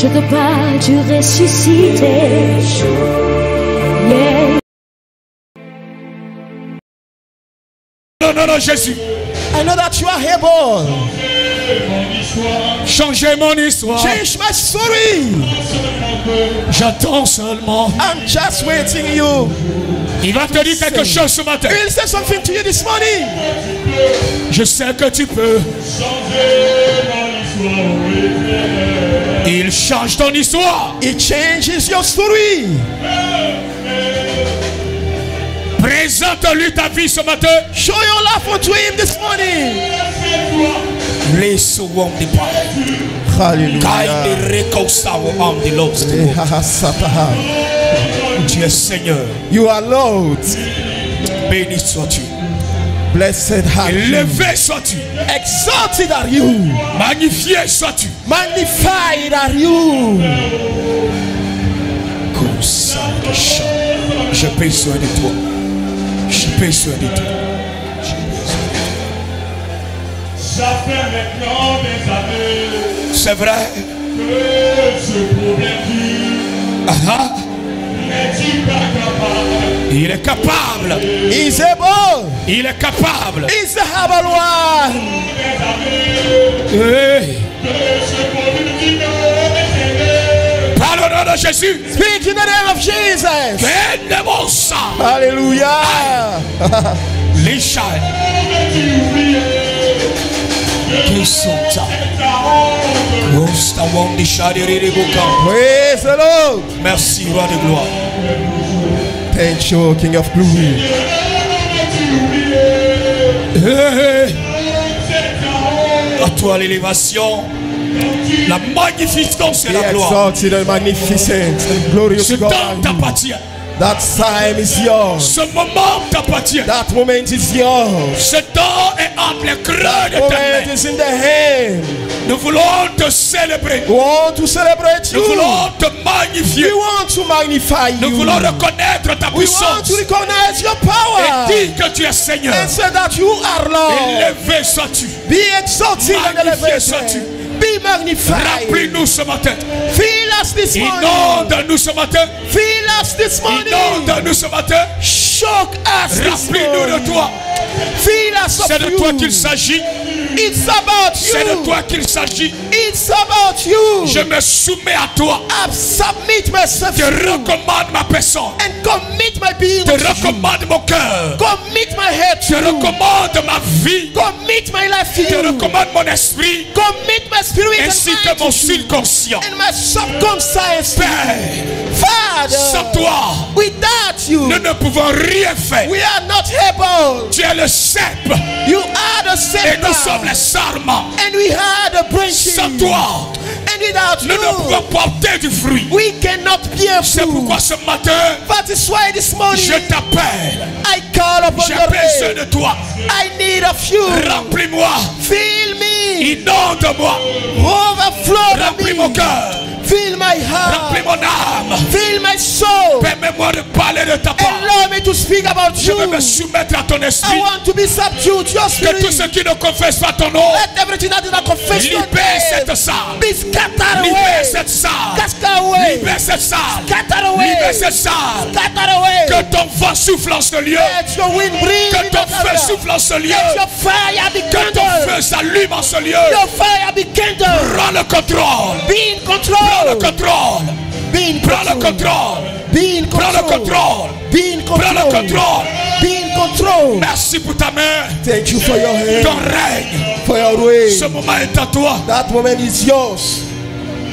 je te parle du ressuscité. Yeah. Non, Jésus. I know that you are able. Changer mon histoire. Change my story. J'attends seulement. I'm just waiting you. Il va te dire quelque chose ce matin. He'll say something to you this morning. Je sais que tu peux. Il change ton histoire. He changes your story. Présente-lui ta vie ce matin. Show your love unto him this morning. Hallelujah. Tu es Seigneur. You are Lord. Béni sois-tu. Blessed are you. Élevé sois-tu. Exalted are you. Magnifié sois-tu. Magnified are you. Je paie soin de toi. Je paie soin de toi. Ça fait maintenant des années. C'est vrai. Que ce problème n'est-il pas capable? Il est capable. He's able. Il est capable. He's the able one. Hey. Parle au nom de Jésus. Speak in the name of Jesus. Quel bon sang. Hallelujah. Lishai. Praise the Lord. Merci, roi de gloire. Thank you, King of glory. Hey. À toi l'élévation, la magnificence et la gloire. Exalted and magnificent and glorious Ce God. temps t'appartient. That time is yours. Ce moment t'appartient. That moment is yours. Ce temps est entre les creux de tes Moment mains. is in the hand. Nous voulons te célébrer. We want to celebrate Nous you. voulons te magnifier. We want to magnify you. Nous voulons reconnaître ta We want puissance. to recognize your power. Et dire que tu es Seigneur. And say that you are Lord. Élevé sois-tu. Be exalted and Magnifié elevated. sois-tu. Be magnified. Remplis-nous ce matin. Fill us this morning. Inonde-nous ce matin. Fill us this morning. Inonde-nous ce matin. Shock us this Remplis-nous de morning. toi. Fill us of C'est de you. toi qu'il s'agit. It's about C'est de you. toi qu'il s'agit. It's about you. Je me soumets à toi. I submit myself Je to you recommande ma personne. and commit my being Je to you. recommande mon cœur. Commit my head Je to you. recommande ma vie. Commit my life to Je you. recommande mon esprit. Commit my spirit Ainsi and que mind mon to you. subconscient. And my subconscious. Père, sans Father, toi, without you, nous ne pouvons rien faire. we are not able. Tu es le cep You are the et nous sommes center. les sarments. And we are the branches. Sans toi, And without nous ne pouvons you, porter du fruit. we cannot bear C'est fruit. pourquoi ce matin, That is why this morning je t'appelle. I call upon J'ai your besoin name. de toi. I need of you. Remplis-moi. Fill me. Inonde-moi. Overflow Remplis me. mon cœur. Fill my heart. Remplis mon âme. Fill my soul. Permets-moi de parler de ta part. Allow me to speak about Je you. veux me soumettre à ton I esprit. want to be subdued to your Que spirit. tous ceux qui ne confessent pas ton nom, Let everything that is not confess your libère cette name salle. be scattered Libère away. cette salle. Cast away. Libère cette salle. Scatter away. Libère cette salle. Scatter away. Que ton vent souffle en ce lieu. Let your wind breathe Que in ton that feu area. souffle en ce lieu. Let your fire be Que ton kindled. feu s'allume en ce lieu. Your fire be kindled. Prends le contrôle. Be in Prends le control. contrôle. Be in Prends le control. contrôle. Be in Prends le control. contrôle. Be in Prends le control. contrôle. Be in control. Merci pour ta main. Thank you for your Ton hand, règne. for your way. Ce moment est à toi. That moment is yours.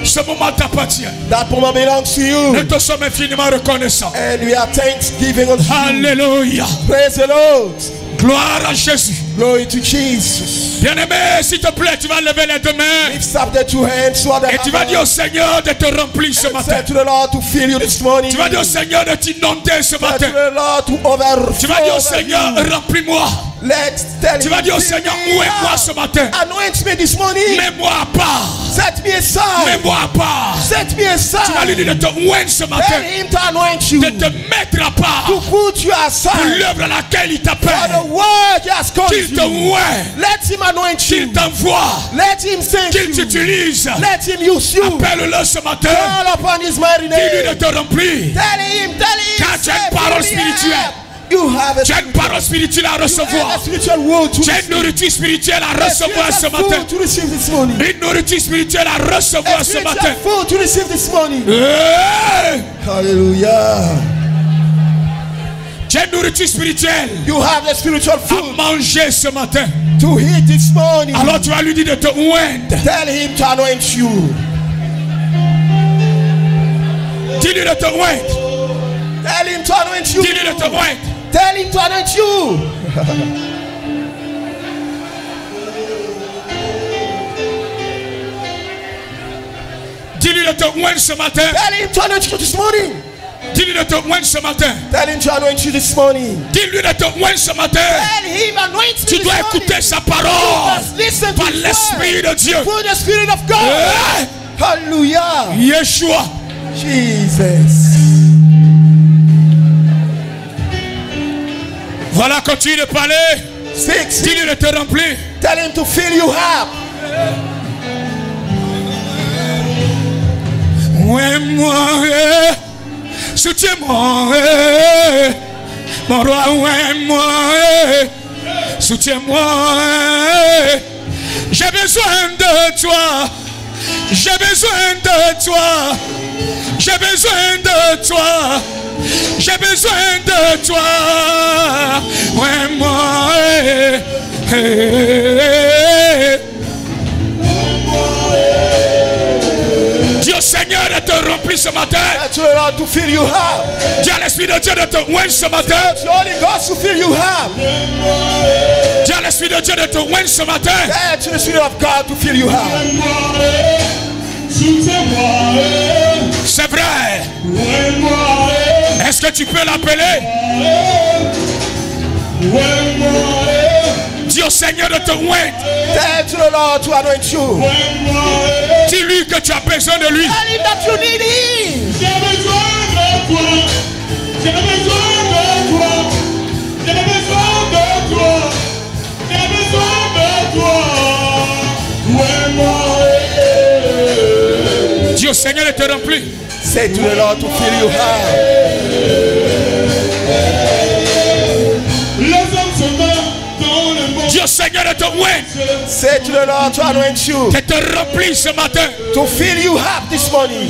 Ce moment t'appartient. That moment belongs to you. Nous te sommes infiniment reconnaissants. And we are thanksgiving unto you. Alléluia. Praise the Lord. Gloire à Jésus. Glory to Jesus. Bien-aimé, s'il te plaît, tu vas lever les deux mains Lift up the two hands toward the et tu vas dire au Seigneur de te remplir ce matin. Say to the Lord to fill you this morning. Tu vas dire au Seigneur de t'inonder ce Say to matin. the Lord to overflow. Tu vas dire au Seigneur, remplis-moi. Let's tell Tu vas dire au fill Seigneur, me où est moi up. ce matin? Anoint me this morning. Mets-moi à part. Set me aside. Mets-moi Mets-moi à part. Set me Tu vas lui aside. dire de te oindre ce matin. Tell him to anoint you. De te mettre à part. To put you Pour aside. l'œuvre à laquelle il For t'appelle. the word he has called Qu'il te you. oint. Let him anoint Qu'il you. t'envoie. Let him send Qu'il you. t'utilise. Let him use you. Appelle-le ce matin. Call upon his mighty Dis-lui de name. te remplir. Tell him. Car tu as une parole spirituelle. You have a Tu as une parole spirituelle à recevoir. spiritual word to Tu as une nourriture spirituelle à recevoir ce matin. food to receive this morning. Une nourriture spirituelle à recevoir A ce matin. spiritual food to receive this morning. Hey! Hallelujah. Tu as une nourriture spirituelle You have the spiritual à food manger ce matin. to eat this morning. Alors tu vas lui dire de te oindre. Tell him to anoint you. Dis-lui de te oindre. Tell him to anoint you. Dis-lui de te oindre. Tell him to anoint you. Dis-lui de te oindre ce matin. Tell him to anoint you this morning. Dis-lui de te oindre ce matin. Tell him to anoint you this morning. Dis-lui de te oindre ce matin. Tell him anoint you Tu this dois morning. écouter sa You parole must listen to par his l'Esprit word. de Dieu. For the Spirit of God. Hey! Hallelujah. Yeshua. Jesus. Voilà, continue de parler. Six. Dis-lui de te remplir. Tell him to fill you up. Ouais, moi, soutiens-moi, mon roi, ouais, moi, soutiens-moi, j'ai besoin de toi, j'ai besoin de toi, j'ai besoin de toi, j'ai besoin de toi, ouais, moi, Dieu Seigneur de te remplir ce matin. That's the Lord to fill you up. Dis à l'Esprit de Dieu de te oindre ce matin. The Holy Ghost to fill you up. Dis à l'Esprit de Dieu de te oindre ce matin. That's the Spirit of God to fill you up. C'est vrai. Est-ce que tu peux l'appeler? Dis au Seigneur de te oindre. That's the Lord to anoint you. Dis-lui que tu as besoin de lui. Tell him that you need him. J'ai besoin de toi. J'ai besoin de toi. J'ai besoin de toi. J'ai besoin de toi. Ouais, moi. Dis au Seigneur de te remplir. Say to the Lord to fill you up. Les hommes se meurent dans le monde. Dis au Seigneur de te oindre. Say to the Lord to anoint you. De te remplir ce matin. To fill you up this morning.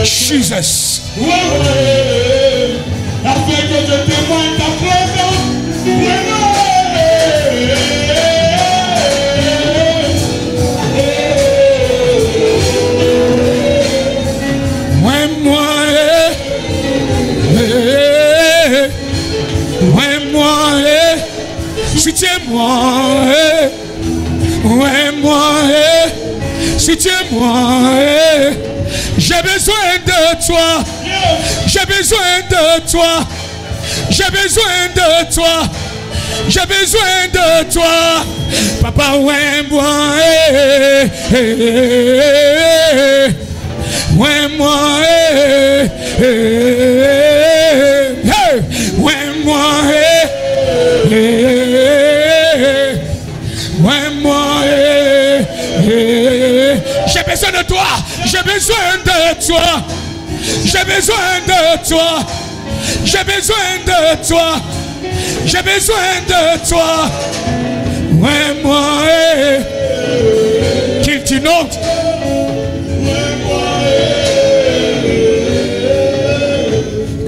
Jesus. Ouais, ouais. Afin que je témoigne ta présence. Ouais, Ouais, moi, ouais, moi, soutiens-moi, ouais, moi, soutiens-moi, j'ai besoin de toi, j'ai besoin de toi, j'ai besoin de toi, j'ai besoin de toi, papa, ouais, moi, ouais, moi, ouais, moi, ouais, moi, j'ai besoin de toi, j'ai besoin de toi, j'ai besoin de toi, j'ai besoin de toi, j'ai besoin de toi, ouais, moi, qu'il t'inonde.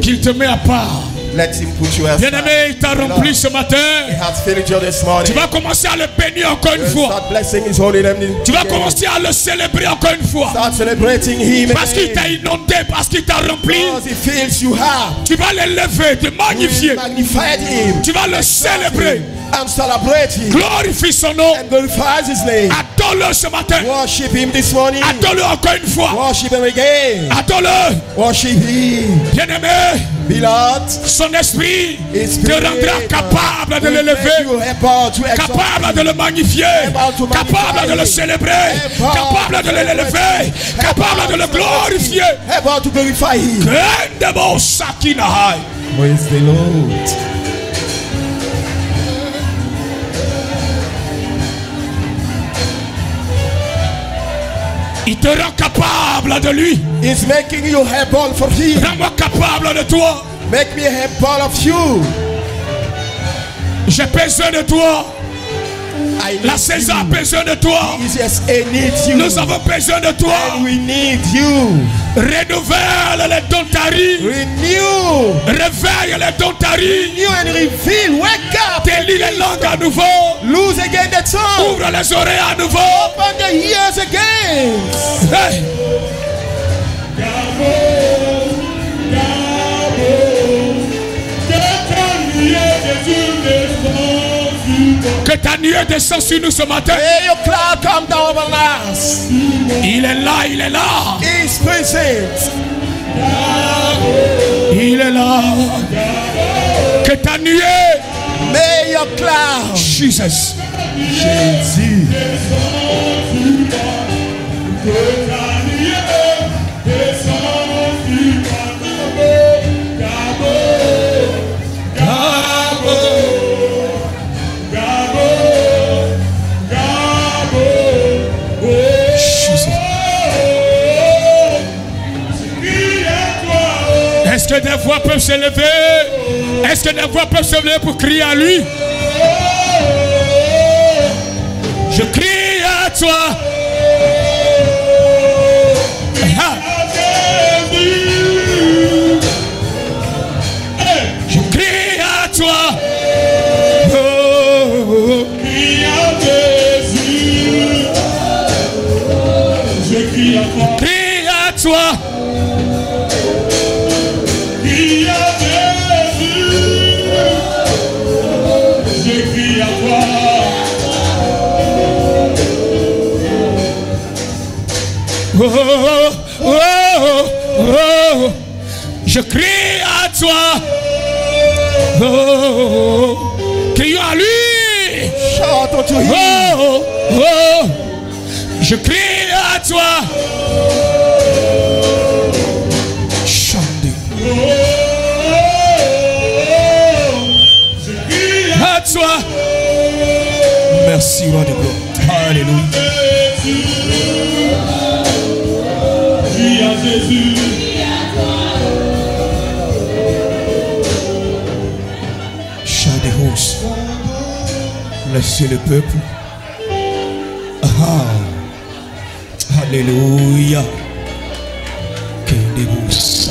Qu'il te met à part. Let him put you aside. Bien-aimé, il t'a rempli ce He matin. has filled you this morning. Tu vas commencer à le bénir encore une fois. Start blessing his holy name. Tu vas commencer à le célébrer encore une fois. Start celebrating him. Parce qu'il t'a inondé, parce qu'il t'a rempli. Because he fills you up. Tu vas l'élever, te magnifier. Magnify him. Tu vas le célébrer. And celebrate him. Glorifie son nom. And glorify his name. Adore-le ce matin. Worship him this morning. Adore-le encore une fois. Worship him again. Adore-le. Worship him. Bien-aimé, Beloved, son esprit His te Spirit rendra capable de will make l'élever, you able to exalt capable de Him, le magnifier, able to capable magnify de le Him, célébrer, able capable de to l'élever, capable de le glorifier. able to glorify Him. Grande Sakinahai. Praise the Lord. Il te rend capable de lui. He's making you able for Him. Rends-moi capable de toi. Make me able of you. J'ai besoin de toi. I need La saison a you. besoin de toi. Jesus, I need you. Nous avons besoin de toi. And we need you. Renouvelle les dons taris. Renew. Réveille les dons taris. Renew and reveal. Wake up. Délie les langues à nouveau. Lose again the tongue. Ouvre les oreilles à nouveau. Open the ears again. Hey. Que ta nuée descend sur nous ce matin. May your cloud come down over us. Il est là, il est là. He's present. Il est là. Que ta nuée. May your cloud. Jesus. Jésus. Est-ce que des voix peuvent se lever? Est-ce que des voix peuvent se lever pour crier à lui? Je crie à toi. Ah. Je crie à toi. Oh, oh, oh. Je crie à toi. Oh, oh, oh, oh, oh. Je crie à toi. Oh, oh, oh. Crions à lui. Shout unto Him. Oh, oh, oh. Je crie à toi. Chante. À toi. Merci, roi de gloire. Alléluia. Chant des roses. Laissez le peuple. Ah. Alléluia. Que des roses.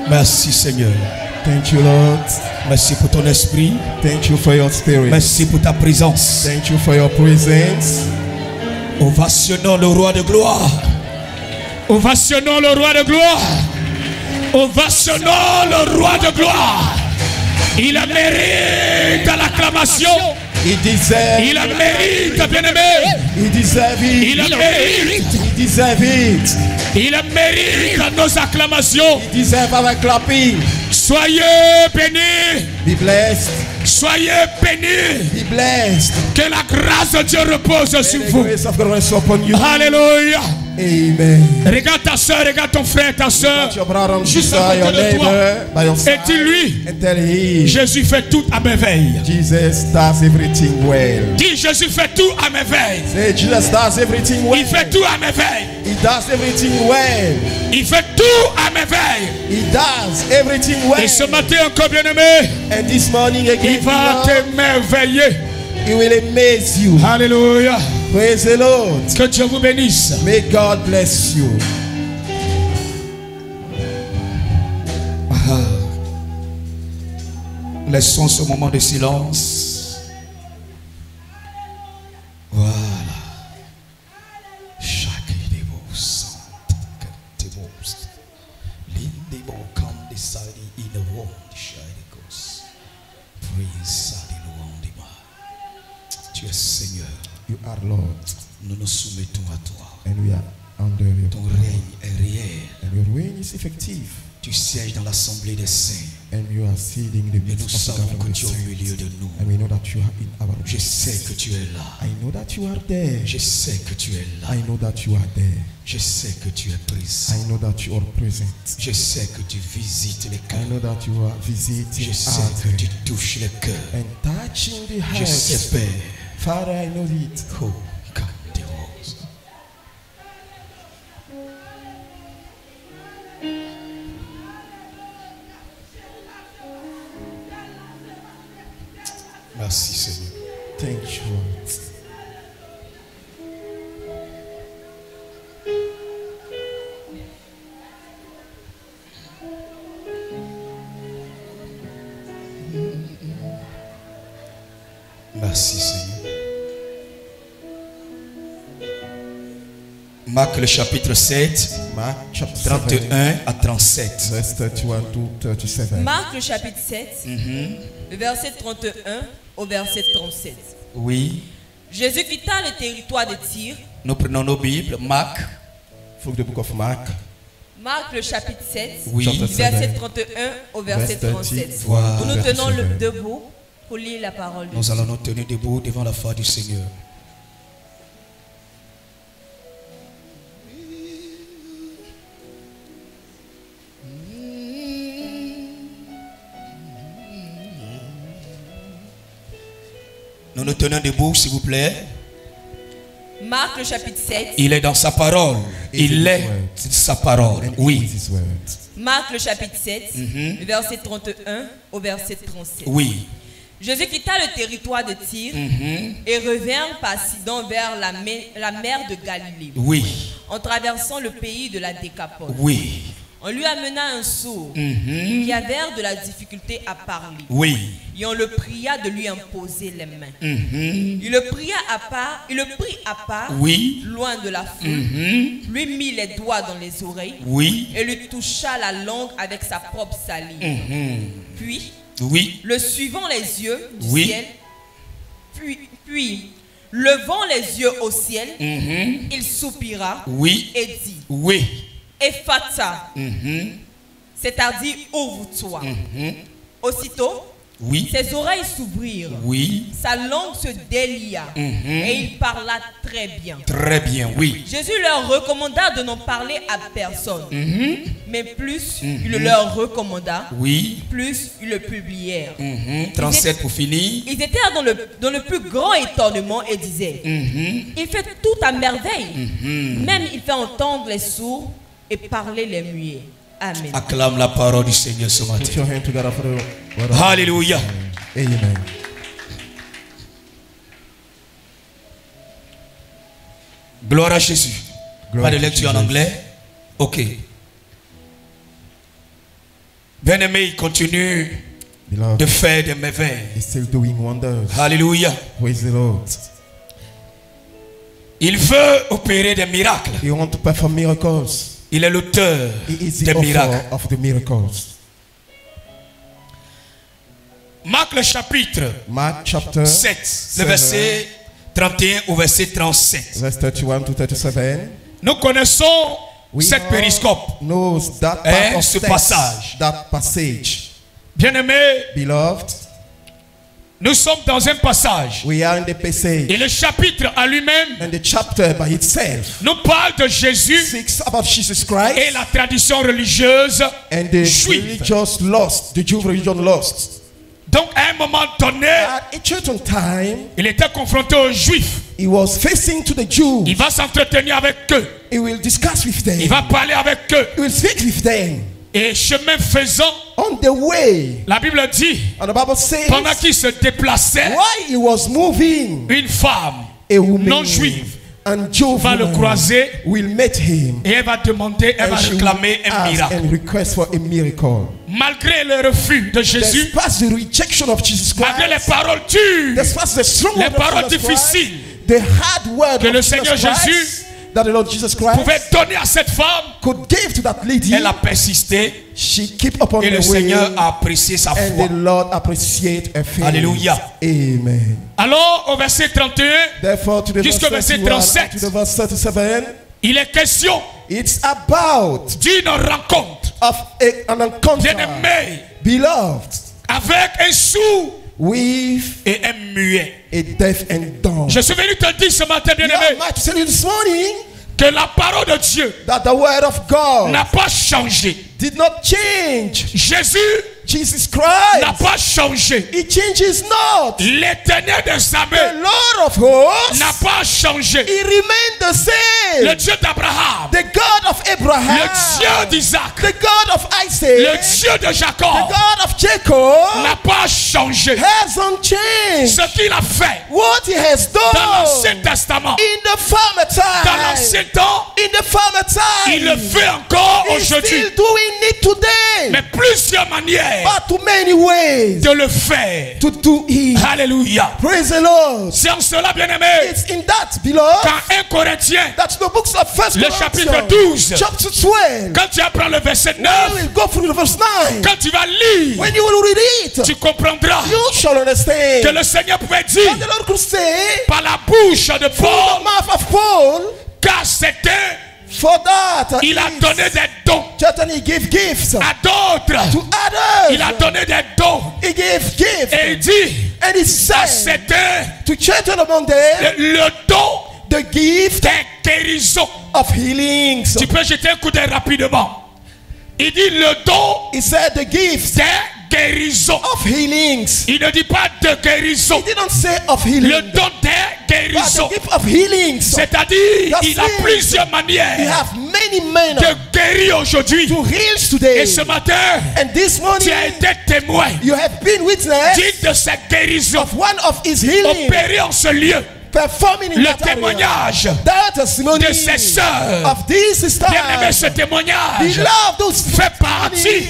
Merci Seigneur. Thank you, Lord. Merci pour ton esprit. Thank you for your spirit. Merci pour ta présence. Thank you for your presence. Ovationnons le roi de gloire. Ovationnons le roi de gloire. Ovationnons le roi de gloire. Il a mérite l'acclamation. He deserves. Il a mérite, bien-aimé. He deserves it. Il a mérite. He deserves it. Il a mérite nos acclamations. He deserves our clapping. Soyez bénis. Be blessed. Soyez bénis. Be blessed. Que la grâce de Dieu repose sur The vous. grace of God rest upon you. Alléluia. Amen. Regarde ta soeur, regarde ton frère, ta soeur. Touch your brother and Juste sister, à your côté de toi. neighbor, by your Et side, dis-lui, and tell him, Jésus fait tout à merveille. Jesus does everything well. Dis, Jésus fait tout à merveille. Say, Jesus does everything well. Il fait tout à merveille. He does everything well. Il fait tout à merveille. He does everything well. Et ce matin encore, bien-aimé, And this morning again, il va Lord, t'émerveiller. He will amaze you. Alléluia. Praise the Lord. Que Dieu vous bénisse. May God bless you. Laissons ce moment de silence. Voilà. Chaque dévot, des our Lord, nous nous soumettons à toi. and we are under your Ton règne est réel. and your reign is effective, Tu sièges dans l'assemblée des saints. and you are seating in the Et nous midst of the savons que government tu es au saints. milieu de nous. And we know that you are in our Je midst. sais que tu es là. I know that you are there. Je sais que tu es là. I know that you are there. Je sais que tu es présent. I know that you are present. Je sais que tu visites les I cœurs. know that you are visiting Je sais us que tu touches les cœurs. and touching the Je sais, hearts. Père. Father, I know it. Oh, quand des roses. Merci Seigneur. Thank you, Lord. Merci Seigneur. Marc le chapitre 7, Mark chapter 7, 31 à 37. verse 31 to 37. Marc le chapitre 7, le verset 31 au verset 37. Oui, Jésus quitta le territoire de Tyr. nous prenons nos Bibles. Marc, From the book of Mark, Marc le chapitre 7, oui, du verset Seven. 31 au verset Verse 37. Voilà. Nous nous Verset tenons seven. debout pour lire la parole de nous Dieu. allons nous tenir debout devant la foi du Seigneur. Nous nous tenons debout, s'il vous plaît. Marc le chapitre 7, Il est dans sa parole. Il est dans sa parole. and Oui, it is his words. Marc le chapitre 7, le verset 31 au verset 37. oui. Jésus quitta le territoire de Tyr et revint par Sidon vers la mer de Galilée, Oui, en traversant le pays de la Décapole. oui, On lui amena un sourd qui avait de la difficulté à parler. oui. Et on le pria de lui imposer les mains. Il le prit à part, Oui, loin de la foule, lui mit les doigts dans les oreilles oui, et lui toucha la langue avec sa propre salive. Puis, oui, le suivant les yeux du Oui. ciel, puis levant les yeux au ciel, il soupira oui, et dit, oui. Ephata, c'est-à-dire ouvre-toi. Aussitôt, Oui, ses oreilles s'ouvrirent, oui, sa langue se délia et il parla très bien. très bien, oui. Jésus leur recommanda de n'en parler à personne, mais plus il leur recommanda, Oui, plus ils le publièrent. 37 pour finir. Ils étaient dans le plus grand étonnement et disaient, il fait tout à merveille, même il fait entendre les sourds et parler les muets. Amen. Acclame la parole du Seigneur ce Put matin. your hand together for the word of Alléluia. Amen. Gloire à Jésus. Glory Pas de to lecture en Jesus. anglais? Ok. Bien-aimé, il continue Beloved, de faire des merveilles. he's still doing wonders. Alléluia. Praise the Lord. Il veut opérer des miracles. He wants to perform miracles. Il est l'auteur He is des the miracles. author of the miracles. Marc le chapitre Mark chapter 7, le verset 31 au verset 37. verse 31 to 37. Nous connaissons cette know- périscope. knows that Eh, part of ce text, passage. that passage. Bien-aimé, Beloved, nous sommes dans un passage. we are in the passage, Et le chapitre à lui-même and the chapter by itself nous parle de Jésus speaks about Jesus Christ et la tradition religieuse. and the Juif. religious lost, the Jewish religion lost. Donc à un moment donné, At a certain time, il était confronté aux Juifs. he was facing to the Jews. Il va s'entretenir avec eux. He will discuss with them. Il va parler avec eux. He will speak with them. Et chemin faisant, On the way, la Bible dit, and the Bible says, pendant qu'il se déplaçait, while he was moving, une femme a woman non juive and Jew va le woman croiser will meet him, et elle va demander, elle va and she will réclamer un ask miracle. and request for a miracle. Malgré le refus de Jésus, Despite the rejection of Jesus malgré les Christ, paroles dures, despite the strong les word paroles of Jesus Christ, difficiles the hard word que of le Jesus Seigneur Christ, Jésus that the Lord Jesus Christ pouvait donner à cette femme, could give to that lady, elle a persisté she keep upon et le the way, Seigneur a apprécié sa and foi. the Lord appreciate her faith. Alléluia. Amen. Alors au verset 31, Therefore, to the verse jusqu'au verset 31 37, to the verse 37, il est question it's about d'une rencontre, of an encounter, bien-aimé, beloved, avec un sourd with et un muet. a deaf and dumb. Je suis venu te dire ce matin, Yeah, bien-aimé, I might tell you this morning que la parole de Dieu that the word of God n'a pas changé. did not change. Jésus Jesus n'a Christ, pas changé. He changes not. L'Éternel des The armées Lord of hosts, n'a pas changé. He remained the Le same. Dieu d'Abraham, The God of Abraham, le Dieu d'Isaac, the God of le Isaac, Dieu de the Jacob God of Jacob n'a pas changé. hasn't changed. Ce qu'il a fait What He has dans l'Ancien done Testament, in the former dans time, l'Ancien temps, in the former il le time, fait encore He's aujourd'hui. still doing it today, Mais plusieurs manières but to many ways de le faire. to do it. Alléluia. Praise the Lord. C'est en cela, bien-aimé, It's in that, beloved, quand 1 Corinthien, that the books of First le chapitre Corinthians, 12, chapter 12, quand tu apprends le verset I 9, will go through the verse 9. quand tu vas lire, When you will read it, tu comprendras you shall understand que le Seigneur pouvait that dire the Lord could say par la bouche de through the Paul, mouth of Paul, car c'était, for that il a donné des dons Satan, he gave gifts à d'autres. to others. Il a donné des dons. He gave gifts, Et il dit and he à said certains to children among them le don the gift des guérisons. of healings. Tu peux jeter un coup d'œil rapidement. Il dit le don He said the gift des guérisons. of healings. Il ne dit pas de guérison. He didn't say of Le healing, don des but guérisons. the gift of healings. C'est-à-dire, That's il a it. plusieurs We manières have many men de guérir aujourd'hui. to heal today. Et ce matin, And this morning, tu as été témoin you have been witness d'une de ces guérisons of one of his healing opérées en ce lieu. performing in Le that area. témoignage That testimony de ses sœurs. of this sister, Bien-aimé, ce témoignage beloved, those fait partie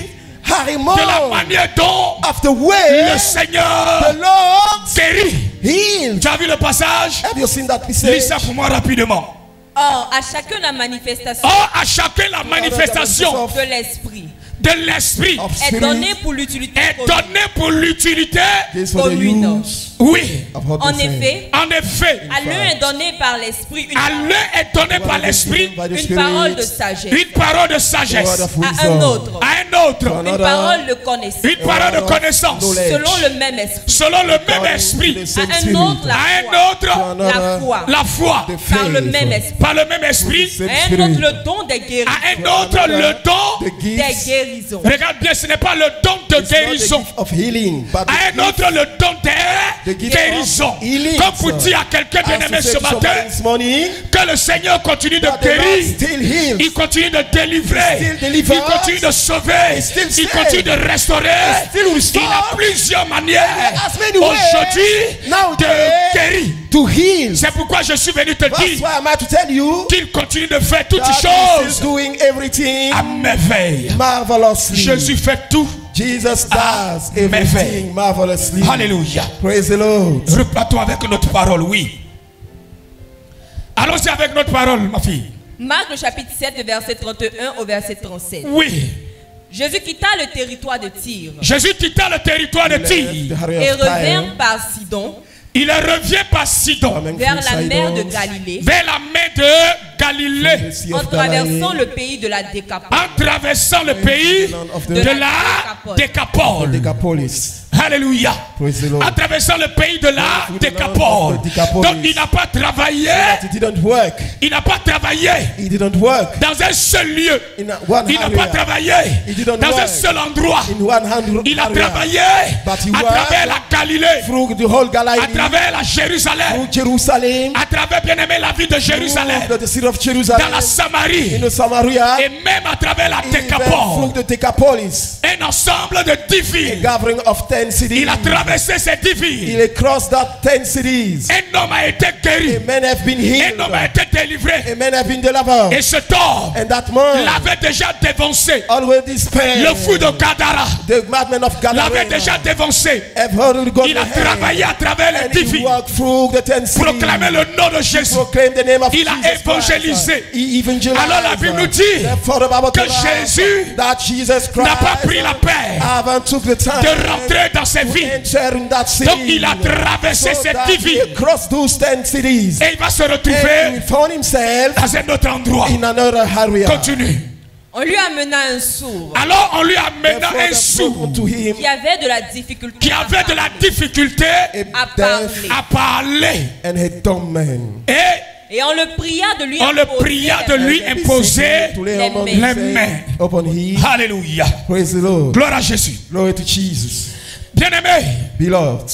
Harimo de la manière dont of the way le Seigneur the Lord guérit. healed. Tu as vu le passage? Have you seen that Lis message? ça pour moi rapidement. Or, à chacun la manifestation Or, à chacun la manifestation de l'esprit de l'esprit Of est spirit donnée pour l'utilité est commune. donnée pour l'utilité. is for the commune. use Oui, of what En we say. effet, en effet, à l'un est donné par l'esprit à l'un est donné par l'esprit By the une Spirit, parole de sagesse, une parole de word sagesse, of à un wisdom, autre à un autre une parole de connaissance, une parole de connaissance, knowledge. selon le même esprit, selon le même according to esprit, the same à un spirit. autre la à un foi, autre To la another, foi, la foi, the par le faith. même esprit, par le même esprit, Same à un spirit. autre le don des guérisons, à un autre le don. The des gifts, guérisons, Regarde bien, ce n'est pas le don de it's not the guérison. gift of healing, but À un autre le don de The gift guérison. of healing. Comme pour dire à quelqu'un bien-aimé ce matin this morning, que le Seigneur continue de that the Lord guérir. still heals. Il continue de délivrer. Still delivers. Il continue de sauver. Still Il saves. continue de restaurer. Still restore. Il a plusieurs manières has many ways aujourd'hui nowadays de guérir. to heal. C'est pourquoi je suis venu te That's dire why I'm out to tell you qu'il continue de faire toutes that he choses is doing everything à merveille. marvelously. Jésus fait tout. Jesus à does everything marvelously. Alléluia. Praise the Lord. Repartons avec notre parole, oui. Allons-y avec notre parole, ma fille. Marc le chapitre 7, le verset 31 au verset 37. Oui. Jésus quitta le territoire de Tyr Jésus quitta le territoire de Left Tyr. the area et of Tyre, revint par Sidon Il revient par Sidon, coming vers from la mer de Sidon, Galilée, vers la mer de Galilée, the sea en of traversant Galilee, le pays de la Décapole. en traversant le pays de la Décapole. Decapolis. Alléluia. Praise the Lord. En traversant le pays de la Décapole. Donc il n'a pas travaillé. But he didn't work. Il n'a pas travaillé He didn't work dans un seul lieu. in one Il n'a pas area. travaillé He didn't dans un work seul endroit. in one hand Il a area. travaillé But he à worked travers la Galilée, through the whole à Galilee, travers la Jérusalem, through Jerusalem, à travers bien aimé la ville de Jérusalem, through the city of dans Jerusalem, la Samarie, in the Samaria, et même à travers la even through Décapole. the Decapolis, Un ensemble de 10 a villes. gathering of 10 cities. Il a traversé ces 10 villes. He crossed that 10 cities. Un homme a été guéri. Men have been healed. Un homme a été délivré. A man have been delivered. Et cet homme And that man l'avait déjà dévancé. already spent. Le fou de Gadara The madman of l'avait Gadara déjà dévancé. have heard God Il a in heaven. travaillé à travers les And he défis. walked through the 10 cities. Proclamé le nom de Jésus. Proclaim the name of Il a Jesus évangélisé. Christ. He evangelized. Alors la Bible nous dit Therefore, the Bible que tells us Jésus that Jesus Christ n'a pas pris la peine haven't took the time de rentrer dans ses to vies. enter in that city. Donc il a traversé so ces that 10 vies. he crossed those 10 cities. Et il va se And he retrouver found himself dans un autre endroit. in another area. Continue. On lui amena un sourd Alors on lui amena Therefore, un they sourd brought unto him qui avait de la difficulté qui avait de la difficulté a à deaf parler. à parler. and a dumb man. Et on le pria de lui On le imposer pria les de lui mains. imposer To lay les upon mains. his les mains. upon him. Alléluia. Praise the Lord. Gloire à Jésus. Glory to Jesus. Bien-aimé, Beloved,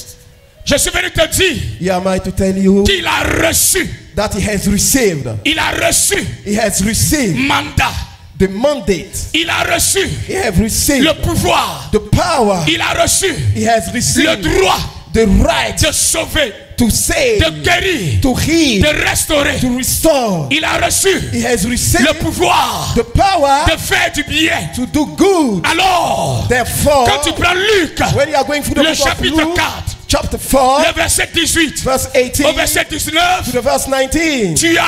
je suis venu te dire here am I to tell you qu'il a reçu. that he has received. Il a reçu He has received mandat. the mandate. Il a reçu He has received le pouvoir. the power. Il a reçu He has le received droit the right de sauver, to save, de guérir, to heal, de restaurer. to restore. Il a reçu He has received le pouvoir the power de faire du bien. to do good. Alors, Therefore, quand tu prends Luc, when you are going through the le book of chapitre Luke, 4, chapter 4, le verset 18 verse 18 au verset to 19, the verse 19, tu as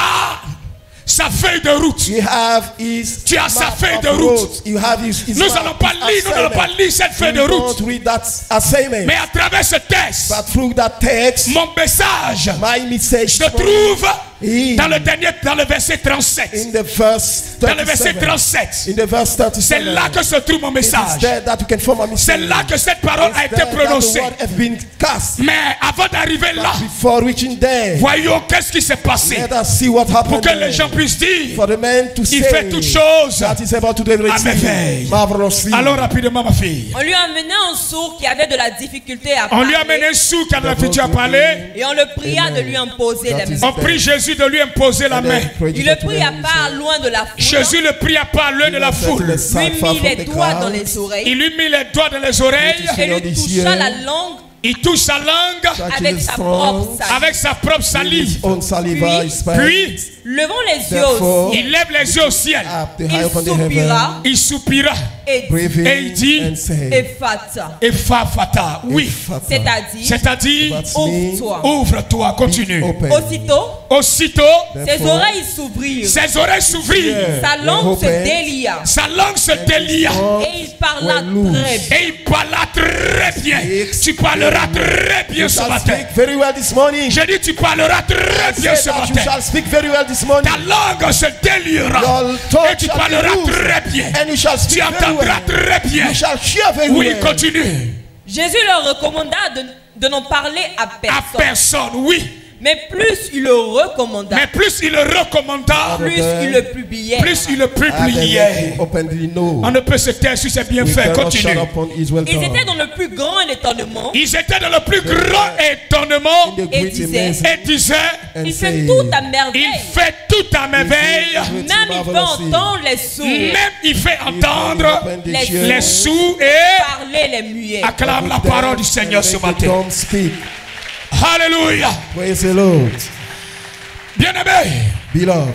sa feuille de route. you have his Tu as sa map feuille of de route. road. You have his Nous map, n'allons pas his lire, nous n'allons pas assignment. lire cette feuille de We route. don't read that assignment, Mais à travers ce texte, but through that text, mon message my message se trouve in dans le verset 37. in the verse Dans le verset 37. 37. In the verse C'est 37. là que se trouve mon It is message. there that you can form a C'est message. là que cette parole a It's été there that the prononcée. word has been cast. Mais avant d'arriver là, Before reaching there, voyons qu'est-ce qui s'est passé let us see what pour happened que there. les gens puissent dire For the man to il say fait toutes choses that is able to do à everything merveille. marvelously. Alors rapidement ma fille. On lui amena un sourd qui avait de la difficulté à On parler. lui a amené un sourd qui a de la difficulté à parler. Et on le pria de lui imposer That les is mains. On prie Jésus de lui imposer la main. Il le prit à part loin de la foule. Jésus le pria pas loin de la foule. Lui mit les doigts dans les oreilles. Il lui mit les doigts dans les oreilles. Et lui toucha la langue Il touche sa langue avec sa propre salive. avec sa propre salive. On saliva is spent. Puis, Levant les yeux Therefore, au ciel, il lève les yeux au ciel. up the il high upon the heaven, soupira Il soupira. et dit breathing Et il dit, and saying, Ephata, Et fata. Oui. Ephphatha. c'est-à-dire C'est-à-dire, That's me. ouvre-toi. ouvre-toi, continue. Open. Aussitôt, Aussitôt, ses Therefore, oreilles s'ouvrirent, ses oreilles s'ouvrirent. sa langue se open. délia Sa langue se délia. et il parla were loose. très bien. Et il parla très bien. Tu parleras très bien You ce shall matin. speak very well this morning. J'ai dit, tu parleras très bien Say ce that you matin. shall speak very well this morning. Ta langue se déliera. Your tongue Et tu shall be parleras loose. très bien. And you shall Tu speak very entendras well. très bien. You shall hear very Oui, well. continue. Jésus leur recommanda de n'en parler à À personne. personne, oui. Mais plus il le recommanda, Mais plus il le recommanda, plus il le publiait. plus il le And then publiait. he openly know. On ne peut se taire sur ses We bienfaits. cannot shut Continue. upon his well Ils done. étaient dans le plus grand étonnement Ils étaient dans le plus grand étonnement The et great disait, amazing et disaient, and il fait say, tout à il merveille. fait tout à merveille. Même il fait entendre les sourds, Même il fait entendre les sourds et parler les muets. acclame la parole du Seigneur ce matin. Don't speak. Alléluia. Praise the Lord. Bien-aimé, Beloved,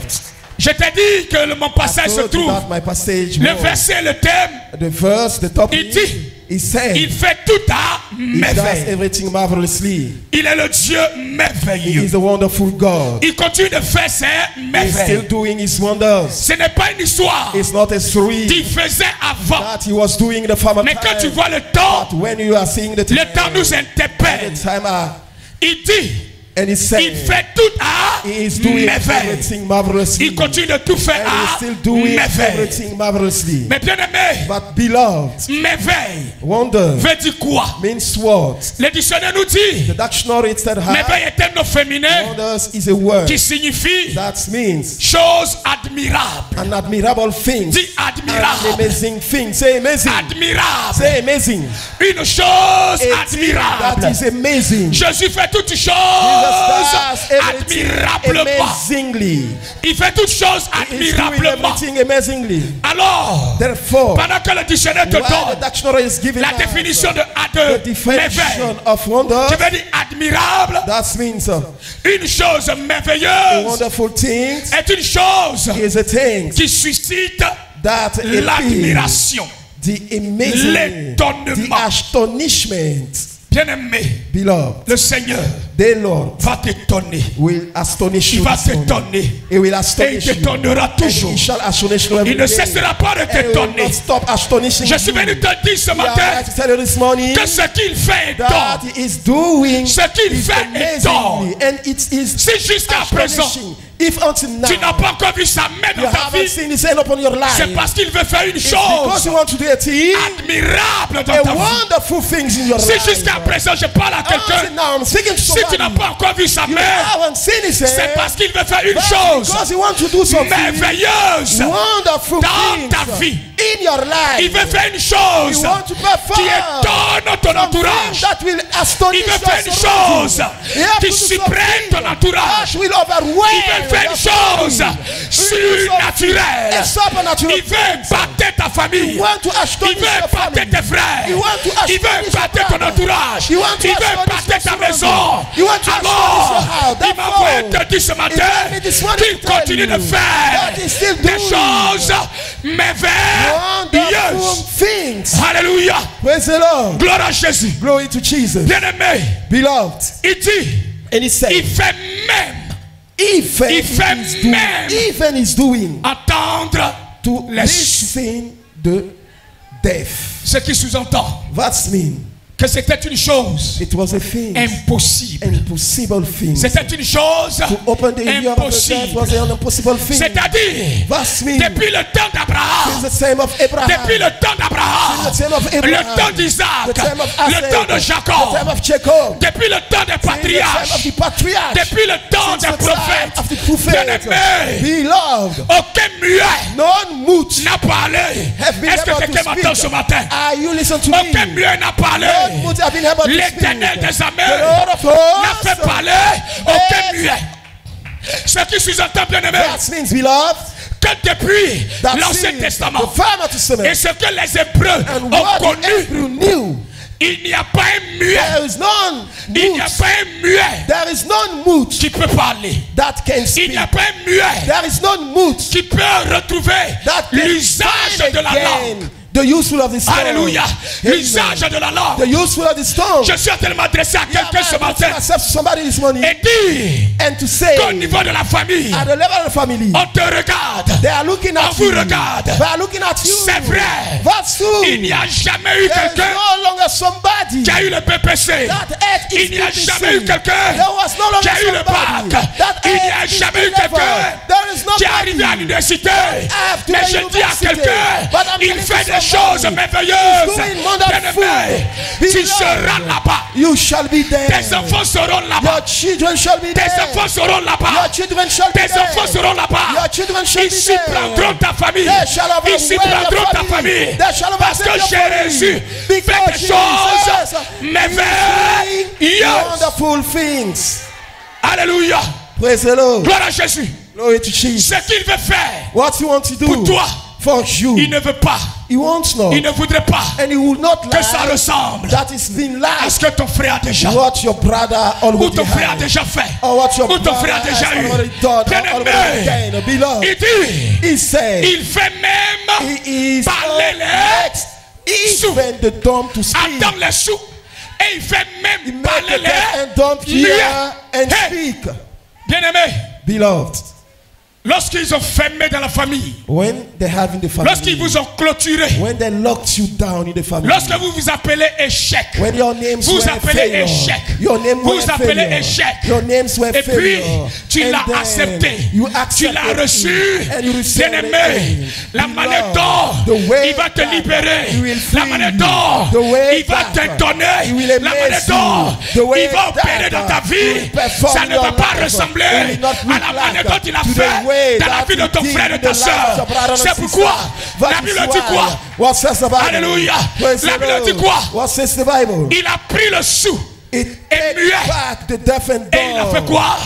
je t'ai dit que mon passage I se told you trouve. that my passage Le was verset, le thème, the verse, the topic. il dit, He said, il fait tout à He does merveille. everything marvelously. Il est le Dieu He merveilleux. is a wonderful God. Il continue de faire ses He's merveilles. still doing His wonders. Ce n'est pas une histoire It's not a story qu'il faisait avant. that He was doing the former Mais quand tu time. vois le temps, But when you are seeing the time, le temps nous interpelle. the time Il dit, and He said, il fait tout à He is doing merveille. everything marvelously. Il continue de tout faire And He is à still doing merveille. everything marvelously. Mais bien aimé, But beloved, merveille wonder veut dire quoi? means what? Le dictionnaire nous dit, The dictionary said merveille est un nom féminin wonders is a word qui signifie that means chose admirable. an admirable thing. Dis An admirable. amazing thing. Say amazing. Admirable. Say amazing. Une chose A thing that admirable. is amazing. Jésus fait toutes Jesus choses does everything admirablement. amazingly. Il fait toutes choses He is doing admirablement. everything amazingly. Alors, Therefore, pendant que le dictionnaire te while the donne dictionary is giving la us définition de the definition merveille, of wonder, je vais dire admirable, that means une chose a merveilleuse wonderful thing est une chose is a thing qui suscite that appeals l'admiration, the amazing, l'étonnement. the astonishment. Bien-aimé, Beloved, le Seigneur the Lord va t'étonner. will astonish Il you va this morning. t'étonner. He will Et astonish il you. t'étonnera And toujours. he shall astonish you every Il ne day. cessera pas de And he will t'étonner. not stop astonishing Je suis you. venu te dire ce We are matin like to tell you this morning que ce qu'il fait that étonne. he is doing Ce qu'il is fait amazingly, étonne. and it is Si jusqu'à présent, astonishing. If until now tu n'as pas encore vu sa main you dans ta haven't vie, seen his hand upon your life, c'est parce qu'il veut faire une it's because chose you want to do a thing, admirable dans a ta vie. wonderful things in your Si life. jusqu'à présent je parle à Until quelqu'un, now I'm speaking to si tu somebody. n'as pas encore vu sa You main, haven't seen his hand. c'est parce qu'il veut faire une But chose because he wants to do something merveilleuse wonderful dans things ta vie. in your life. Il veut faire une He chose wants to perform qui étonne ton something entourage. that will astonish Il veut faire une your surroundings. chose He has qui to do surprenne ton something entourage. that will overwhelm Il veut faire your une chose surroundings. surnaturelle. A supernatural Il veut épater ta famille. You want to Il astonish veut your épater family. tes frères. You want to Il veut astonish épater your ton brother. entourage. You want to Il veut astonish épater your ta surroundings. maison. You want to astonish your Alors, house. il m'a envoyé te dire ce He matin told me this morning qu'il to tell continue de you faire that he's still des doing choses wonderful merveilleuses. things. Alléluia. Praise the Lord. Gloire à Jésus. Glory to Jesus. Bien-aimé, Beloved. il dit, And he said, il fait même even il fait is doing, même even is doing attendre to les listen the deaf. ce qui sous-entend That's mean que c'était une chose it was a thing, impossible. impossible thing. C'était une chose To open the ear of the deaf was impossible. an impossible thing. C'est-à-dire, That's mean depuis le temps d'Abraham, since the time of Abraham, depuis le temps d'Abraham, since the time of le Abraham, temps d'Isaac, the time of le Isaac, temps de the time Jacob, of Jacob, depuis le temps des since the time of patriarches, the patriarchs, depuis le temps since des the time prophètes, of the prophets, bien-aimés, beloved, aucun muet non-mute n'a parlé. have been Est-ce que able to quelqu'un m'entend ce speak. matin? Are you listen to Aucun me? muet n'a parlé. Non-mute have been able to speak. L'Éternel des The armées Lord of n'a fait hosts, parler aucun muet. Ce qui sous-entend, bien-aimé, that means, beloved, que depuis that l'Ancien means Testament the Farmer Testament et ce que les Hébreux and ont what the connu, Hebrew knew, il n'y a pas un muet. there is none Il n'y a mute. pas un muet There is none mute qui peut parler. that can Il n'y speak. a pas un muet There is none mute qui peut retrouver that can l'usage find de la langue. again the useful of the stone. Alléluia. Amen. L'usage de la The langue. useful of the stone. Je suis en train de m'adresser à quelqu'un ce matin Accept somebody this morning et dire and to say qu'au niveau de la famille, at the level of the family, on te regarde. they are looking On at vous you. regarde. They are looking at you. C'est vrai. That's true. Il n'y a jamais eu There is quelqu'un no longer somebody qui a eu le PPC. that earth is Il n'y a PPC. jamais eu quelqu'un There was no longer qui a eu le somebody bac. that Il n'y a earth is jamais eu level. quelqu'un There is qui est arrivé à nobody l'université. have to Mais the je dis à university. quelqu'un, But I'm il telling fait you des choses somebody merveilleuses. doing wonderful. Bien-aimé, tu Beloved, seras là-bas. you shall be there. Tes enfants seront là-bas. Your children shall be Tes there. enfants seront là-bas. Your children shall be Tes there. enfants seront là-bas. Your children shall Ils be s'y there. prendront ta famille. They shall Ils s'y overwhelm your prendront ta family. famille. They shall Parce que overwhelm your Jésus family. fait Because des choses Jesus merveilleuses. wonderful things. Alléluia. Praise the Lord. Gloire à Jésus. Glory to Jesus. Ce qu'il veut faire What you want to do pour toi, for you, il ne veut pas. he wants not, Il ne voudrait pas and he will not que ça like ressemble that is been à like ce que ton frère a déjà. what your brother Ou already ton frère a had, déjà fait. or what your Ou ton brother frère a déjà has eu. already done, Bien or already aimé. done. Beloved, Il dit, he said, il fait même he is parler les sous. even the dumb to speak. Attends les sous. Et il fait He même made parler the deaf and dumb les hear and Hey. speak. Bien-aimé, Beloved, lorsqu'ils ont fermé dans la famille, when they have in the lorsqu'ils family, vous ont clôturé, when they locked you down in the family, lorsque vous vous appelez échec, when your names vous were appelez failure, échec. your name Vous were appelez failure, échec. your names were et puis failure, tu and l'as then accepté, you tu accepted l'as reçu, it, and you received bien-aimé, it. la Beloved, manière dont the way il va te that libérer, he will la free manière you, dont the way il va that t'étonner, he will la amaze manière dont you, the way il va opérer that dans ta he vie, will perform ça ne your va pas life. ressembler It will not à look la manière like dont il a to the fait way dans la that vie de he ton did frère et in de ta the life of soeur. your brother and C'est sister. pourquoi That la is Bible dit why. quoi? What says the Bible? Alléluia. Praise La the Bible dit Lord. quoi? What says the Bible? Il a pris le sou It Et takes muet. back the deaf and Et il a fait dumb quoi?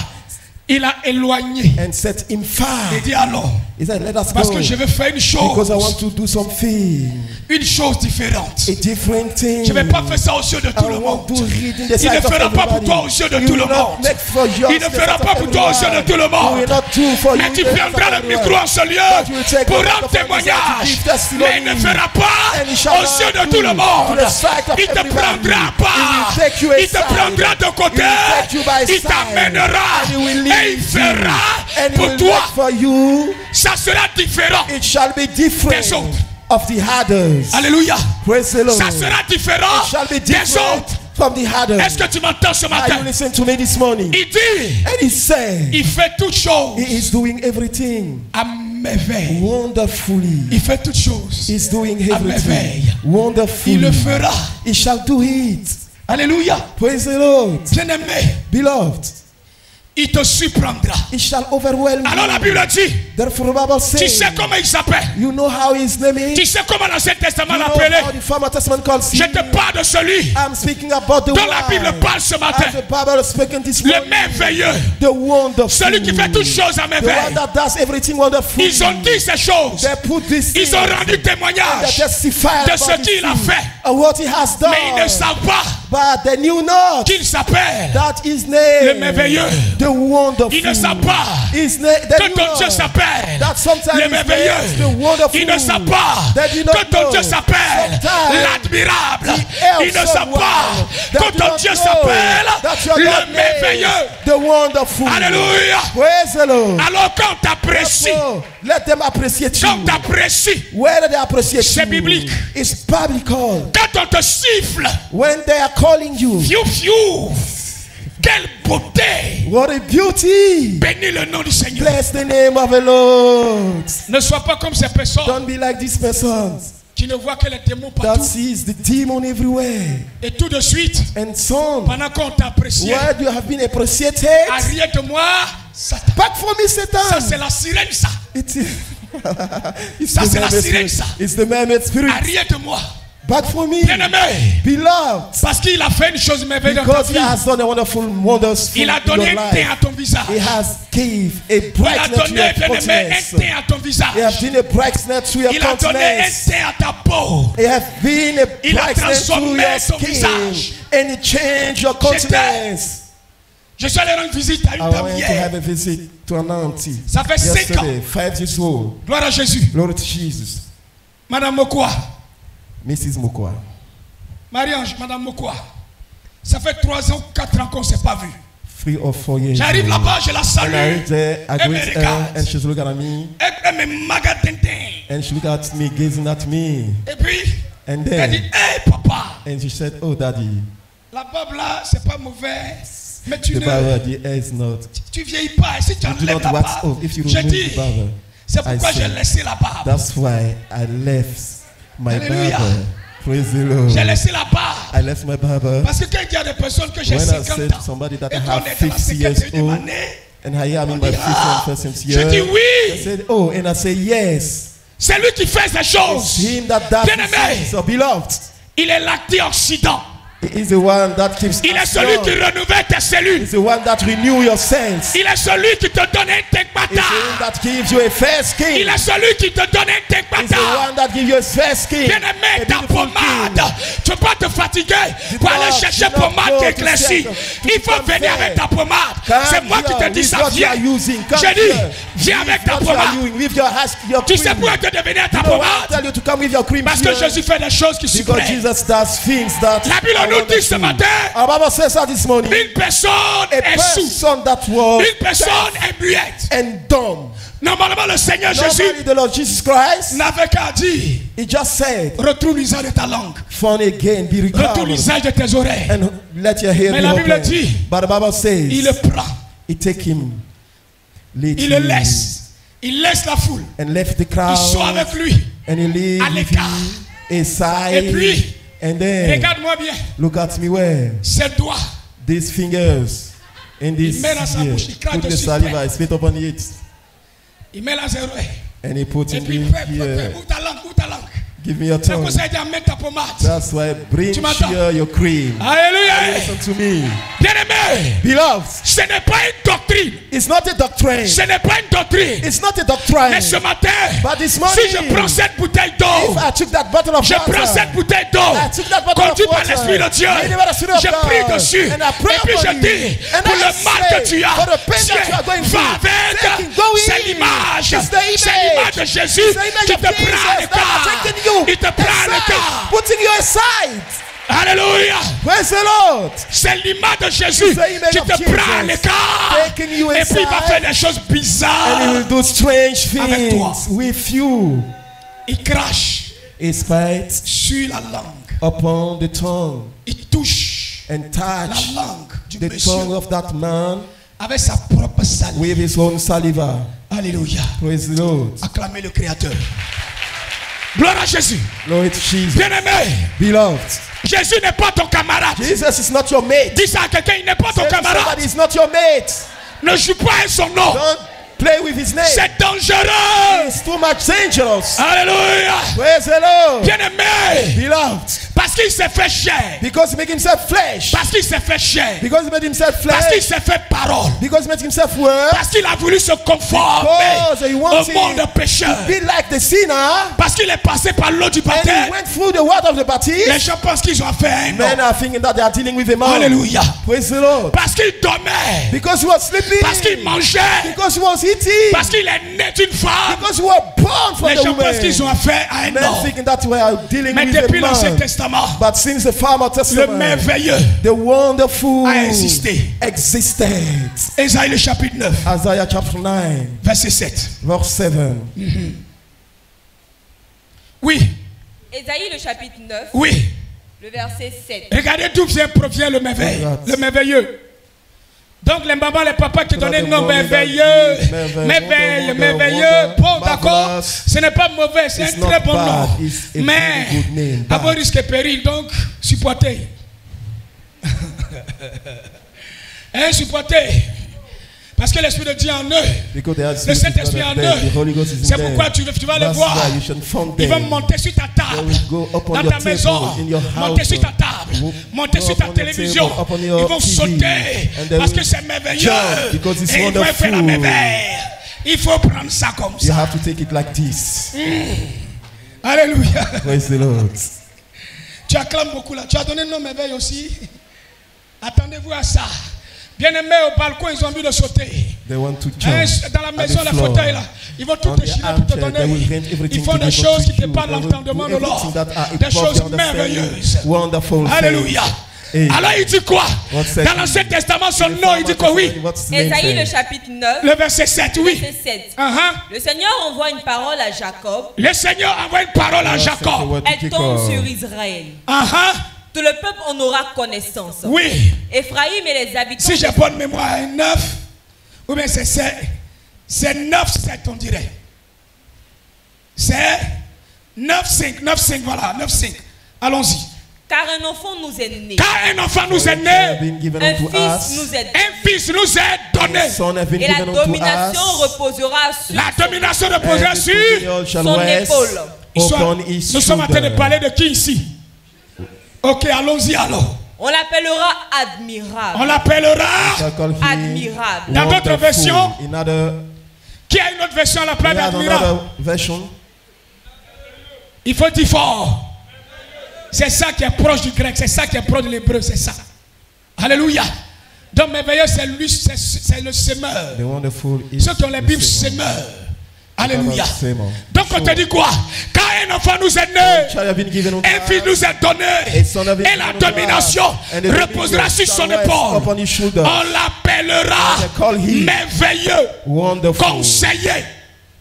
Il a éloigné. and set him far. Il dit alors, He said, let us parce go que je vais faire une because I want chose. to do something, Une chose différente. a different thing. Je ne vais pas faire ça aux yeux de tout I le want monde. to read in the Il ne sight of fera pas pour everybody. toi aux yeux de You tout will le not monde. make for yours Il ne the fera sight pas of pour toi aux yeux de everyone. tout le You will monde. not do for Mais you tu the sight of prendras le everyone. micro en ce But you will lieu take pour the rendre microphone témoignage. to give Mais testimony. il ne fera pas And he shall aux not yeux de do tout le monde. to the sight of Il te everybody. prendra He will pas. take you Il te aside. prendra de côté. He will take you by Il side. t'amènera. And he will Et lead il you. fera And he pour will toi. make for you. Ça sera différent. It shall be different Des autres. of the others. Alléluia. Praise the Lord. Ça sera différent It shall be des different autres. from the others. Est-ce que tu m'entends ce Are matin? you listening to me this morning? Il dit, And he said, il fait toutes choses he is doing everything à merveille. wonderfully. Il fait toutes choses. He's doing à merveille. everything Il wonderfully. le fera. He shall do it. Alléluia. Praise the Lord. Bien-aimé, Beloved, il te surprendra. it shall overwhelm Alors la you. Bible dit, Therefore, the Bible tu says, sais comment il s'appelle. you know how his name is. Tu sais comment l'Ancien Testament You know l'appelait. how the former testament calls Je him. te parle de celui I'm speaking about the dont la Bible one. parle ce matin. As the Bible is speaking this Le morning. merveilleux. The wonderful. Celui qui fait toutes choses à The merveille. one that does everything wonderful. Ils ont dit ces choses. They put this Ils ont rendu and they témoignage testify de about ce qu'il a this thing fait. and what he has done. Mais ils ne savent pas But they knew not qu'il s'appelle that his name, le merveilleux. the wonderful. Ils ne savent pas His name, they que knew ton Dieu not s'appelle that sometimes le his merveilleux. name is the wonderful. Ils ne savent pas They do not que ton know. Dieu s'appelle Sometimes l'admirable. he helps Ils ne savent someone pas that que do ton not Dieu know s'appelle that your le God name, merveilleux. the wonderful. Alléluia. Praise the Lord. Alors quand t'apprécies, So, let them appreciate quand you. t'apprécies, Whether they appreciate c'est you, biblique. it's biblical. quand on te siffle, When they are calling you, fiou fiou, quelle beauté. what a beauty! Bénis le nom du Seigneur. Bless the name of the Lord. Ne sois pas comme ces personnes Don't be like these persons qui ne voient que les démons that partout. sees the demon everywhere. Et tout de suite, And son, pendant qu'on t'apprécie, where you have been appreciated, arrière de moi, Satan. back from me, Ça, Satan. c'est la sirène, ça. It is. It's Ça, the c'est la mermaid sirène, spirit. ça. It's the mermaid spirit. Arrière de moi. Back from me, Bien-aimé, beloved, parce qu'il a fait une chose merveilleuse dans ta because he vie. has done a wonderful wonders Il a in your donné un teint life. à ton visage. He has gave a Il a brightness to donné, your bien-aimé, countenance. un teint à ton He has visage. been a brightness to your Il a donné un countenance. teint à ta peau. He has been a Il a brightness to transformé your son skin. visage. And he changed your countenance. Je suis allé rendre visite à I une dame went to hier. have a visit to an auntie. Ça fait 5 ans. Yesterday, 5 years old. Gloire à Jésus. Lord Jesus. Madame Mokwa. Mrs. Mokwa. Marie-Ange, Madame Mokwa. Ça fait 3 ans, 4 ans qu'on ne s'est pas vu. 3 or 4 years. J'arrive old. là-bas, je la And I salue. reached there, I Elle me greet her, regarde. and she's looking at me, Elle me magatintin. and she looked at me, gazing at me. Et puis, And elle dit, then, hey papa, and she said, oh daddy, la barbe là, c'est pas mauvais. Mais tu the ne barber, the hair is not. tu vieillis pas. Si tu You do enlèves not la wax barbe, off if you j'ai remove dit, the barber. c'est pourquoi I j'ai said, laissé la barbe. That's why I left my Alléluia. barber. Praise the Lord. J'ai laissé la barbe. I left my barber. Parce que quand il y a des personnes que j'ai When I 50 said to ans, somebody that et I qu'on have est dans la 50 years 51e old, année, and I am in my 51st je dis year, I oui. said, oh, and I say yes. C'est lui qui fait ces It's choses. him that does Bien-aimé. these things. So beloved, Il est l'antioxydant. he is the one that keeps Il est us celui young. qui renouvelle tes cellules. He's the one that renew your sense. Il est celui qui te donne un It's the tegmata. one that gives you a fair skin. Il est celui qui te donne un It's the tegmata. one that gives you a fair skin. Bien-aimé, A ta beautiful pommade. skin. Tu ne peux pas te fatiguer pour not- aller chercher do not pommade go to d'éclaircie. check to Il faut become venir fair. avec ta pommade. Come C'est moi qui te here dis with ça. what you Viens. are using. Come J'ai dit, here. viens avec ta What you are pommade. using with your Tu sais cream. pourquoi te devenir ta No, I pommade? tell you to come with your cream Parce que here. Jésus fait des choses qui Because surprennent. Jesus does things that La Bible are nous dit ce wonderful. matin, Our Bible says that this morning. une personne A est sourde. person that was Une personne est muette. and dumb. Normalement, le Seigneur Jésus Normally, the Lord Jesus Christ, n'avait qu'à dire, he just said, retrouve l'usage de ta langue. "Born again, be Retrouve recovered, l'usage de tes oreilles. and let your hair Mais be la Bible open." dit, But the Bible says, Il le prend, he take him, lead il le him, laisse. Il laisse la foule. and left the Il crowd, sort avec lui. and he leave à with l'écart. him aside, Et puis, and then regarde-moi bien. look at me where Ses doigts. these fingers in this met dans sa here, bouche, il craque put the dessus, saliva, he spit upon it, Il met les oreilles. and he put Et it puis, in ouvre here. ta langue, ouvre ta langue. Give me your C'est tongue. pour ça qu'il dit amène ta pommade. That's why bring Tu m'entends? here your cream. Alléluia. Listen to me. Bien-aimé, Beloved, ce n'est pas une doctrine. it's not a doctrine. Ce n'est pas une doctrine. It's not a doctrine. Mais ce matin, But this si morning, je prends cette bouteille d'eau, if I took that bottle of je water, prends cette bouteille d'eau, I took that bottle of conduit par water, l'Esprit de Dieu, made by the Spirit of je God, prie dessus, and I pray et puis upon je you, dis, and pour I le mal say, que tu as, for the pain that you are going va through, avec, take it, go c'est in. l'image, It's the image. c'est l'image de Jésus It's the image qui of te Jesus prend le that are cas, taking you il te prend le aside, cas. putting you aside. Alléluia. Praise the Lord. C'est l'image de Jésus It's the image qui of te prend Jesus le cas. taking you Et puis il va aside. faire des choses And he bizarres. will do strange Avec toi. things with you. Il crache He spites sur la langue. upon the tongue Il touche and la touch langue du the tongue monsieur of that man avec sa propre salive. with his own saliva. Alléluia. Praise the Lord. Acclamez le Créateur. Gloire à Jésus. Lord Jesus. Bien-aimé, Beloved, Jésus n'est pas ton camarade. Jesus is not your mate. Dis ça à quelqu'un, il n'est pas ton Tell camarade. somebody is not your mate. Ne joue pas avec son nom. Don't play with his name. C'est dangereux. It's too much dangerous. Alléluia. Praise the Lord. Bien-aimé, Beloved, parce qu'il s'est fait chair. because he made himself flesh. Parce qu'il s'est fait chair. Because he made himself Parce qu'il flesh. s'est fait parole. Because he made himself word. Parce qu'il a voulu se conformer Because he wanted au monde pécheur. Be like the sinner. Parce qu'il est passé par l'eau du And he baptême. went through the word of the Les baptist. gens pensent qu'ils ont fait un Men homme. are thinking that they are dealing with a man. Alléluia. Praise the Lord. Parce qu'il dormait. Because he was sleeping. Parce qu'il mangeait. Because he was eating. Parce qu'il est né d'une femme. Because we were born from Les the gens pensent qu'ils ont woman. affaire à un Men homme. thinking that we are dealing Mais with depuis a l'Ancien man. Testament, But since the Farmer le Testament, merveilleux the wonderful a existé. existed. Ésaïe le chapitre 9, Isaiah chapter 9, verset 7. verse 7. Oui, Ésaïe le chapitre 9, oui. le verset 7. Regardez d'où provient le merveille. Regarde. Le merveilleux. Donc les mamans, les papas qui donnaient le nom Merveilleux, merveilleux, merveilleux, merveilleux, wonder, merveilleux, wonder, bon d'accord, marvelous. ce n'est pas mauvais, c'est It's un not très bon bad, nom. it's a Mais very good name, à bad. vos risques et périls, donc supportez. Hein, supportez. Parce que l'Esprit de Dieu en eux. Because they are Le Saint-Esprit en the Holy Ghost eux. is in C'est them. pourquoi tu vas les That's voir. why you should find Ils vont them. monter sur ta They table. will go upon Dans your ta maison. table, in your Monter house. sur ta table. Go Monter sur ta upon your télévision. table, upon your Ils vont TV. sauter. And they Parce will que c'est merveilleux. jump because it's Et ils vont faire la wonderful. merveille. Il faut prendre ça comme You ça. have to take it like this. Alléluia. Praise the Lord. Tu acclames beaucoup là. Tu as donné le nom merveille aussi. Attendez-vous à ça. Bien-aimés au balcon, ils ont envie de sauter. They want to Hein, jump dans la at maison, the les floor. fauteuils là, ils vont tout On the déchirer pour te armchair, they will donner. rent everything Ils font to des give choses unto qui you. dépassent They will l'entendement do de l'homme. everything that are Des above choses your understanding. merveilleuses. Wonderful things. Alléluia. Hey. Alors il dit quoi? What said Dans he? l'Ancien Testament, son In the nom, il dit que oui. What's his name Ésaïe le said? chapitre 9, Le verset 7, oui. verset 7. Uh-huh. Le Seigneur envoie une parole à Jacob. Le Seigneur envoie une parole à God sent the Jacob. word to Elle tombe Jacob. sur Israël. Uh-huh. Tout le peuple en aura connaissance. Oui. Ephraïm et les habitants. Si j'ai bonne mémoire, 9, ou bien c'est 9, 7, on dirait. C'est 9, 5, 9, 5, voilà, 9, 5. Allons-y. Car un enfant nous est né. Car un enfant nous est Have né, been given Un unto fils us. nous est un fils nous est donné. Son have been Et la given unto domination us. reposera sur La domination And reposera the sur. dominion shall son rest épaule. upon his Nous sommes en train de shoulder. parler de qui ici? Ok, allons-y alors. On l'appellera admirable. On l'appellera. Shall call him Admirable. Dans d'autres wonderful. versions, In other, Qui a une autre version à la place we have d'admirable? another version. Il faut dire fort. C'est ça qui est proche du grec, c'est ça qui est proche de l'hébreu, c'est ça. Alléluia. Donc merveilleux, c'est lui, c'est le semeur. The wonderful is Ceux qui ont les the Bibles same. semeurs. Alléluia. Semeur. Donc on te dit quoi? Quand un enfant nous est né, Child have been given unto un fils us. nous est donné, A son have been et la given unto us. domination And the reposera sur dominion son shall rest épaule. upon his shoulder. On l'appellera And they call him merveilleux, Wonderful. conseiller, Dieu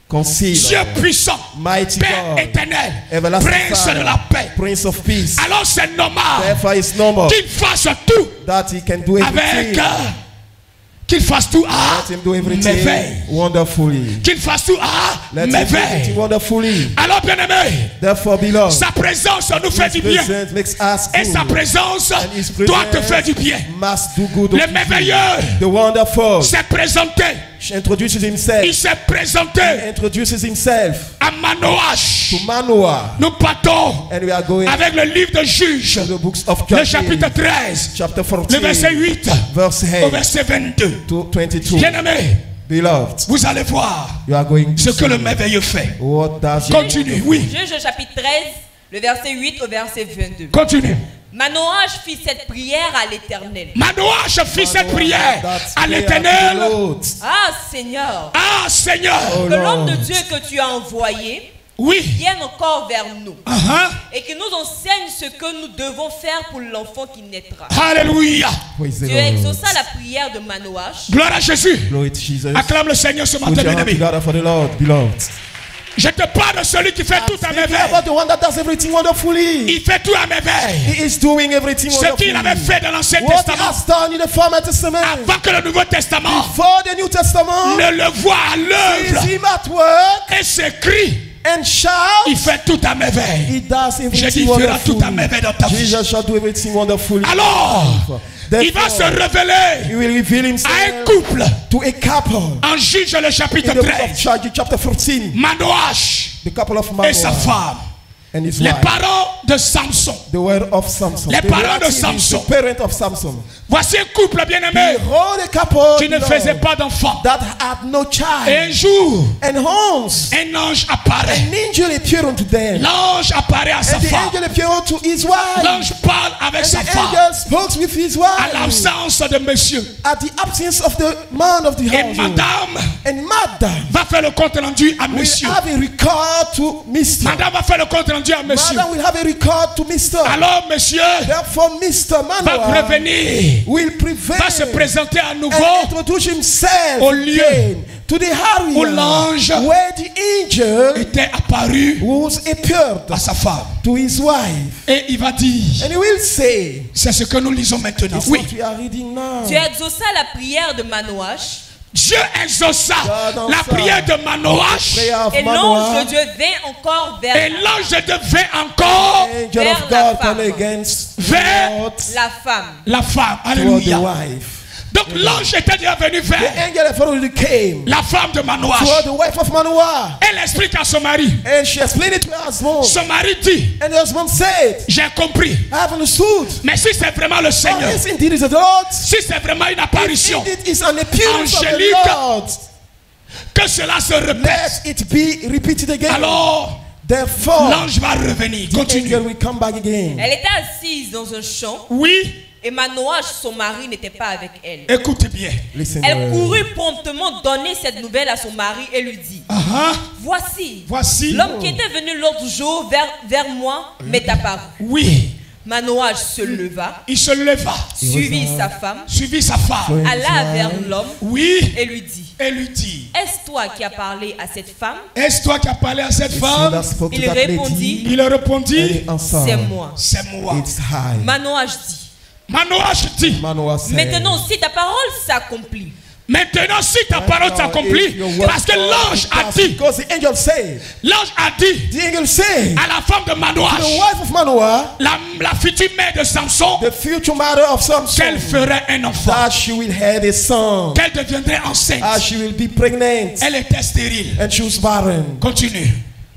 Concealer. puissant, Mighty Père God. éternel, Everlasting Prince Father. de la paix. Prince of Peace. Alors c'est normal Therefore it's normal qu'il fasse tout that he can do avec everything. qu'il fasse tout à Let him do everything merveille. wonderfully. Qu'il fasse tout à Let him do everything merveille. wonderfully. Alors bien-aimé, Therefore, beloved, sa présence nous fait du his bien. presence makes us Et sa good. présence And his doit te presence faire du bien. must do good Le unto you. merveilleux The wonderful s'est présenté introduces himself. il s'est présenté He introduces himself à Manoach. to Manoah. Nous partons And we are going avec le livre de Juges, to the books of le Judges, chapitre 13, chapter le verset 14, 8 verse au 8 verset 22. to 22. Bien-aimés, Beloved, vous allez voir you are going ce to que le see merveilleux fait. what does Continue, oui, Juge chapitre 13, le verset 8 au verset 22. continue. Manoach fit cette prière à l'Éternel. Manoach fit cette prière à l'Éternel. Ah Seigneur, Ah Seigneur, Oh que l'homme de Lord. Dieu que tu as envoyé oui. vienne encore vers nous Uh-huh. et qu'il nous enseigne ce que nous devons faire pour l'enfant qui naîtra. Alléluia. Praise the Dieu Lord. exauça la prière de Manoach. Gloire à Jésus. Glory to Jesus. Acclame le Seigneur ce Put matin, your hand bien-aimé. together for the Lord, beloved. Je te parle de celui qui fait tout à Speaking merveille. about the one that does everything wonderfully. Il fait tout à merveille. He is doing everything Ce wonderfully. qu'il avait fait dans l'Ancien What he Testament, has done in the former testament, avant que le Nouveau Testament before the New Testament, ne le voit à is l'œuvre him at work et s'écrit, and shout. il fait tout à merveille. He does J'ai dit, everything il fera wonderfully. tout à merveille dans ta vie. Jesus shall do everything wonderfully. Alors, il va se Therefore, révéler he will reveal à un himself couple. to a couple. En Juge le In chapitre the book of 13, Judges, chapter 14, Manoach the couple of et sa Manoah femme, and his les wife. parents de Samson. The word of Samson. Les The parents de relative is Samson. the parent of Samson. Voici un couple bien-aimé Behold a couple qui ne Lord, faisait pas d'enfant. that had no Et un child. jour, And once un ange apparaît. an angel appeared unto them. L'ange apparaît à sa And the femme. angel appeared unto his wife. L'ange parle avec And sa the femme angel spoke with his à wife l'absence de monsieur. at the absence of the man of the Et house. madame And madam va faire le compte rendu à will monsieur. have a record to Mr. Madame va faire le compte rendu à monsieur. Madam will have a record to Mr. Alors monsieur Therefore, Mr. va Manoah prévenir, will prevail va se présenter à and nouveau introduce himself au lieu again to the où area l'ange where the angel était apparu was appeared à sa femme. to his wife. Et il va dire, And he will say, c'est ce que nous lisons maintenant. it's Oui, what we are reading now. Dieu exauça la prière de Manoach Dieu exauça God la answered prière de Manoach. Prayer of et l'ange Manoah, de Dieu vint encore Et vers l'ange devait encore angel vers of la God come femme. against Vers towards la femme. la femme. the Alléluia. wife. Donc l'ange était déjà venu The vers angel of God came la femme de Manoach. toward the wife of Manoah, Elle explique à son mari. and she explained it to her husband. Son mari dit, And the husband said, j'ai compris. I have understood. Mais si c'est vraiment le Oh, Seigneur, yes, indeed, is the Lord. si c'est vraiment une apparition, Indeed, is an appearance of the Angélique. Lord. que cela se répète, Let it be repeated again. alors Therefore, l'ange va revenir. the Continue. angel will come back again. Elle était assise dans un champ Oui, et Manoach, son mari, n'était pas avec elle. écoute bien. Listen. Elle courut promptement donner cette nouvelle à son mari et lui dit, Ah, voici, voici. l'homme qui était venu l'autre jour vers moi m'est apparu. Oui, Manoach se leva, il se leva, suivit sa femme, suivit sa femme. alla vers l'homme Oui, et lui dit, et lui dit, est-ce toi qui as parlé à cette femme? est-ce toi qui as parlé à cette He femme? that spoke to Il that répondit, lady, Il and répondit, he answered, c'est moi. c'est moi. It's high. Manoach dit, Manoach dit, Manoah said, maintenant si ta parole s'accomplit, maintenant si ta parole Now, s'accomplit, if your word parce que l'ange a comes, dit, because the angel said, l'ange a dit the angel said, à la femme de the Manoach, wife of Manoah, la future mère de Samson, the future mother of Samson, qu'elle ferait un enfant, that she will have a son, qu'elle deviendrait enceinte. as she will be pregnant, Elle était stérile. and she was barren. Continue.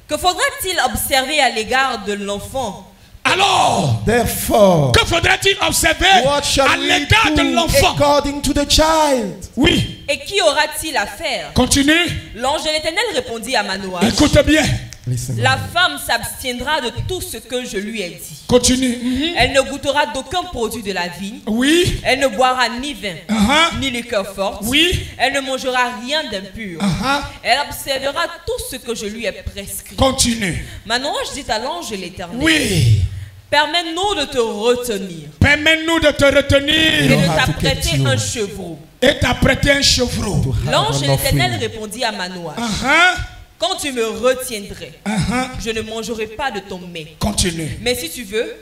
que faudra-t-il observer à l'égard de l'enfant? Alors, Therefore, que faudrait-il observer what shall à we l'égard de do l'enfant? according to the child? Oui, Et qui aura-t-il à faire? continue. L'ange de l'Éternel répondit à Manoach, Écoute bien. Listen. la femme s'abstiendra de tout ce que je lui ai dit. Continue. Elle ne goûtera d'aucun produit de la vigne. Oui. Elle ne boira ni vin, Uh-huh. ni liqueur forte. Oui. Elle ne mangera rien d'impur. Uh-huh. Elle observera tout ce que je lui ai prescrit. Continue. Manoach dit à l'ange de l'Éternel, Oui. permets-nous de te retenir Permets-nous de te et retenir de don't have to t'apprêter get you. un chevreau. et t'apprêter un chevreau. To have L'ange de an l'Éternel offering. répondit à Manoach, Uh-huh. quand tu me retiendrais, Uh-huh. je ne mangerai pas de ton mets. Continue. Mais si tu veux,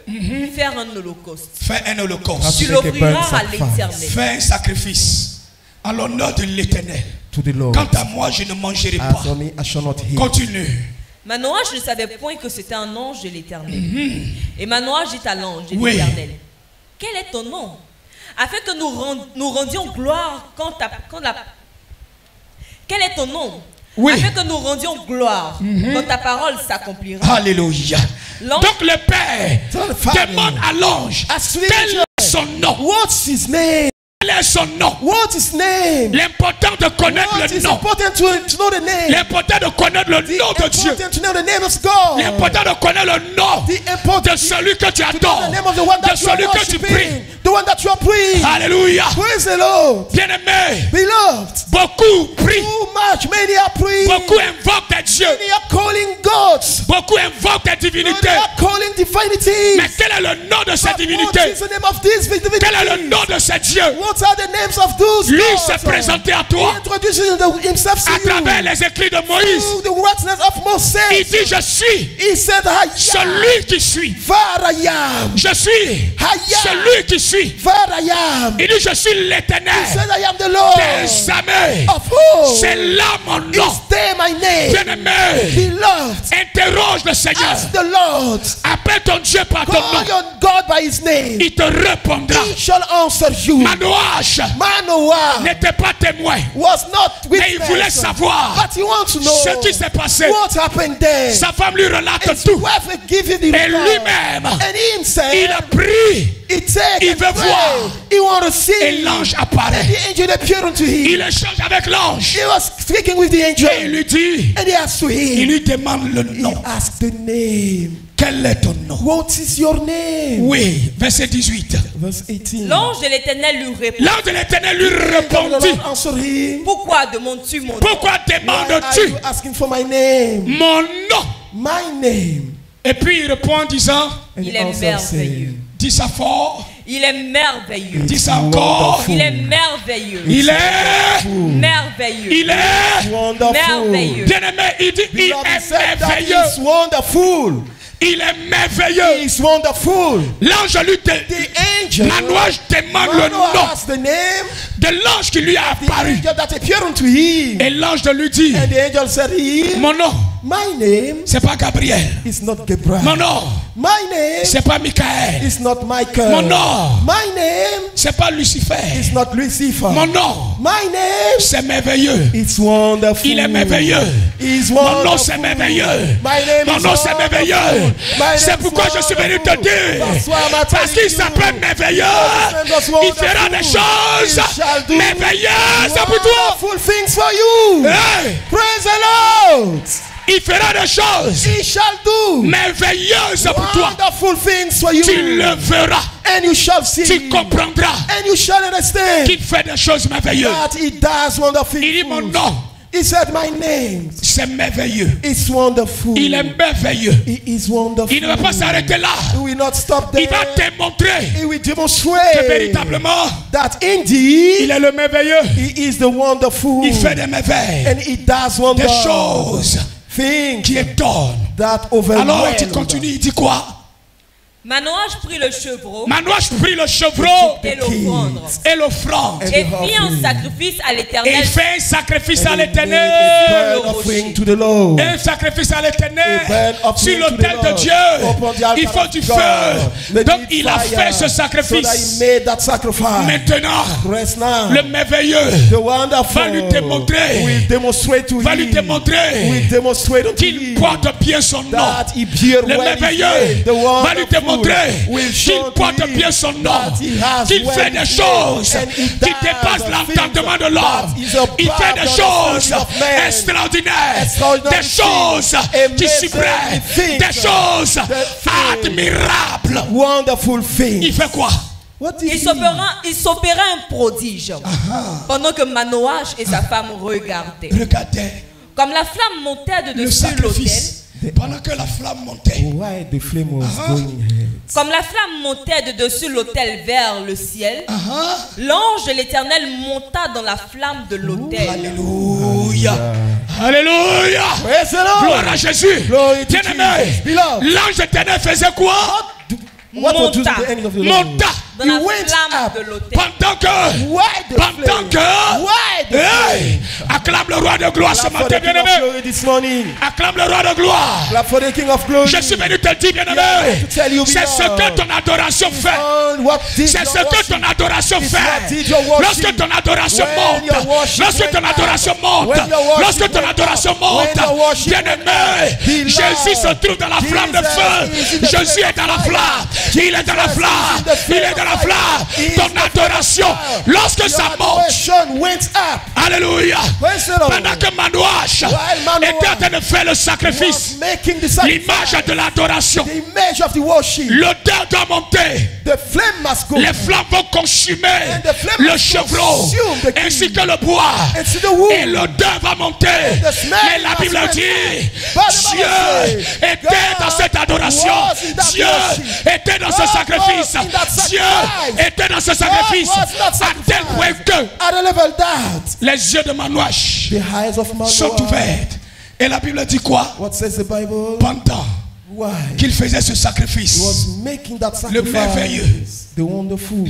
faire un holocauste, Fais un holocauste. tu Make a burnt l'offriras à sacrifice. l'Éternel. Fais un sacrifice à l'honneur de l'Éternel. To the Lord. Quant à moi, je ne mangerai As pas. for me, I shall not eat. Continue. Manoach ne savait point que c'était un ange de l'Éternel. Et Manoach dit à l'ange de Oui. l'Éternel, quel est ton nom? Afin que nous rendions gloire quel est ton nom? Oui. Afin que nous rendions gloire, quand ta parole s'accomplira. Alléluia. L'ange- Donc le Père Tell the Father. demande à l'ange Ask the quel angel. est son nom. What's his name? Quel est son nom? What's his name? L'important de connaître What le is nom. important to know the name? L'important de connaître le nom de Dieu. Important to know the name of God. L'important de connaître le nom The important de celui que tu to know adores, the name of the one de that you are celui que tu pries. worshiping, the one that you are praying. Alléluia. Praise the Lord. Bien-aimé, Beloved, beaucoup prient, too much. Many are praying. beaucoup invoquent des dieux, Many are calling gods. beaucoup invoquent des Many divinités. are calling divinities. Mais quel est le nom de ces But what divinités? is the name of these divinities? Quel est le nom de ces dieux? What are the names of those Lui gods? s'est présenté à He toi introduces himself to à you. travers les écrits de Moïse. Through the witness of Moses. Il dit, je suis He said, I am. celui qui suis. Varayam. Je suis celui qui suis. Varayam. Il dit, je suis He l'éternel said, I am the Lord. des armées. Of who? C'est là mon nom. Is there my name? Bien-aimé, Beloved, interroge le Seigneur. ask the Lord. Appelle ton Dieu par ton Call nom. your God by his name. Il te répondra. He shall answer you. Manoach Manoah n'était pas témoin, was not mais il voulait witness, savoir but he wants to know ce qui s'est passé. what happened there. Sa femme lui relate His tout. wife will give him the Et report. lui-même, And he himself, il a pris. he take il and veut pray. voir. He want to see. Et l'ange apparaît. The angel appeared unto Il him. échange avec l'ange. He was speaking with the angel. Et il lui dit, And he asked to il him. lui demande le He nom. asked the name. Quel est ton nom? What is your name? Oui, verset 18. Verse 18. L'ange de l'Éternel lui répond. L'ange de l'Éternel lui The répondit, Lord answered him. Pourquoi demandes-tu mon nom? pourquoi Why are demandes-tu you asking for my name? mon nom? My name. Et puis il répond en disant, And Il he est answered, merveilleux. saying, dis ça fort, Il est merveilleux. dis ça encore. Il est merveilleux. Il est, Merveilleux. il est, Wonderful. Merveilleux. bien-aimé, il dit, il Beloved, he est said that merveilleux. is wonderful. Il est merveilleux. He is wonderful. L'ange lui The dit, angel Manoach demande le Manoah nom asked the name. de l'ange qui lui a The apparu. angel that appeared unto him. Et l'ange de lui dit, And the angel said, him, mon nom, my name c'est pas Gabriel. is not Gabriel. Mon nom, My name c'est pas Michael. is not Michael. Mon nom, My name c'est pas Lucifer. is not Lucifer. Mon nom, My name c'est merveilleux. is wonderful. Il est merveilleux. Is Mon wonderful. nom, c'est merveilleux. My name Mon is nom, c'est wonderful. merveilleux. My C'est name pourquoi is je suis venu te wonderful. dire. That's why I'm Parce telling qu'il you. s'appelle merveilleux. His name is Il fera des wonderful. choses He shall do merveilleuses pour toi. wonderful things for you. Hey, Praise the Lord. il fera des choses He shall do merveilleuses pour toi. wonderful things for you. Tu le verras. And you shall see. Tu comprendras And you shall understand qu'il fait des choses merveilleuses. that he does wonderful Il dit mon things. nom, He said, my name c'est merveilleux. is wonderful. Il est merveilleux. He is wonderful. Il ne va pas s'arrêter là. He will not stop there. Il va te montrer He will que demonstrate véritablement, that il indeed est le merveilleux. he is the wonderful. Il fait des merveilles, And he does des wonderful choses things qui étonnent. that Alors overwhelm. il continue, il dit quoi? Manoach prit le chevreau Manoach prit le chevreau et l'offrande et l'offrande. et fit un sacrifice à Et l'Éternel. il fait un sacrifice à A l'éternel. burnt offering to the Lord. Un sacrifice à l'éternel A burnt offering sur to the l'autel de Lord. Dieu. Upon the altar Il faut of du God. feu. They Donc need il a fire. fait ce So that sacrifice. he made that sacrifice. Maintenant, Rest now. le merveilleux The wonderful va lui démontrer. will demonstrate to va lui him. démontrer Will demonstrate unto qu'il him porte bien son nom. that he bear Le well his merveilleux name. The va lui wonderful démontrer will qu'il show to porte him bien son nom, that he has qu'il well fait des his choses name and he qui does dépassent the l'entendement de things l'homme. that is above Il fait des the choses understanding of man. extraordinaires, Extraordinary des choses qui things, suprêmes, amazing des choses things, admirables. Wonderful things. Il fait quoi? What did Il he s'opéra un prodige pendant que Manoach et sa femme regardaient. Regardez Comme la flamme montait de le dessus l'autel, sacrifice pendant que la flamme montait. Why the flame was going ahead? comme la flamme montait de dessus l'autel vers le ciel, l'ange de l'Éternel monta dans la flamme de l'autel. Alléluia. Alléluia. Praise the Lord. Gloire à Jésus. Glory to Bien-aimé, Jesus. Beloved. l'ange éternel faisait quoi? What was doing monta the ending of the Lord? monta dans He la went flamme up. de l'autel. pendant que Why the pendant flame? que Why the hey, flame? acclame le roi de gloire ce Clap for matin the King of bien-aimé. Glory this morning. Acclame le roi de gloire. Clap for the King of Glory. Je suis venu te dire Yeah, bien-aimé, to tell you, c'est ce que beloved. ton adoration fait. On what did C'est your ce que worship? ton adoration It's what fait. did your worship? Lorsque ton adoration When monte, your worship lorsque went ton up. adoration monte, When your worship lorsque ton went adoration up. monte, When your worship went bien-aimé, up. Beloved. Jésus se trouve dans la flamme de Jesus feu. is in the Jésus flame est dans la of fire. flamme. Il est dans la Jesus flamme. is in the Il flame est dans la of fire. flamme. He is Ton the flame of adoration, fire. lorsque Your ça monte, adoration went up. alléluia. Praise the Lord. Pendant que Manouach While Manoah était en train de faire le was sacrifice, making the sacrifice, l'image de l'adoration, the image of the worship, l'odeur doit monter. the flame must go. Les flammes vont consumer And the flame le must chevreau consume the king. ainsi que le bois. And to the wood. Et l'odeur va monter. the smell Mais la must Bible rise. dit, But the Bible Dieu says, était God dans cette adoration. was in that Dieu worship. était dans ce God sacrifice. was in that Dieu sacrifice. était dans ce sacrifice. was in that À tel sacrifice. point que At a level that les yeux de Manouach the eyes of man sont ouverts. Et la Bible dit quoi? What says the Bible? Pendant Why? qu'il faisait ce He sacrifice, was making that le merveilleux, sacrifice. The wonderful,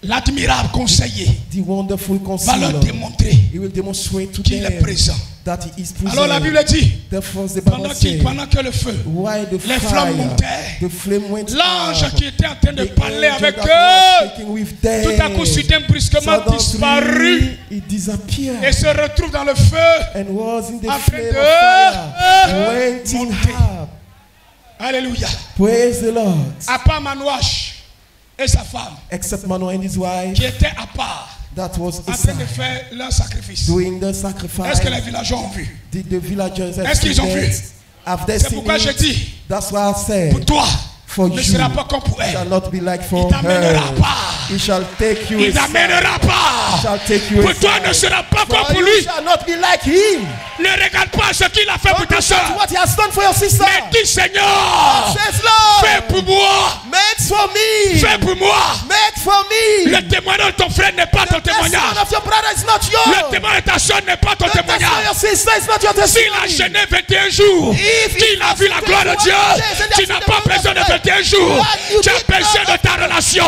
l'admirable conseiller the wonderful va leur concealer. démontrer He will demonstrate to qu'il est them présent. that he is present. Alors la Bible dit, Therefore, the pendant Bible says, que le feu, why the les fire, flammes montaient, the flame went l'ange up. qui était en train de The parler angel avec that was eux, speaking with them, tout à coup, soudain, brusquement disparu suddenly, he disappeared et se retrouve dans le feu. and was in the en train flame de- of fire, went in monter. up. Alléluia. Praise the Lord. À part Manouach et sa femme, Except Manoah and his wife, qui étaient à part, that was en train de aside, faire leur sacrifice. doing the Est-ce sacrifice. que les villageois ont vu? Did the villagers have Est-ce qu'ils seen ont vu? it? Have they C'est seen pourquoi je it? dis, That's why I said, pour toi, for ne you, sera pas comme pour it shall elle. not be like for Il t'amènera her. pas. He shall take you Il aside. t'amènera pas. Shall take you Pour toi, aside. ne sera pas comme For pour you lui. shall not be like him. Ne regarde pas ce qu'il a fait pour Don't ta look soeur. at what he has done for your sister. Mais dis Seigneur, Says fais Lord, pour moi. make for me. Fais pour moi. Make for me. Le témoignage de ton frère n'est pas ton The testimony témoignage. of your brother is not yours. Le témoignage de ta soeur n'est pas ton The testimony of témoignage. your sister is not your S'il a testimony. gêné 21 jours, If qu'il a vu la gloire de Dieu, tu n'as pas besoin de 21 jours. Tu as besoin de ta relation.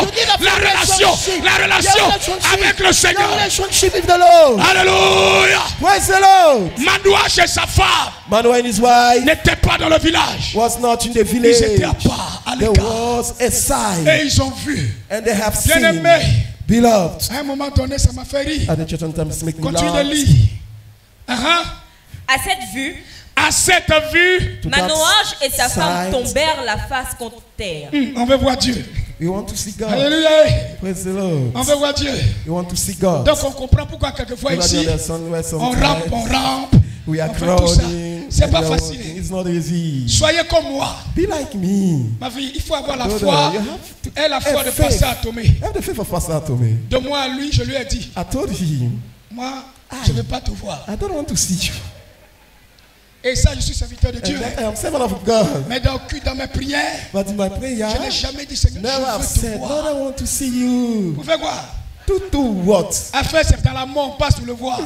La relation avec le The Seigneur. relationship with the Lord. Alléluia. Praise the Lord. Manouach et sa femme Manoah and his wife n'étaient pas dans le village. was not in the Ils étaient village. à part, à There l'écart. was a sign, Et ils ont vu. and they have Bien seen. aimé. Beloved, À un moment donné, ça m'a fait rire. at the church sometimes make me Continue de laugh. lire. À cette vue, À cette vue, To that Manoach et sa femme sight, tombèrent la face contre terre. on veut voir Dieu. we want to see God. Alléluia. Praise the Lord. On veut voir Dieu. We want to see God. Donc on comprend pourquoi quelquefois Everybody ici, understand why on sometimes rampe, we are on fait tout ça. crowding. C'est and pas we are facile. walking. It's not easy. Soyez comme moi. Be like me. Ma vie, il faut avoir la Brother, foi you have to et la foi have de faith. passer à Tomé. Have the faith of Pastor Tommy. De moi à lui, je lui ai dit, I told him, moi, je ne vais pas te voir. I don't want to see you. Et ça, je suis serviteur de And Dieu. that I am servant of God. Mais dans mes prières, But in my prayer, je n'ai jamais dit, Seigneur, never have je veux te said, Lord, voir. I want to see you. Vous faites quoi? To do what? Afin, c'est dans la mort, on passe pour le voir.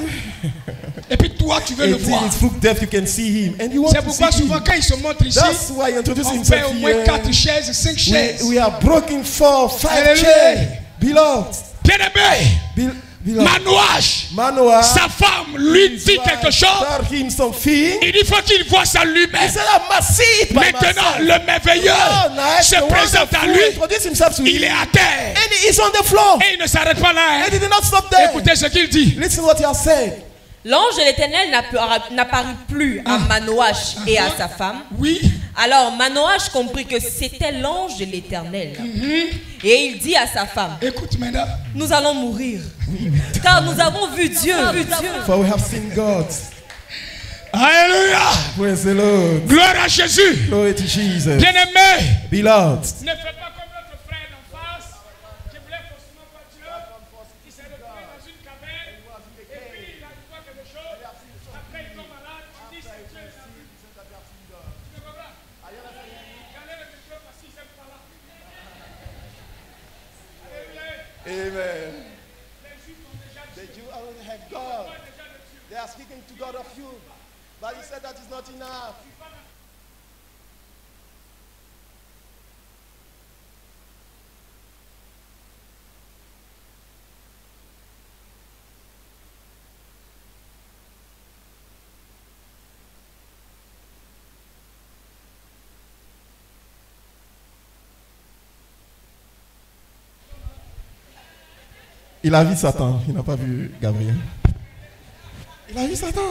Et puis toi, tu veux le Until voir. it's through death you can see him. And you want C'est to pourquoi see souvent, him. quand il se montre ici, That's why he introduced on fait himself au moins here. 4 chaises, 5 chaises. We are broken for 5 Hallelujah. chairs. Beloved. Bien-aimé, Beloved. Manouach, Manoah. sa femme lui dit quelque chose. Told him something. Il dit, faut qu'il voit ça He lui-même. said, I must see it by Maintenant, myself. le merveilleux Oh, nice. se The présente à wonderful lui. introduce himself to Il him. est à terre. And he is on the floor. Et il ne s'arrête pas là. And hein. he did not stop there. Écoutez ce qu'il dit. Listen what he has said. L'ange de l'Éternel n'apparut plus à Manoach et à sa femme. Oui. Alors Manoach comprit que c'était l'ange de l'Éternel. Et il dit à sa femme, Écoute maintenant. nous allons mourir. Car nous avons vu Dieu. For we have seen God. Alléluia. Praise the Lord. Gloire à Jésus. Glory to Jesus. Bien-aimé, Beloved. ne fais pas comme notre frère d'en face qui voulait forcément voir Dieu. Il s'est retrouvé dans une caverne. Et puis il a vu quelque chose. Après il tombe malade. Il dit c'est Dieu. Tu comprends? Regardez le Dieu parce qu'ils n'aiment pas là. Alléluia. Amen. Les Juifs ont déjà The dit. Jews already have God. They are speaking to God of you. But he said that is not enough. Il a vu Satan, il n'a pas vu Gabriel. Il a vu Satan.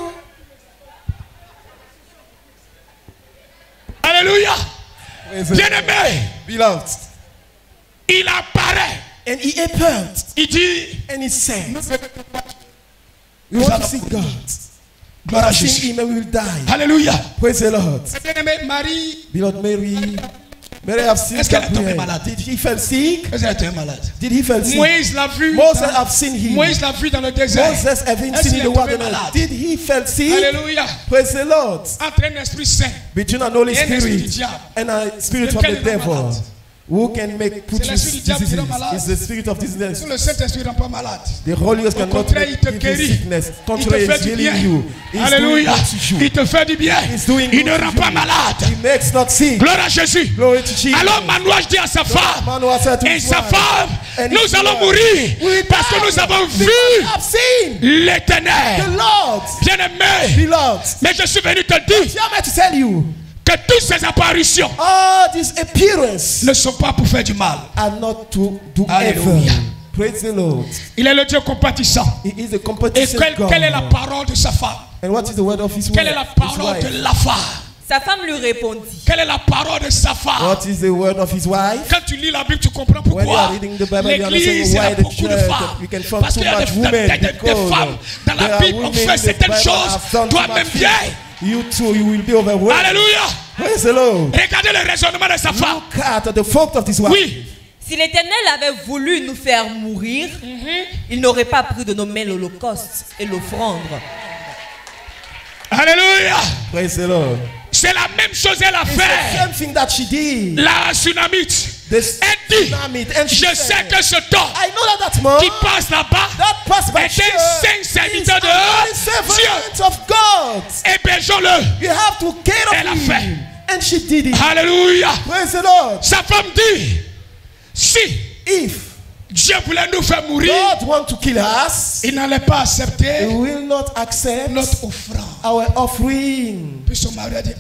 Alléluia. Praise the Bien-aimé, Beloved. il apparaît. And he appeared Il dit, and he said, nous "You want allons to see mourir. God? Gloire à See Jésus. him and we will die." Alléluia. Praise the Lord. Bien-aimé, Marie, Beloved Mary have seen est-ce qu'elle est tombée Gabriel. malade? Did he fell sick? est-ce qu'elle était malade? Did he fall sick? Moïse l'a vu. Moses have seen him. Moïse l'a vu dans le désert. Moses having Est-ce seen qu'il in est the tombé wilderness. malade? Did he fell sick? Alléluia. Praise the Lord. Entre un esprit saint. Between an Holy Et un esprit du Spirit diable. and a spirit of Lequel the est devil, malade? who can make put C'est you l'esprit du diable qui diseases? rend malade. It's the spirit of disease. Si le Saint-Esprit ne rend pas malade, The Holy Ghost au cannot contraire, il te give you guérit. sickness. Il te Contrary, fait is du bien. healing you. He's Alléluia. doing good to you. Il te fait du bien. He's doing Il good ne to rend you. pas malade. He makes not sick. Gloire à Jésus. Glory to Jesus. Alors Manoah dit à sa femme Manoah said to et his sa wife, femme, and his nous allons wife, mourir "We parce que die nous avons vu because we have seen the l'Éternel. Lord." Bien-aimé, Beloved, mais je suis venu te dire allow me to tell you, que toutes ces apparitions all these appearances ne sont pas pour faire du mal. are not to do Alléluia. evil. Praise the Lord. Il est le Dieu compatissant. He is a Et competition God. quelle est la parole de sa femme? And what is the word of his Quelle est la wife? parole de la femme? Sa femme lui répondit. Quelle est la parole de sa femme? What is the word of his wife? Quand tu lis la Bible, tu comprends When you pourquoi are reading the Bible, you l'Église, il y understand a why the beaucoup de church, femmes. you can find Parce qu'il too y a much des women femmes because dans la there are Bible ont women fait in the certaines Bible choses, have done too toi-même much bien. things. You too, you will be overwhelmed. Alléluia. Praise the Lord. Regardez le raisonnement de sa femme. Look at the fault of this wife. Oui. Si l'Éternel avait voulu nous faire mourir, il n'aurait pas pris de nos mains l'holocauste et l'offrande. Alléluia. Praise the Lord. C'est la même chose qu'elle a It's the fait. same thing that she did. La tsunamite. This Elle dit, tsunami, and she je sais said, que ce temps I know that man qui passe là-bas that passed by est un church saint is serviteur a de servant Dieu. of God. Hébergeons-le. You have to care Elle a of fait. him. And she did it. Alléluia. Praise the Lord. Sa femme dit, si If Dieu voulait nous faire mourir, God wants to kill us, il n'allait pas He accepter will not accept notre offrande. our offering. Puis son mari a dit,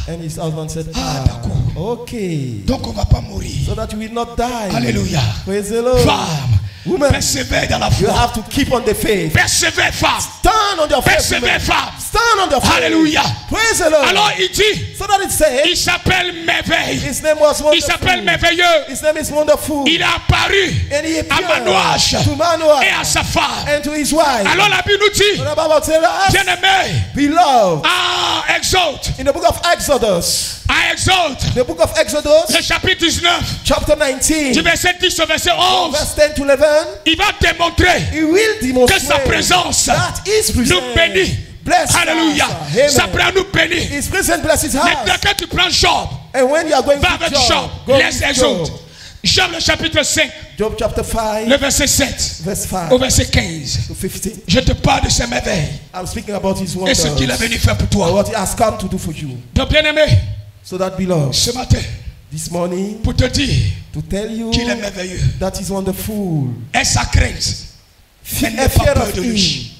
And his husband said, Ah, d'accord. okay. donc on ne va pas mourir. So that you will not die. Alléluia. Praise the Lord. Femme, Woman, persévère dans la you foi. have to keep on the faith. Persévère, femme. Stand on your faith. Persévère, woman. femme. Stand on your faith. Alléluia. Praise the Lord. Alors il dit, So that it says, il s'appelle Merveille. his name was Il s'appelle wonderful. Merveilleux. His name is wonderful. Il est apparu And he à Manoah appeared to Manoah et à sa femme. and to his wife. Alors la Bible nous dit, So the Bible tells us, bien-aimé, beloved, Exode, in the book of Exodus, à Exode, the book of Exodus, le chapitre 19, chapter du 19, verset 10 au verset 11, verse 10 to 11, il va démontrer he will que demonstrate sa présence that his nous presence bénit. bless Alléluia. us. Sa Amen. présence nous bénit. His presence blesses Maintenant, us. quand tu prends Job, And when you are going va to avec Job, Job, go laisse with Exode. Job. Job, le chapitre 5, Job chapter 5, le verset 7 verse 5 au verset 15. to 15. Je te parle de ses merveilles I'm speaking about his et wonders. ce qu'il est venu faire pour And toi. what he has come to do for you. Donc, bien-aimé, So that beloved, ce matin, this morning, pour te dire to tell you qu'il est merveilleux, that is wonderful. et sa crainte, elle n'a A pas fear peur of de him lui.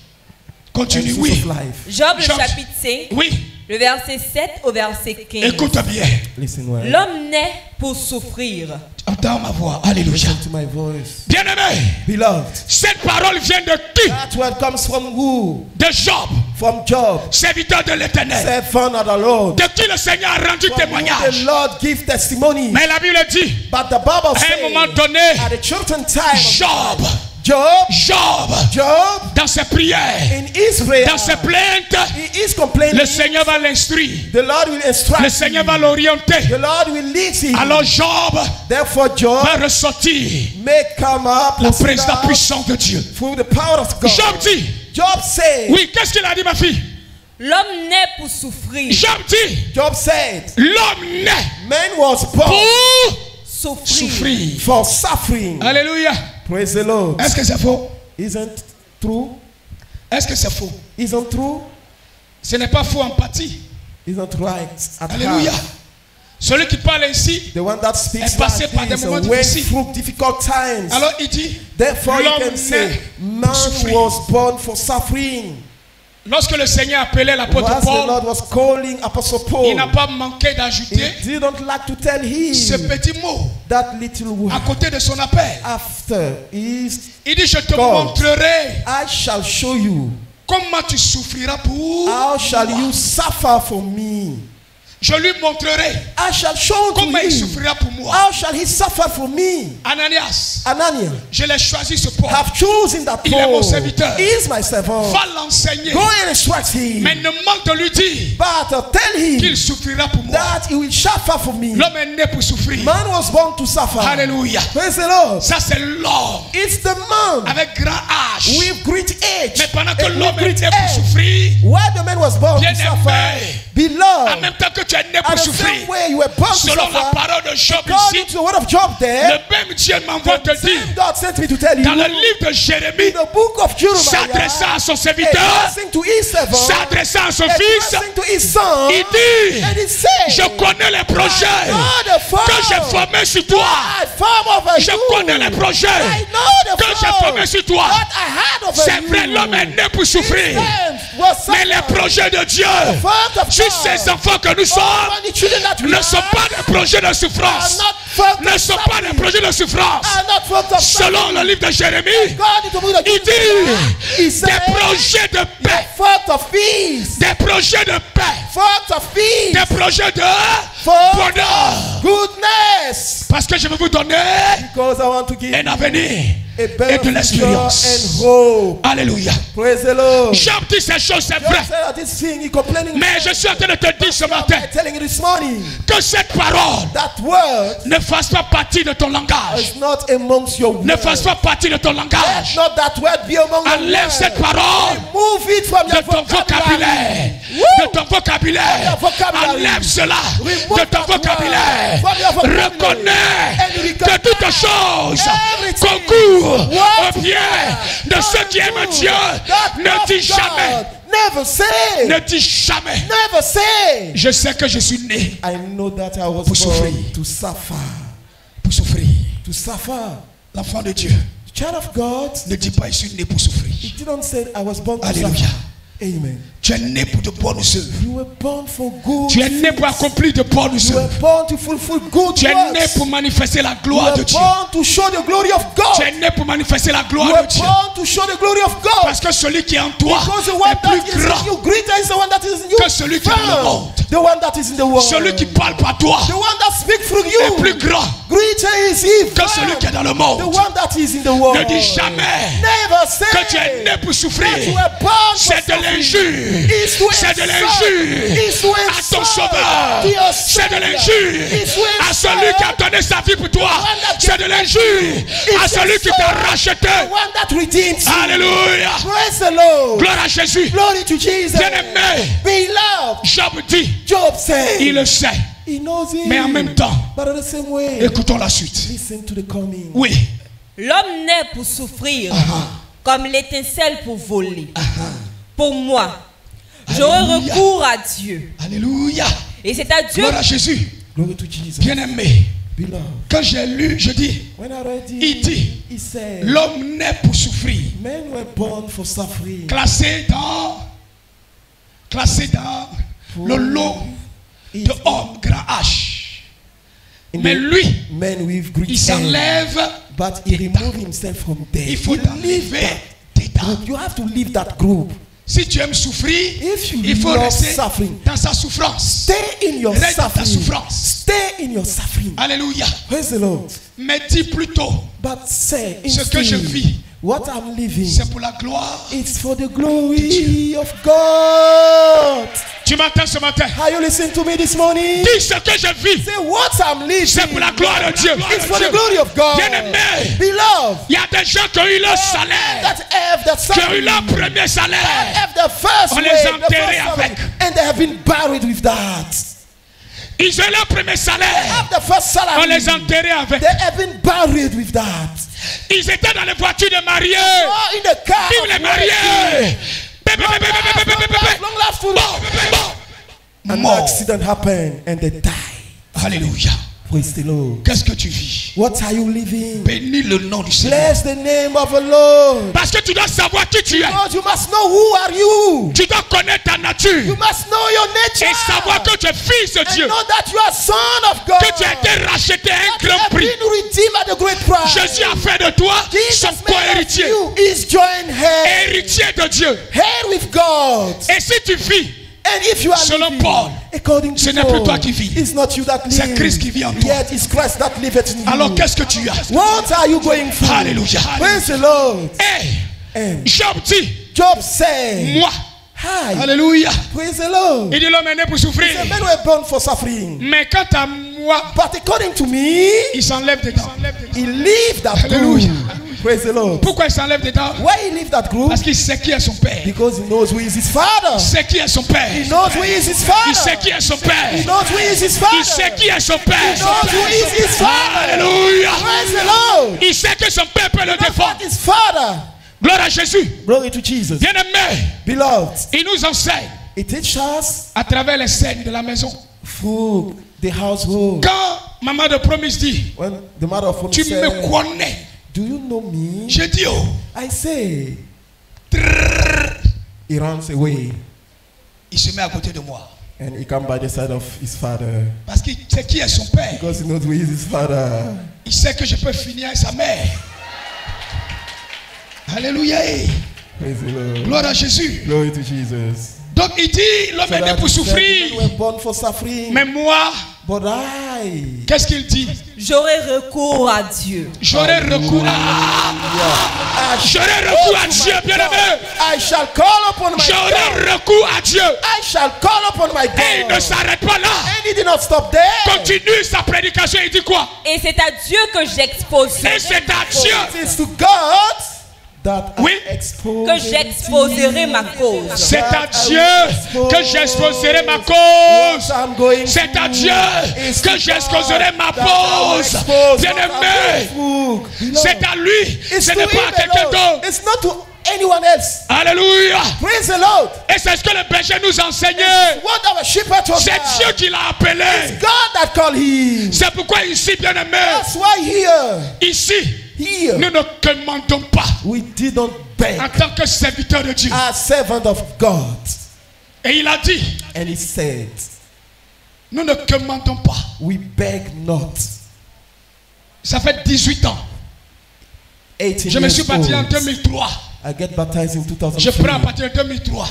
and Continue, source oui. of life. Job, le Job. chapitre 5, Oui, le verset 7 au verset 15. écoute bien. Listen well. L'homme naît pour souffrir. Entends ma voix. Alléluia. Listen to my voice. Bien-aimé, Beloved, cette parole vient de qui? that word comes from who? De Job, From Job. serviteur de l'Éternel. Servant of the Lord. De qui le Seigneur a rendu From who témoignage. the Lord give testimony. Mais la Bible dit, But the Bible à un moment says, donné, at a certain time, Job, Job, dans ses prières, in Israel, dans ses plaintes, he is complaining. le Seigneur va l'instruire. The Lord will instruct Le Seigneur va him. l'orienter. The Lord will lead him. Alors Job Therefore, Job va ressortir may come up la and stand présence up puissante de Dieu. through the power of God. Job dit, Job said, oui, qu'est-ce qu'il a dit, ma fille? L'homme naît pour souffrir. Job dit, Job said, l'homme naît man was born pour Souffrir. souffrir. for suffering. Alléluia. Praise the Lord. Est-ce que c'est faux? Isn't true? Est-ce que c'est faux? Isn't true? Ce n'est pas faux en partie. Isn't right at Alléluia. heart. Celui qui parle ainsi, The one that speaks est passé like par des this moments went difficiles. through difficult times. alors il dit, Therefore, you l'homme can say, naît man pour souffrir. was born for suffering. Lorsque le Seigneur appelait l'apôtre As the Paul, Lord was calling Apostle il n'a Paul, pas manqué d'ajouter he didn't like to tell ce him petit mot that little word. à côté de son appel. After is, Il dit, je te God. montrerai I shall show you comment tu souffriras pour how shall moi. you suffer for me. Je lui montrerai I shall show to comment il him souffrira pour moi. how shall he suffer for me. Ananias, Ananias, je l'ai choisi ce Paul. have chosen that Il est mon Paul. serviteur. He is my servant. Va l'enseigner. Go and instruct him. Mais ne manque de lui dire But tell him qu'il souffrira pour moi. that he will suffer for me. L'homme est né pour souffrir. Man was born to suffer. Alléluia. Praise the Lord. Ça c'est l'homme It's the man avec grand âge. with great age. Mais pendant que and with l'homme est great né pour age. souffrir, While the man was born to Bien-aimé. suffer, en beloved, même temps que tu es né at pour the souffrir, same way you were born to selon la suffer, parole de Job according ici, to the word of Job there, le même Dieu m'envoie te the same dire God sent me to tell you, dans le livre de Jérémie, in the book of Jeremiah, s'adressant à son serviteur, addressing to his servant, s'adressant à son fils, addressing to his son, il dit, and he said, je connais les projets I know the que j'ai form formés sur toi. I form over Je you. connais les projets I know the que j'ai form formés sur toi. that I had over C'est you. vrai, l'homme est né pour souffrir. Was Mais les projets de Dieu formed of sur God. ces enfants que nous sommes All the children that we ne have sont pas des projets de are souffrance. not formed Ne of sont pas des suffering. projets de souffrance. Are not formed of Selon suffering. le livre de Jérémie, God in the book of il dit He des said, projets de paix, formed of peace, des projets de paix, formed of peace, des projets de formed bonheur. of goodness. Parce que je vais vous donner Because I want to give un avenir a et better de future l'expérience. and hope. Alléluia. Praise the Lord. Job dit ces choses, c'est Job vrai. said that this thing, he complaining. Mais je suis en train de te dire ce matin I'm telling you this morning, que cette parole that word ne fasse pas partie de ton langage. is not amongst your Ne words. fasse pas partie de ton Let langage. not that word be among your Enlève words. cette parole Remove it from de your ton vocabulaire. Woo! De ton vocabulaire. From your vocabulary. Enlève cela Remove de ton that word vocabulaire. from your vocabulary. Reconnais And recognize que toutes choses everything concourent works au bien de ceux qui aiment Dieu. That Ne of dis jamais. God. Never say. Ne dis jamais. Never say. Je sais que je suis né I know that I was Pour born souffrir. to suffer. pour souffrir. To suffer. L'enfant de Dieu Child of God, ne dit pas je suis né pour souffrir. he didn't say I was born to Alléluia. suffer. Amen. Tu es né pour de bonnes œuvres. You were born for good. Tu es né pour accomplir de bonnes You were œuvres. born to fulfill good Tu es né works. pour manifester la You gloire de were Dieu. born to show the glory of Tu God. es né pour manifester la You gloire were de Dieu. born to show the glory of God. Parce que celui qui est en toi Because the one est that plus is in grand you, greater is the one that is in you. que celui qui est dans le monde. The one that is in the world. Celui qui parle par toi The one that speaks through est you. plus grand Greater is he. que celui qui est dans le The monde. one that is in the world. Ne dis jamais Never say que tu es né pour souffrir. that you were born for C'est de suffering. l'injure. It's to C'est de insult. l'injure It's to à ton insult sauveur. to your C'est de Savior. l'injure It's to à insult celui qui a donné sa vie pour toi. C'est de l'injure à celui qui t'a racheté. the one that redeems you. Alléluia. Praise the Lord. Gloire à Jésus. Glory to Jesus. Bien-aimé, Beloved, Job dit, Job said, il le sait. he knows it. Mais en même temps, But at the same way, écoutons la suite. listen to the coming. Oui. L'homme naît pour souffrir, comme l'étincelle pour voler. Pour moi, j'aurai Alléluia. recours à Dieu. Alléluia. Et c'est à Dieu. Gloire à Jésus. Glory to Jesus. Bien-aimé, Beloved, quand j'ai lu, je dis, when I read il it, dit, he said, l'homme naît pour souffrir. men were born for suffering. Classé dans le lot de hommes grand H. In Mais the lui, men with great il end. s'enlève. But he removed himself from there. Il faut He lived t'enlever that tes dents. group. You have to leave that group. Si tu aimes souffrir, If you il faut love rester suffering, dans sa souffrance. stay in your Reste dans ta suffering. souffrance. Stay in your suffering. Alléluia. Praise the Lord. Mais dis plutôt, But say, ce que je instead, vis, what I'm living, c'est pour la gloire. it's for the glory of God. Tu m'entends ce matin? Are you listening to me this morning? Dis ce que je vis, Say what I'm living. c'est pour la gloire de Dieu. It's for the glory of God. Bien-aimé, Beloved, il y a des gens qui ont eu leur salaire, that have that qui ont eu suffering, leur premier salaire. have the first On les way, a the enterrés first avec. suffering, and they have been buried with that. Ils ont eu leur premier salaire. Have the first salary. On les a enterrés avec. They have been buried with that. Ils étaient dans les voitures de mariés. Or in the car. Vive les mariés. Long life to Bon. An Mort. accident happened and they died. Alléluia. Praise the Lord. Qu'est-ce que tu vis? What are you living? Bénis le nom du Seigneur. Bless the name of the Lord. Parce que tu dois savoir qui tu es. Because you must know who are you. Tu dois connaître ta nature. You must know your nature. Et savoir que tu es fils de And Dieu. know that you are son of God. Que tu as été racheté à un That you grand have prix. been redeemed at a great price. Jésus a fait de toi son Jesus made of co-héritier. you is joint heir. Héritier de Dieu. Heir with God. Et si tu vis, And if you are selon living Paul, according to ce n'est Paul, plus toi qui vis. it's not you that lives. C'est Christ qui vit en toi. Yet it's Christ that liveth in you. alors qu'est-ce que tu as? What are you going through? Alléluia. Praise the Lord. Hey, And Job dit, Job said, moi, hi. alléluia. Praise the Lord. Il dit l'homme est né pour souffrir. The men were born for suffering. Mais quant à moi, But according to me, il s'enlève dedans. he lived that Alléluia. group. Praise the Lord. Pourquoi il s'enlève dedans? Why he lived that group? Parce qu'il sait qui est son père. Because he knows who is his father. Il sait qui est son père. He knows who is his Il sait father. qui est son père. He knows who is his father. Il sait qui est son père. He knows who is his father. Alléluia. Praise the Lord. Il sait que son père peut le He knows défendre. what his father. Gloire à Jésus. Glory to Jesus. Bien-aimé, Beloved, il nous enseigne it teaches us à travers les scènes de la maison. through the household. Quand maman de promise dit, When the mother of tu promise me said, connais. do you know me? Je dis, oh, I say, he runs away il se met à côté de moi. and he comes by the side of his father Parce qu'il sait qui est son père. because he knows who is his father. Il sait que je peux finir avec sa mère. Alléluia. Praise the Lord. Gloire à Jésus. Glory to Jesus. Donc il dit, l'homme est né pour he said, souffrir. "Men were born for suffering, Mais moi, but I, qu'est-ce qu'il dit? J'aurai recours à Dieu. J'aurai recours à... J'aurai recours à Dieu, bien-aimé. I shall call upon my God. J'aurai recours à Dieu. I shall call upon my Et il ne God." s'arrête pas là. And he did not stop there. Continue sa prédication. Il dit quoi? Et c'est à Dieu que j'exposerai. Et c'est à Dieu It is to God that Oui. I expose Que j'exposerai ma cause. C'est à Dieu que j'exposerai ma cause. I'm going C'est à through. Dieu It's que to j'exposerai God ma that I will pause. expose Bien-aimé, my Facebook. c'est à lui. It's Ce to n'est pas à him quelqu'un alone. d'autre. It's not to anyone else. Alléluia. Praise the Lord. Et c'est ce que le berger nous enseignait. What our shepherd told C'est us. Dieu qui l'a appelé. It's God that called him. C'est pourquoi ici, bien-aimé, That's why ici, here, nous ne commandons pas we didn't beg en tant que serviteur de Dieu. as servant of God. Et il a dit, And he said, nous ne commandons pas. we beg not. Ça fait 18 ans. 18 Je me suis years baptisé en old. 2003. I get baptized in Je 2003. prends à partir de 2003.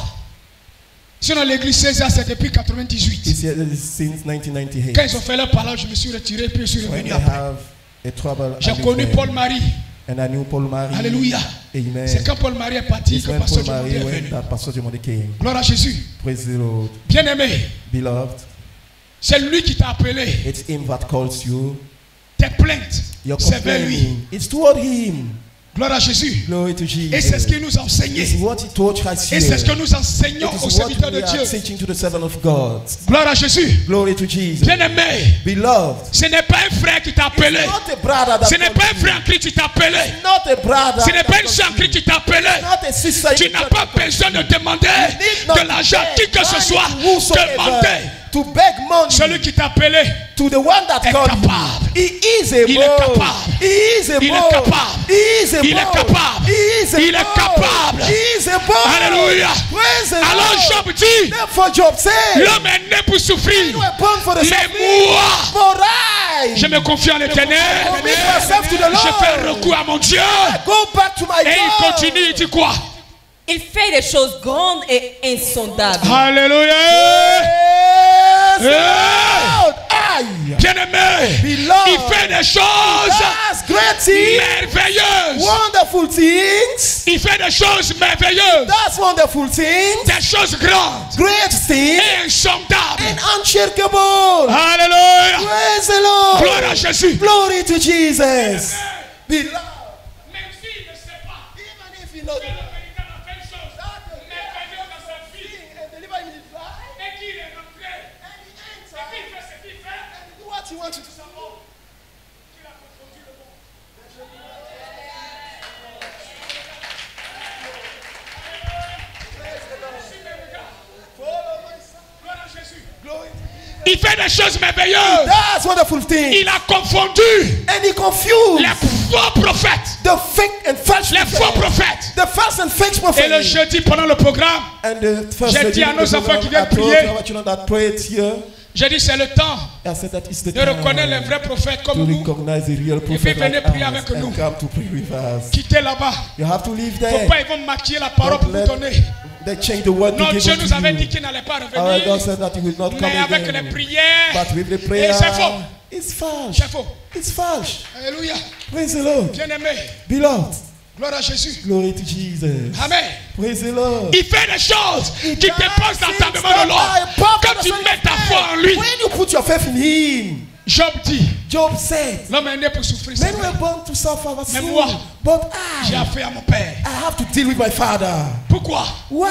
Sinon, l'église César, c'est depuis 98. This year is since 1998. Quand ils ont fait leur parole, je me suis retiré, puis je suis When revenu they après. have a trouble, J'ai I connu live there. Paul-Marie. And I knew Paul Marie. Alléluia. Amen. C'est quand Paul-Marie est parti It's que when Pasteur Paul Dumondé Marie est went venu. that Pastor Dumondé came. Gloire à Jésus. Praise the Lord. Bien-aimé, Beloved, c'est lui qui t'a appelé. it's him that calls you. Tes plaintes, Your c'est vers lui. complaining. It's toward him. Gloire à Jésus. Glory to Jesus. Et c'est ce qu'il nous a enseigné. It's what he taught us Et here. c'est ce que nous enseignons It aux is what serviteurs de we are Dieu. teaching to the servant of God. Gloire à Jésus. Glory to Jesus. Bien-aimé, Beloved, ce n'est pas un frère qui t'a appelé. it's not a brother that Ce n'est called pas un you. frère en Christ qui t'a appelé. Not a brother. Ce n'est that pas une called sœur en you. Christ qui t'a appelé. Not a sister. in Tu the n'as church pas that called besoin de demander you. Need not de l'argent à qui beg que ce soit. money to whosoever. Demandez. To beg money Celui qui t'a appelé, to the one that est called capable. you. He is able. Il est capable. He is able. Il est capable. He is able. Il est capable. He is able. Il est capable. He is able. Alléluia. Praise the Alors Lord. Job dit, Therefore Job said, l'homme est né pour souffrir. you were born for the Mais suffering. moi, For I. je me confie en l'éternel. Commit myself to the Je fais Lord. recours à mon Dieu. Go back to my Et il God. continue, il dit quoi? Il fait des choses grandes et insondables. Alléluia. Yes, Hey. Lord. I. Bien-aimé, Beloved. il fait des choses That's great things. merveilleuses. Wonderful things. Il fait des choses merveilleuses. That's wonderful things. Des choses grandes Great things. et insondables. And unshakable. Alléluia. Praise the Lord. Gloire à Jésus. Glory to Jesus. Beloved. Même s'il ne sait pas Even if you know que le véritable a fait une chose merveilleuse dans sa vie and deliver him his life, et qu'il est rentré and he et enter qu'il fait ce qu'il fait, and do what he wants to do. qu'il a confondu le monde. Follow my son. Gloire à Jésus. Glory to Jesus. Il fait des choses He merveilleuses. does wonderful things. Il a confondu And he confused les faux prophètes. the fake and false Les faux prophets. prophètes. The false and fake Et le prophets. jeudi, pendant le programme, And the first J'ai lady dit à in nos the enfants program, qui viennent I told prier, our children that prayed here. j'ai dit c'est le temps I said that it's the de reconnaître les time vrais prophètes to comme nous. recognize the real puis prophet venez like prier us avec nous. and come to pray with us. Quittez là-bas. You have to leave Faut there. pas ils vont maquiller la parole pour Don't vous donner. They change the word to Non, give Dieu it nous to avait dit you. qu'il n'allait pas Our God revenir. said that he will not come Mais avec les again. prières, But with the et prayer, c'est faux. it's false. C'est faux. It's false. Alléluia. Praise the Lord. Bien-aimé, Beloved, gloire à Jésus. glory to Jesus. Amen. Praise the Lord. Il fait des choses He qui does déposent dans ta things demande de that l'ordre. are above Quand tu the mets ta faith. foi en lui, When you put your faith in him, Job dit, Job said, l'homme est né pour souffrir. men c'est were vrai. born to suffer our Mais sin, moi, but J'ai I affaire à mon père. have to deal with my father. Pourquoi? Why?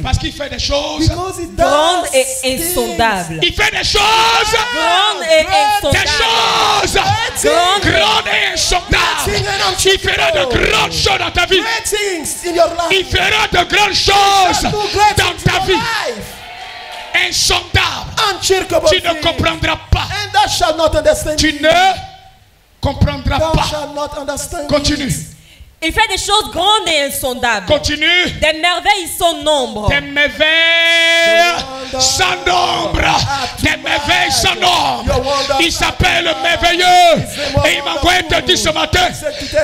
Parce qu'il fait des choses. Because it Grande does et things. insondable. Il fait des choses. Grande et Des insondable. choses. Grande. Grandes et insondables. Il fera de grandes choses dans ta vie. Great things in your life. Il fera de grandes Shall choses do great dans things in ta your vie. life. Insondables. Unshakable Tu ne things. comprendras pas. And thou shalt not understand. Tu ne comprendras Thou pas. shalt not understand. Continue. Il fait des choses grandes et insondables. Continue. Des merveilles sans nombre. Des merveilles sans nombre. Des merveilles sans nombre. Il s'appelle le merveilleux. Et il m'a envoyé te dire ce matin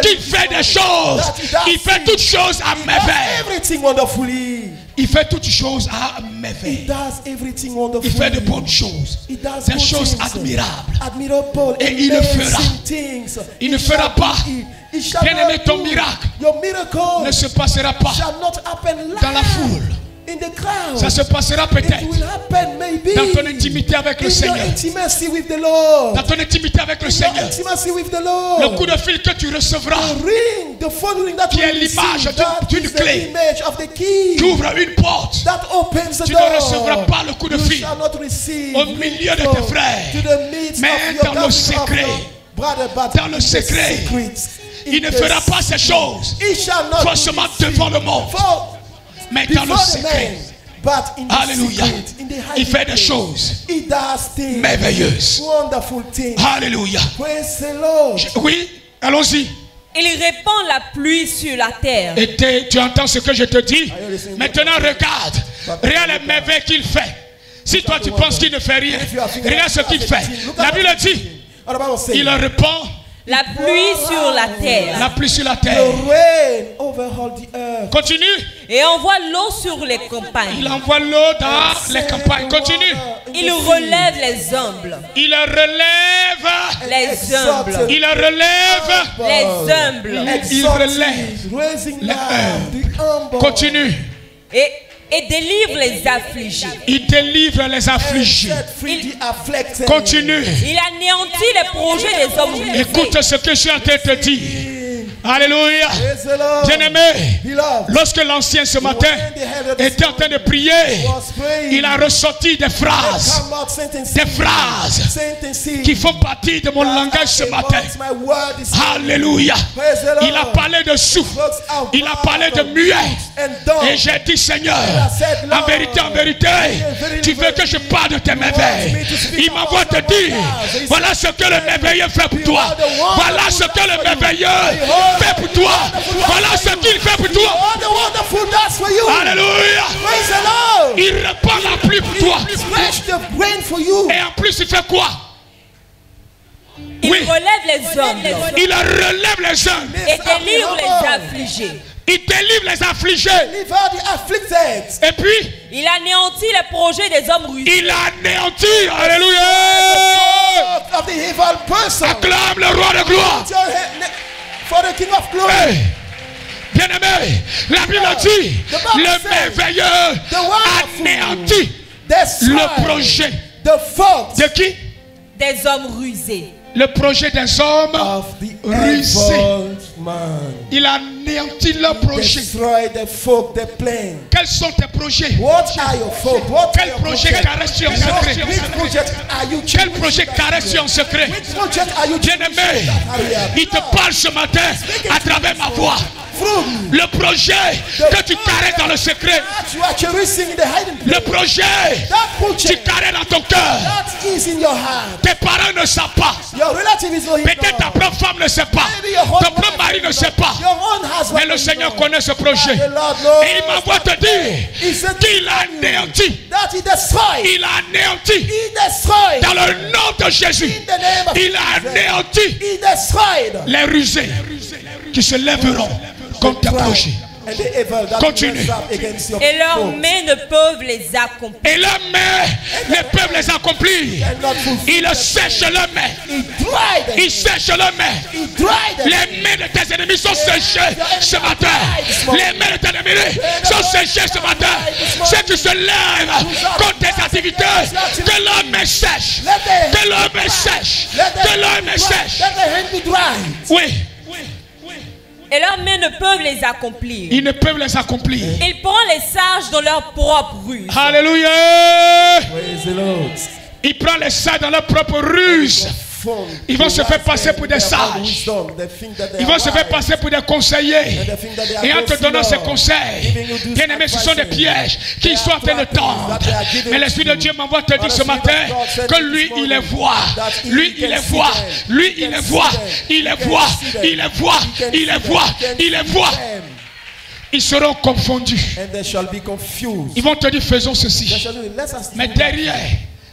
qu'il fait des choses. Il fait toutes choses à merveille. Everything wonderfully. Il fait toutes choses à He merveille. does everything Il wonderfully. fait de bonnes choses. He does Des good choses things. admirables. Admirable. Et il le amazing fera. things. Il ne He fera shall pas. do it. He shall Bien-aimé, not ton do. miracle Your miracle ne se passera pas shall not happen dans la foule. in the crowd. Ça se passera It peut-être will happen maybe dans ton intimité avec le in your Seigneur. intimacy with the Lord. Dans ton intimité avec le In your Seigneur. intimacy with the Lord. Le coup de fil que tu recevras, The ring, the phone ring that qui you est l'image receive, that d'une is the clé. image of the key qui ouvre une porte, that opens the tu door. ne recevras pas le coup de You fil shall not receive au milieu de it tes frères, to the midst mais of your dans le God, secret. of your brother, but Dans le in the secret. secret. Il ne fera pas ces choses He shall not forcément do this devant le monde, for mais dans le before the secret. man, but in the Alléluia. secret, in the Il hiding fait des place. choses He does things, merveilleuses. wonderful things. Alléluia. Praise the Lord. Oui, allons-y. Il répand la pluie sur la terre. Et tu entends ce que je te dis. Maintenant, regarde. Regarde les merveilles qu'il fait. Si toi tu penses qu'il ne fait rien, regarde ce qu'il fait. La Bible dit, What the Bible says? il répand La pluie sur la terre. la pluie sur la The terre. rain overhauled the earth. Continue. Et envoie l'eau sur les campagnes. Il envoie l'eau dans les campagnes. Continue. Il relève les humbles. Il relève. Les humbles. Il relève. Les humbles. Il relève. Raising Les down the humble. Continue. Et délivre les affligés. Il délivre les affligés. Set free the afflicted. Continue. Il anéantit les projets des hommes rusés. Écoute ce que je suis en train de te dire. Alléluia. Praise the Lord. Bien-aimé, Beloved, lorsque l'ancien ce matin était en train de prier, was praying. il a ressorti des phrases. Come out sentences. Des phrases Sentences. qui font partie de mon langage ce matin. My word is Alléluia. Praise the Lord. Il a parlé de souffle. Il a parlé de muet. And done. Et j'ai dit, Seigneur, en vérité, tu veux que je parle de tes merveilles. Il m'envoie te dire, voilà ce que le merveilleux fait pour toi. Voilà ce que le merveilleux fait pour toi. Voilà ce qu'il fait pour toi. All the wonderful does for you. Alléluia. Praise the Lord. Il répand la pluie pour toi. Splash the rain for you. Et en plus, il fait quoi? Il Oui. relève les humbles. Il relève les uns. Et délivre les affligés. Il délivre les affligés. Deliver the afflicted. Et puis, Il anéantit les projets des hommes rusés. il anéantit. Alléluia. Of the evil person. Acclame le roi de gloire. Put your hand for the King of Glory. Hey. Bien-aimé, la Bible dit, le merveilleux anéantit Destroy le projet the fault de qui? Des hommes rusés. Le projet des hommes of the rusés. evil man. Il anéantit leur projet. Destroy the folk, the plan. Quels sont tes projets? What are your folk? What are Quel your projet projects? caresses-tu en secret? Which project are you Quel projet caresses-tu en secret? Which project are you Bien-aimé, il te parle ce matin à travers ma voix. fruit Le projet que tu caresses dans le secret. that you are cherishing in the hiding place. Le projet That que tu project caresses dans ton cœur. that is in your heart. Tes parents ne savent pas. Your relative is not Peut-être ta propre femme ne sait pas. Ton propre mari ne sait pas. Your own husband. Mais le Seigneur connaît ce projet. The Lord knows. Et il m'envoie te dire qu'il a anéanti. That he destroyed. Il a anéanti. He destroyed. Dans le nom de Jésus. In the name of Il a Jesus. anéanti He destroyed. les rusés qui se lèveront contre tes projets. And the evil that Continue. rises up against your Et leurs foes. mains ne peuvent les accomplir. Et leurs mains ne peuvent les accomplir. Cannot fulfill Il them. sèche leurs mains. He dried them. Il sèche leurs mains. He dried them. Les mains de tes ennemis sont séchées ce matin. Les mains de tes ennemis sont séchées ce matin. Ceux qui se lèvent contre tes activités, que leurs mains sèchent. Que leurs mains sèchent. Que leurs mains sèchent. Let the hand be dried. Oui, Et leurs mains ne peuvent les accomplir. ils ne peuvent les accomplir. Ils prennent les sages dans leur propre ruse. Alléluia. Praise the Lord. Ils prennent les sages dans leur propre ruse. Ils vont se faire passer pour des sages. Ils vont se faire passer pour des conseillers. Et en te donnant ces conseils, bien aimé, ce sont des pièges qui sont en train de tendre. Mais l'Esprit de Dieu m'envoie te dire ce matin que lui, il les voit. Lui, il les voit. Lui, il les voit. Il les voit. Il les voit. Il les voit. Il les voit. Ils seront confondus. And they shall be confused. Ils vont te dire faisons They ceci. shall do it. Let us Mais do derrière,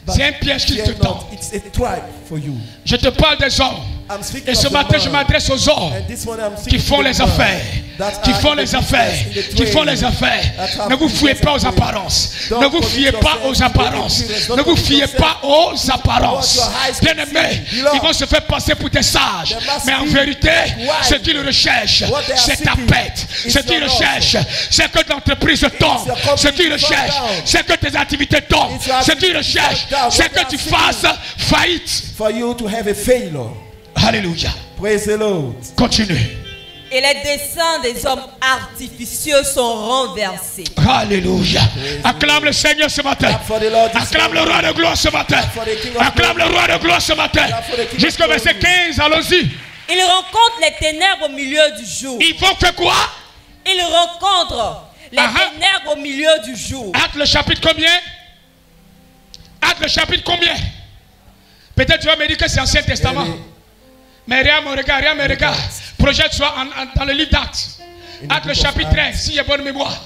But c'est un piège qui te fear tend. not. It's a tribe for you. Je te parle des hommes. I'm speaking Et ce of the matin, je man. m'adresse aux hommes And this one I'm qui speaking font to the les man affaires. that Qui are font in les the affaires. business, in the Qui font trade, les affaires. that have Ne vous fiez business pas aux and trade. apparences. Don't Ne vous commit fiez pas yourself aux to apparences. the Ne vous commit fiez yourself pas aux apparences. what your eyes Bien can aimés, see. Beloved, ils vont se faire passer pour des sages. there must Mais en be vérité, wise. ce qu'ils recherchent, What they are c'est ta seeking pète. is Ce qu'ils your recherchent, loss. c'est que l'entreprise tombe. your Ce qu'ils company fall recherchent, down. c'est que tes activités tombent. It's your Ce qu'ils activity recherchent, fall down. c'est What they que tu are fasses seeking. faillite. For you to have a failure. Alléluia. Praise the Lord. Continue. Et les dessins des hommes artificieux sont renversés. Alléluia. Acclame le Seigneur ce matin. Clap for the Lord this Acclame le morning. roi de gloire ce matin. for the King of Acclame le roi de gloire ce matin. Clap for the King of Jusqu'au verset glory. 15, allons-y. Ils rencontrent les ténèbres au milieu du jour. Ils vont faire quoi? Ils rencontrent les Ah-ha. ténèbres au milieu du jour. Acte le chapitre combien? Acte le chapitre combien? Peut-être tu vas me dire que c'est Ancien Testament. Really? Mais rien me regarde. Projette-toi dans le livre d'Actes. In the Acte le book of chapitre Acts. 13, si j'ai bonne mémoire.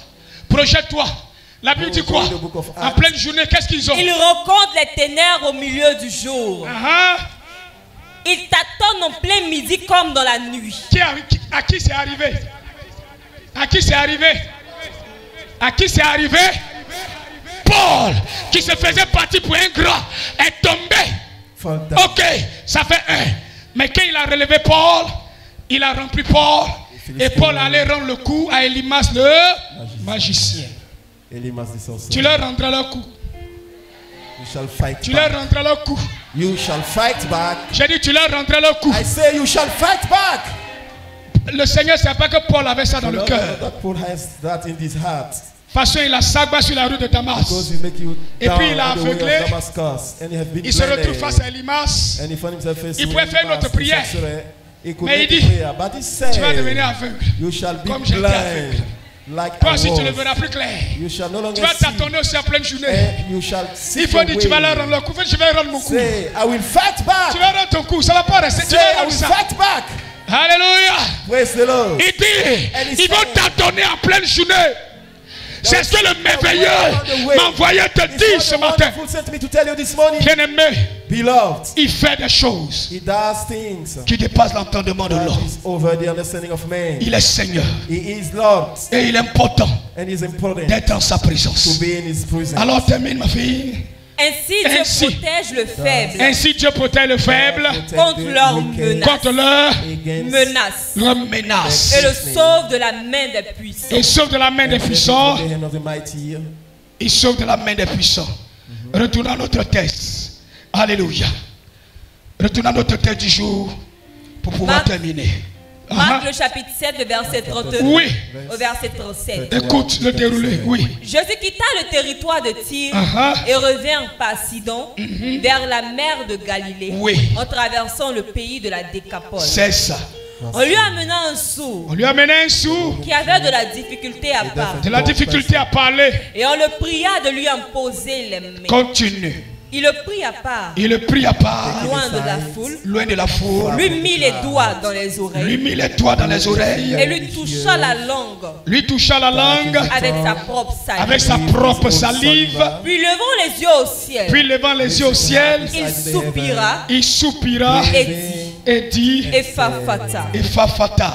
Projette-toi. La Bible dit quoi? Go to the book of En Acts. pleine journée, qu'est-ce qu'ils ont? Ils rencontrent les ténèbres au milieu du jour. Ah-ha. Ils tâtonnent en plein midi comme dans la nuit. À qui c'est arrivé? À qui c'est arrivé? À qui c'est arrivé? Paul, qui se faisait partir pour un grand, est tombé. Fall down. Ok, ça fait un. Mais quand il a relevé Paul, il a rempli Paul. Et Paul allait rendre le coup à Élimas le magicien. Elimas the sorcerer. Tu leur rendras le coup. You shall fight Tu leur back. rendras le coup. You shall fight back. J'ai dit tu leur rendras le coup. I say you shall fight back. Le Seigneur ne savait pas que Paul avait ça dans The le Lord cœur. knows that Paul has that in his heart. Façon, il a sagba sur la rue de Damas. Because he make you Et down puis il a on the way aveuglé. of Damascus. And he has been Il se retrouve blinded. face à Élimas. And he found himself facing Il pouvait faire une autre Elimas, the prière. sorcerer. He could Mais make il a dit, prayer. But he said, Tu vas devenir aveugle. you shall be Comme j'étais blind aveugle. like Toi I aussi, tu ne was. verras plus clair. You shall no Tu longer vas see. tâtonner aussi en pleine journée. And you shall see Il faut dire, tu vas leur rendre le coup. Je vais rendre mon coup. Say, I will fight back. Tu vas rendre ton coup. Ça ne va pas rester. Tu Say, vas I rendre will ça. fight back. Alléluia. Praise the Lord. Il dit, And he ils vont said, tâtonner en pleine journée. C'est ce que le merveilleux m'a envoyé te dire ce matin. Wonderful sent me to tell you this morning, Bien-aimé, beloved, il fait des choses he does things qui dépassent l'entendement de that l'homme. is over the understanding of man. Il est Seigneur. He is Lord, Et il est important and he is important d'être en sa to présence. be in his presence. Alors termine ma fille. Ainsi, Dieu Ainsi. protège le faible Ainsi Dieu protège le faible contre leurs menaces. contre leur menace menace. et le sauve de la main des puissants. Il sauve de la main des puissants. The hand of the mighty. Il sauve de la main des puissants. Retournons à notre texte. Alléluia. Retournons à notre texte du jour pour pouvoir Marc- terminer. Marc Ah, le chapitre 7, le verset 32 Oui. au verset 37. Écoute le déroulé. Oui. Jésus quitta le territoire de Tyr Ah, et revint par Sidon vers la mer de Galilée Oui. en traversant le pays de la Décapole. c'est ça. On lui amena un sourd On lui amenait un sourd, qui avait de la difficulté à parler. de la difficulté à parler. Et on le pria de lui imposer les mains. Continue. Il le prit à part, Il le prit à part, loin de la foule, loin de la foule. lui mit les doigts dans les Lui oreilles mit les doigts dans les oreilles. et lui toucha la langue Lui toucha la langue avec sa propre salive. avec sa propre salive. Puis levant les yeux au ciel, Puis levant les yeux au ciel, il soupira il soupira et dit et dit Ephaphatha, Ephaphatha,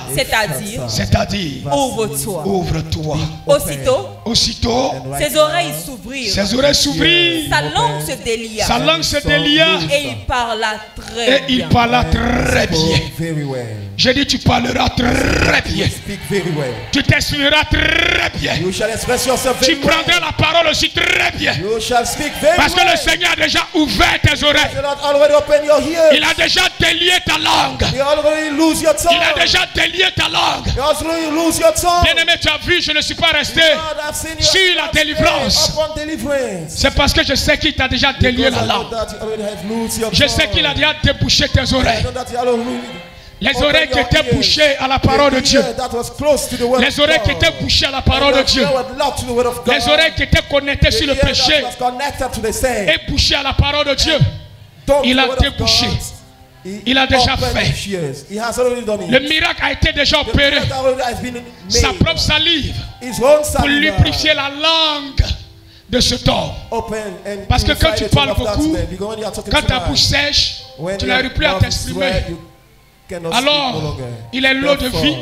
c'est-à-dire ouvre-toi. ouvre-toi. Aussitôt, Aussitôt, ses oreilles s'ouvrirent, ses oreilles s'ouvrirent, sa langue se délia sa langue se délia et il parla et très il bien. parla très bien. Very well. J'ai dit tu parleras très bien. Speak very well. Tu t'exprimeras très bien. You shall express yourself Tu very well. prendras la parole aussi très bien. You shall speak very Parce que well. le Seigneur a déjà ouvert tes oreilles. You not already open your Il ears. a déjà délié ta langue. You already lose your tongue. Il a déjà délié ta langue. You already lose your tongue. Bien-aimé, tu as vu, je ne suis pas resté God, I've seen you sur la délivrance. upon deliverance. C'est parce que je sais qu'il t'a déjà délié Because la I know langue. that you already have loosed your Je sais tongue. qu'il a déjà débouché tes I oreilles. know that you already Les opened oreilles qui your étaient ears. bouchées à la parole de The Dieu. ear that was close to the word Les of oreilles qui God. étaient bouchées à la parole de And Dieu. that ear was locked to the word of God. Les oreilles qui étaient connectées The sur le ear that péché was connected to the sin. et bouchées à la parole de Dieu. Don't Il the a word of débouché. God. He Il a déjà opened fait. his ears. He has already done it. Le miracle a été déjà The opéré. miracle already has been Sa made. propre salive His own pour saliva lubrifier la langue de ce homme. open and Parce que quand inside tu the tongue parles of that beaucoup, man. Because when you are talking quand too ta much, bouche sèche, when tu your n'arrives plus à mouth is t'exprimer. wet, you cannot speak no Alors, longer. il est l'eau de Therefore, vie.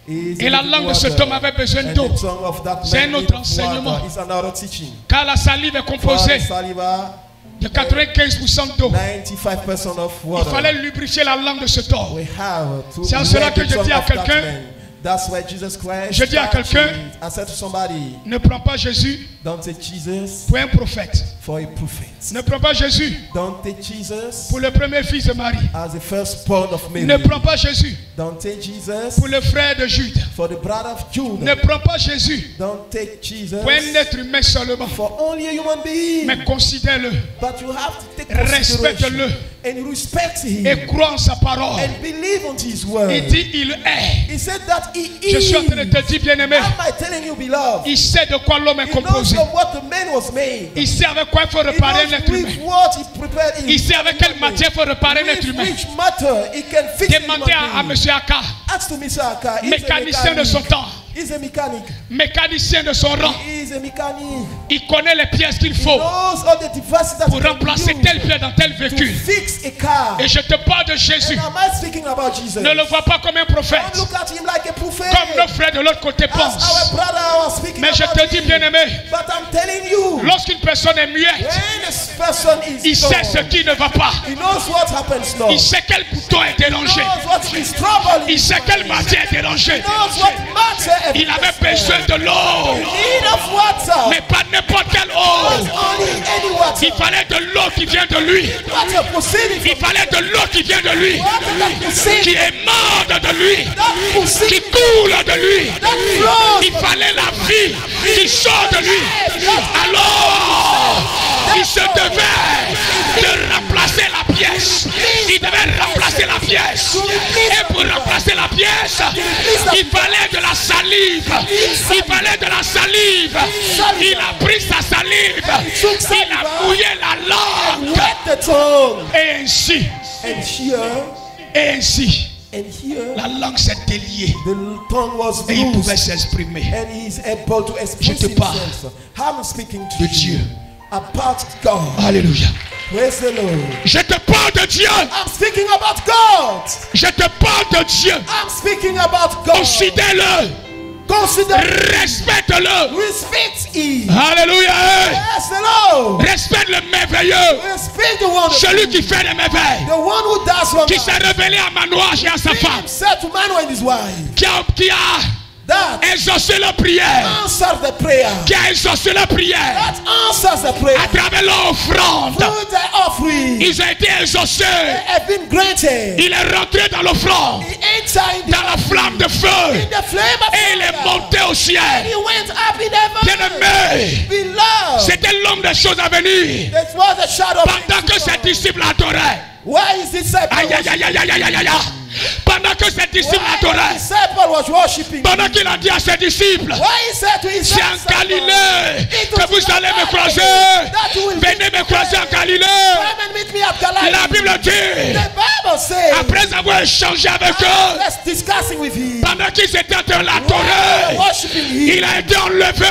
he is Et la living langue de cet water. homme avait besoin And d'eau. the tongue of that C'est man un autre needed enseignement. water. It's another teaching. Car la salive est For composée the saliva, de 95% d'eau. 95% of Il water. fallait lubrifier la langue de cet homme. We have to C'est en cela wet que the je tongue dis à of that quelqu'un, man. That's why Jesus Christ je dis à started quelqu'un, it. I said to somebody, Ne prends pas Jésus don't take Jesus pour un prophète. for a prophet. Ne prends pas Jésus Don't take Jesus pour le premier fils de Marie. as the firstborn of Mary. Ne prends pas Jésus Don't take Jesus pour le frère de Jude. for the brother of Judah. Ne prends pas Jésus Don't take Jesus pour un être humain seulement. for only a human being. Mais considère-le But you have to take Respecte-le. consideration and respect him et crois en sa parole. and believe on his word. Il dit il est. He said that he Je suis en is. train de te dire, bien-aimé, Am I telling you, beloved? il sait de quoi l'homme est He knows composé. from what the man was made. Il sait avec quoi il faut He réparer un knows être humain. with what he prepared him. Il sait avec quelle matière il faut réparer un être With humain. which matter he can fix a Demandez à human being. M. Aka, Ask to Mr. Aka. He's a mécanicien de son mechanic. temps, He's a mechanic. mécanicien de son rang. He is a mechanic. Il connaît les pièces qu'il He faut knows all the devices that pour he can remplacer use telle pièce dans tel to véhicule. fix a car. Et je te parle de Jésus. And am I speaking about Jesus? Ne le vois pas comme un prophète, Don't look at him like a prophet. comme nos frères de l'autre côté As pensent. our brother was speaking Mais je about te dis, him. bien-aimé, But I'm telling you, lorsqu'une personne est muette, when this person is il sait ce dumb, qui ne va pas. he knows what happens now. Il sait quel bouton est He dérangé. knows what is troubling. Il sait quelle matière est dérangée. He knows what matter. Il avait besoin de l'eau, Need of water. mais pas n'importe quelle Not eau. only any water. Il fallait de l'eau qui vient de lui. Water proceeding Il from fallait de l'eau qui vient de lui, water that proceeds. qui émane de lui, That qui proceeds. coule de lui. That flows. Il fallait la vie qui sort de lui. Alors, il se devait de remplacer la pièce. Il devait remplacer la pièce. Et pour remplacer la pièce, il fallait de la salive. Il fallait de la salive. Il a pris sa salive. Il a mouillé la langue. Wet the tongue. Et ainsi, And here, et ainsi, and here, la langue s'est déliée. the tongue was Et il pouvait loose. s'exprimer. And he is able to express Je te parle himself. I'm speaking to de you Dieu. about God. Alléluia. Praise the Lord. Je te parle de Dieu. I'm speaking about God. Je te parle de Dieu. I'm speaking about God. Considère-le. Consider, Respecte-le. respect him. Alléluia. Yes, the Lord. Respecte le merveilleux. Respect the one, Celui qui fait des merveilles. the one who does one. Qui s'est révélé à Manoah et à sa femme. Said to Manoah and his wife Qui a that exaucé leur prière. answers the prayer. Qui a exaucé leur prière. That answers the prayer. À travers leur offrande. Through the offering, Ils ont été exaucés. have been granted. Il est rentré dans l'offrande. He entered in Dans la flamme de feu. the flame of Et il est fire. monté au ciel. He went up in heaven. Bien-aimé, Beloved, c'était l'homme des choses à venir. this was a shadow of Pendant que ses disciples adoraient. Why is it said? Aïe, aïe, aïe, aïe, aïe, aïe, aïe, aïe. Pendant que ses disciples adoraient. disciple was worshiping Pendant qu'il a dit à ses disciples, Why he said to his c'est en disciples, Galilée que vous allez me croiser. Venez me croiser en Galilée. Come and meet me at Galilee. La Bible dit, The Bible says, après avoir échangé avec eux, let's discussing with him. pendant qu'ils étaient en train de While l'adorer, worshiping him, il a été enlevé.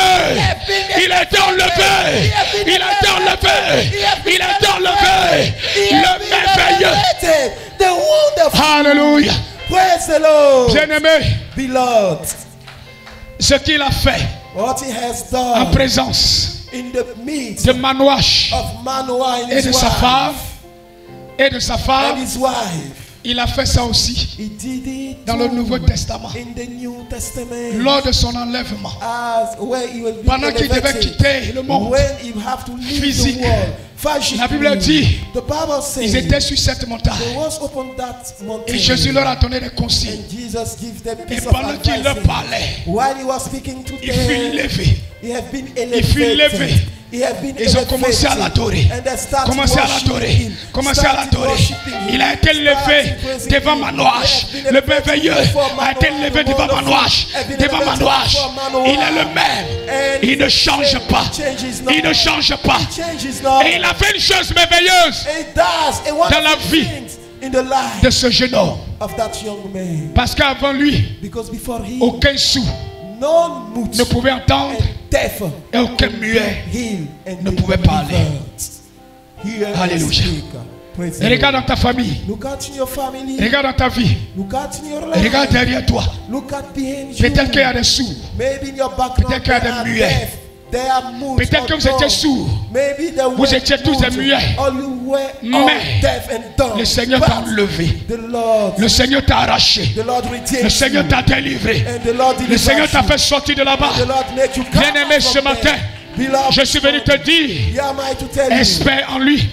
Il a été enlevé. Il a été enlevé. Il a été enlevé. Le merveilleux. The wonderful. Alléluia. Praise the Lord. Bien-aimé, Beloved, ce qu'il a fait what he has en done présence in the midst de Manoach of Manoah and et his de sa wife, femme, et de sa and femme, his wife, il a fait ça aussi he did it dans le too Nouveau Testament. in the New Testament. Lors de son enlèvement, As where he was being pendant qu'il devait elevated, quitter le monde when he have to leave physique, the world, physically, la Bible dit, the Bible says ils étaient sur cette montagne they was upon that mountain, et Jésus leur a donné des consignes. and Jesus give them Et piece of pendant qu'il leur advice. parlait, While he was speaking to il fut them, levé. he have been Il fut elevated. levé. He have been Ils ont commencé à elevated. l'adorer. And they started Commencé à worshiping l'adorer. him. Commencé à Started l'adorer. worshiping him. Il a été levé Started praising devant him. Manoach. He has been Le elevated merveilleux before a été Manoah, levé the devant wonderful. Manoach. Has been Devant elevated Manoach. before Manoah. Il est le même. And Il ne change pas. changes not. Il ne change pas. He changes not. Et il a fait une chose merveilleuse It does a dans la wonderful vie things in the life de ce jeune homme. of that young man. Parce qu'avant lui, Because before him, aucun sou none mute ne pouvait entendre and deaf et aucun muet heal and ne be pouvait parler. delivered. Hear and Alléluia. speak. Praise Et the regarde Lord. dans ta famille. Look at in your family. Regarde dans ta vie. Look at in your Regarde life. derrière toi. Look at behind you. Peut-être qu'il y a des sourds. Maybe in your background Peut-être qu'il y a they des are muets. deaf. They are mute Peut-être que or vous étiez dumb. sourds. Maybe they Vous were étiez tous des mute. muets. Or you were Mais all deaf and dumb. Le Seigneur t'a But enlevé. the Lord, Le Seigneur t'a arraché. the Lord redeemed Le Seigneur you. t'a délivré. And the Lord Le delivered Seigneur t'a you. fait sortir de là-bas. The Lord make you come Bien-aimé, out ce from matin, there. Beloved, je suis venu te dire, here am I to tell you. espère en lui.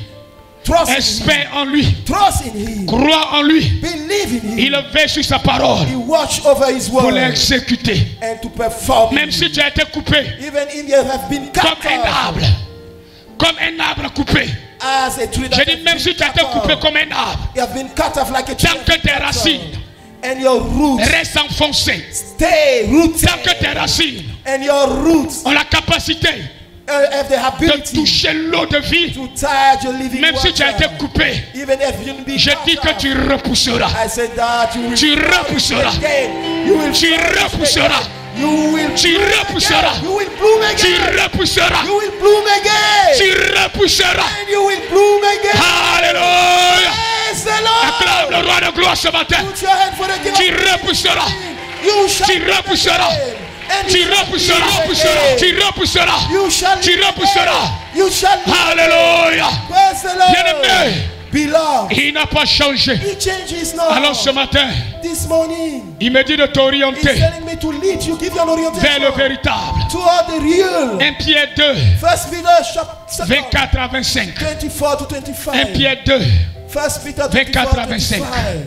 Trust in him. Espère en lui. Trust in him. Crois en lui. Believe in him. Il veille sur sa parole He watch over his pour word l'exécuter. and to perform. Même si tu as été coupé Even if you have been cut comme un off arbre. Comme un arbre coupé. as a tree that Je has dis même been si tu as cut été coupé off. comme un arbre. You have been cut off like a tree Tant that que has been tes cut racines off. And your roots restent enfoncées. stay rooted. Tant que tes racines And your roots ont la capacité have the de ability toucher l'eau de vie. to touch your living Même si tu as été water. coupé, Even if you be je cut dis que off, tu repousseras. I said that you will Tu flourish repousseras. again. You will Tu flourish repousseras. again. You will Tu bloom repousseras. again. You will bloom Tu again. repousseras. You will bloom again. Tu repousseras. And you will bloom again. Alléluia. Praise the Lord. Acclame le roi de gloire ce matin. Put your hand for the King Tu of Kings. repousseras. You shall Tu repousseras. again. And Tu you shall repousseras. live again. Tu repousseras. You shall Tu live repousseras. again. You shall live Alléluia. again. Praise the Lord. Bien-aimé. Beloved, Il n'a pas changé. He changes now. Alors ce matin, This morning, il me dit de He's t'orienter telling me to lead you, give you an vers le orientation véritable. toward the real. 1 Pierre 2, First Peter chapter 24 à 25. 24 to 1 25. Pierre 2. First Peter 24 à 24 25. 25.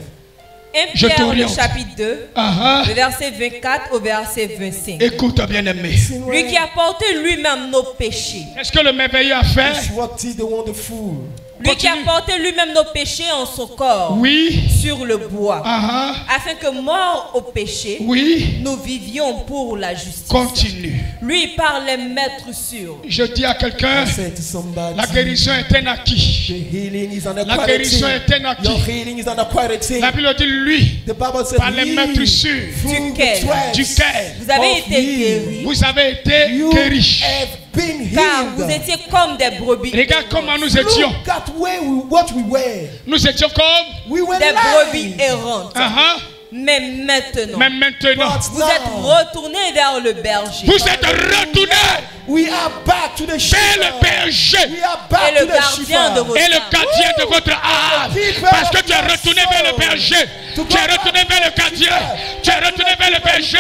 1 Je Pierre, le t'oriente. chapitre 2, Uh-huh. le verset 24 au verset 25. Écoute bien aimé. Lui qui a porté lui-même nos péchés. Est-ce que le merveilleux a fait? It's what is the wonderful. Lui qui a Continue. porté lui-même nos péchés en son corps Oui. sur le bois. Uh-huh. Afin que mort au péché, Oui. nous vivions pour la justice. Continue. Lui parlait maître sûr. Je dis à quelqu'un, I said to somebody, la guérison est un acquis. the healing is an La acquired guérison thing. est un acquis. Your healing is an acquired thing. La Bible dit lui, The Bible says, par les maîtres sûrs through duquel- the threads duquel Vous avez of été him, guéris vous avez été you guéris. have been car vous healed. étiez comme des brebis. Regarde comment nous étions. Look at what we were. Nous étions comme. We were Des brebis lying. errantes. Uh-huh. Mais maintenant, Mais maintenant, But vous êtes now, retournés vers le berger. vous êtes retournés we are back to the vers shepherd. le berger We are Et back le to the gardien de shepherd. vos et le âmes. gardien de votre âme. Parce que tu es retourné vers le berger. Tu es retourné vers le gardien. Tu es retourné vers le berger.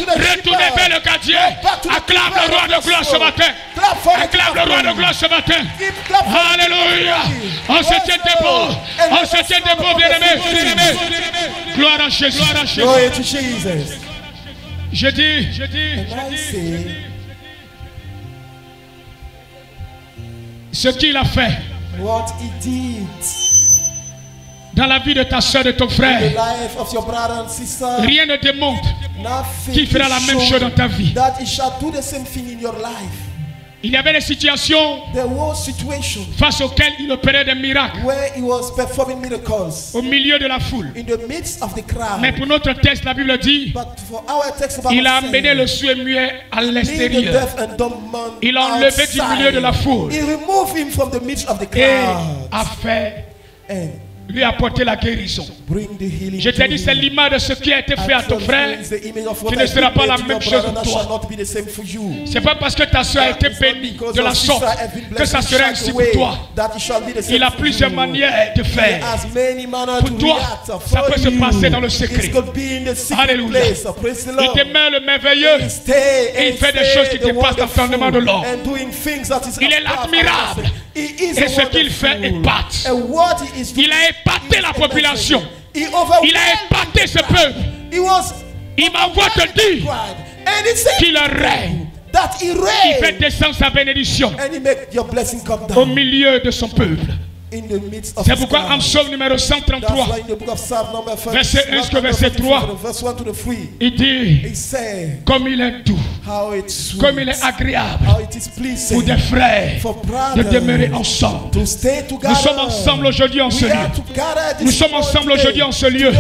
Retourné vers le gardien. Acclame le roi de gloire ce matin. Acclame le roi de gloire ce matin. Alléluia. On se tient debout. On se tient debout, bien-aimé. Gloire à Jésus. Gloire à Jésus. Glory to Jesus. Je dis. And I say, Ce qu'il a fait. what he did. dans la vie de ta soeur, de ton in the frère, life of your brother and sister, rien ne démontre nothing qu'il fera la même chose dans ta vie. that he shall do the same thing in your life. Il y avait des situations There was situation face auxquelles il opérait des miracles where he was performing miracles au milieu de la foule. in the midst of the crowd. Mais pour notre texte, la Bible dit, But for our text, the Bible il a says, amené le sourd et muet à lead the l'extérieur. deaf and dumb man Il a enlevé du milieu de la outside. foule He removed him from the midst of the et crowd a fait, and lui apporter la guérison. bring the healing. Je t'ai to dit, c'est him. l'image de ce qui a été fait à ton frère. It's the image of what Tu I ne seras did pas la to même your chose brother, pour that toi. shall not be the same for you. C'est pas parce que ta soeur a été bénie de la sorte que ça sera ainsi pour toi. Il a plusieurs manières de faire. Pour toi, ça peut se passer dans le secret. Alléluia. Il demeure le merveilleux et il fait des choses qui dépassent l'entendement de l'homme. Il est l'admirable et ce qu'il fait épate. Il a épaté la population. Il a épaté ce peuple. Il m'envoie te dire qu'il règne. Il fait descendre sa bénédiction au milieu de son peuple. C'est pourquoi en psaume numéro 133, verset 1 jusqu'au verset 3, il dit, comme il est doux, comme il est agréable pour des frères de demeurer ensemble. Nous sommes ensemble aujourd'hui en ce lieu. Nous sommes ensemble aujourd'hui en ce lieu.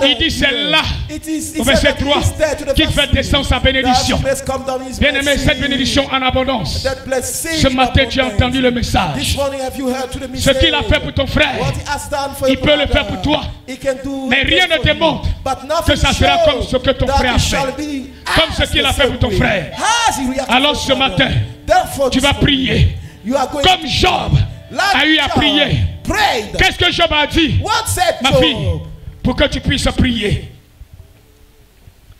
Il dit, c'est là, au verset 3, qu'il fait descendre sa bénédiction. Bien-aimé, cette bénédiction en abondance. Ce matin, tu as entendu le message. Ce qu'il a fait pour ton frère, il peut le faire pour toi. Mais rien ne démontre que ça sera comme ce que ton frère a fait. Comme ce qu'il a fait pour ton frère. Alors ce matin, tu vas prier. Comme Job a eu à prier. Qu'est-ce que Job a dit? Ma fille, pour que tu puisses prier.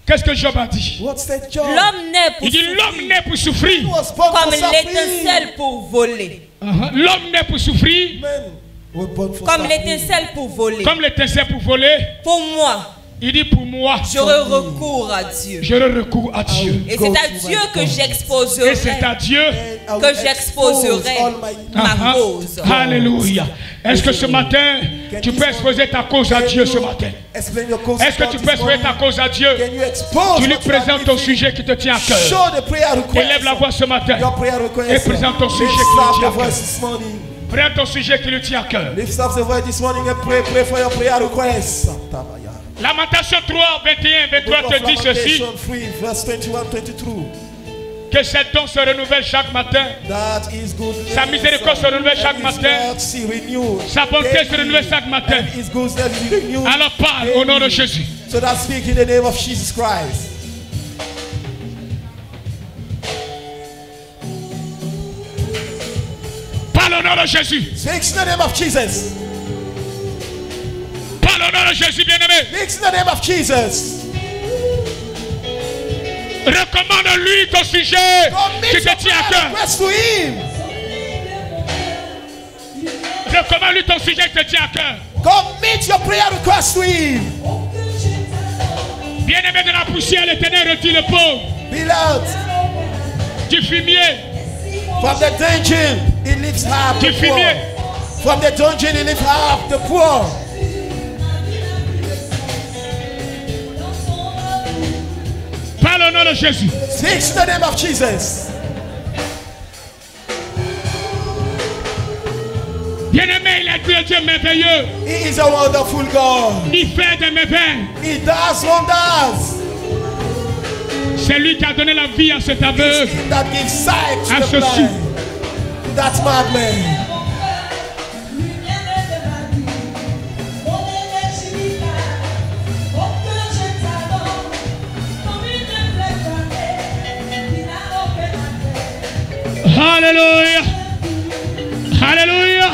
Qu'est-ce que Job a dit? L'homme naît pour Il dit l'homme naît pour souffrir. comme l'étincelle pour voler. L'homme naît pour souffrir. Comme l'étincelle pour voler. Comme l'étincelle pour voler. Pour moi, Il dit pour moi, j'aurai recours à Dieu. j'aurai recours à Dieu. Et c'est à Dieu que j'exposerai. Et c'est à Dieu Que j'exposerai ma cause. Alléluia. Est-ce que ce matin, tu peux exposer ta cause à Dieu ce matin? Est-ce que tu peux exposer ta cause à Dieu? Tu lui présentes ton sujet qui te tient à cœur. Élève la voix ce matin et présente ton sujet qui lui tient à cœur. Présente ton sujet qui lui tient à cœur. Lamentation 3, 21, 23 te dit ceci. Que ses dons se renouvellent chaque matin. Sa miséricorde se renouvelle chaque matin. Sa bonté se renouvelle chaque matin. Alors parle au nom de Jésus. So that speak in the name of Jesus Christ. Parle au nom de Jésus. Speak in the name of Jesus. Parle au nom de Jésus, bien-aimé. Speak in the name of Jesus. Recommande-lui ton sujet qui te tient à cœur. Request to him. Recommande-lui ton sujet qui te tient à cœur. Commit your prayer request to him. Bien-aimé de la poussière, l'Éternel retire le pauvre. Beloved, Du fumier, from the dungeon, he lifts up du the poor. fumier. From the dungeon, he lifts up the poor. Parle au nom de Jésus. Speak in the name of Jesus. Bien-aimé, il est un Dieu merveilleux. He is a wonderful God. Il fait des merveilles. He does wonders. C'est lui qui a donné la vie à cet It's aveugle. him that gives sight À to the ceci. blind. That madman. Alléluia. Alléluia.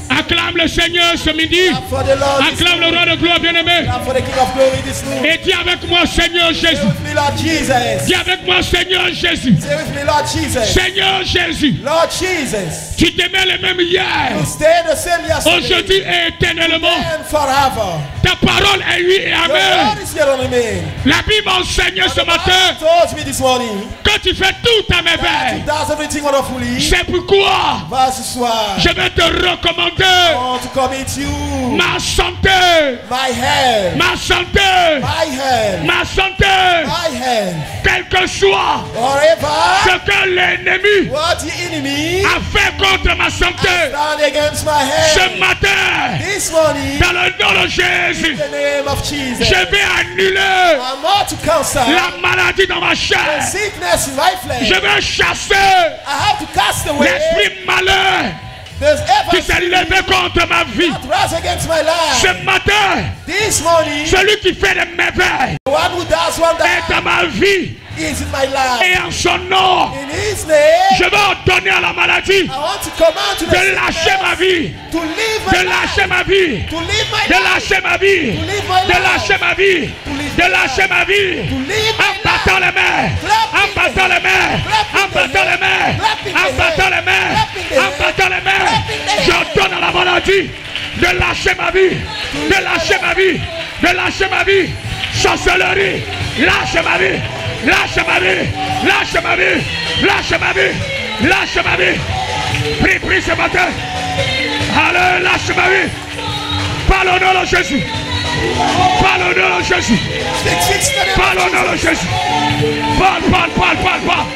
Acclame le Seigneur ce midi. For the Lord, Acclame le roi de gloire, bien-aimé. for the King of Glory this noon. Et dis avec moi, Seigneur Jésus. Say with me, Lord Jesus. Dis avec moi, Seigneur Jésus. Say with me, Lord Jesus. Seigneur Jésus. Lord Jesus. Tu demeures le même hier, You stay the same yesterday aujourd'hui et éternellement. and forever. Ta parole est oui et Your amen. word is here on me. La Bible enseigne ce matin Told me this morning. que tu fais tout à He merveille. does everything wonderfully. C'est pourquoi Verse why je vais te recommander want to commit you. Ma santé. My health. Ma santé. My health. Ma santé. My health. Quel que soit Whatever. ce que l'ennemi What the enemy a fait contre ma santé. stand against my health. Ce matin, This morning, dans le nom de Jésus, in the name of Jesus, je vais annuler I'm about to cancel la maladie dans ma chair. sickness in my flesh. Je vais chasser I have to cast away l'esprit malin this qui ever s'est levé contre ma vie. that rise against my life. Ce matin, This morning, celui qui fait des merveilles the one who does wonder est dans ma vie is in my life. et en son nom, In His name, je vais ordonner à la maladie I want to command to the de lâcher ma vie, to live my de life, lâcher ma vie, to live my de life, lâcher ma vie, to live my de life, lâcher ma vie, de lâcher ma vie, to live my en battant les mains, en battant les mains, en battant les mains, en battant les mains, en battant les mains. J'ordonne à la maladie de lâcher ma vie, de lâcher ma vie, de lâcher ma vie. Chancellerie, lâche ma vie, lâche ma vie, lâche ma vie, lâche ma vie, lâche ma vie. Prie, prie ce matin. Allez, lâche ma vie. Parle au nom de Jésus. Parle au nom de Jésus. Parle au nom de Jésus. Parle, parle, parle, parle, parle.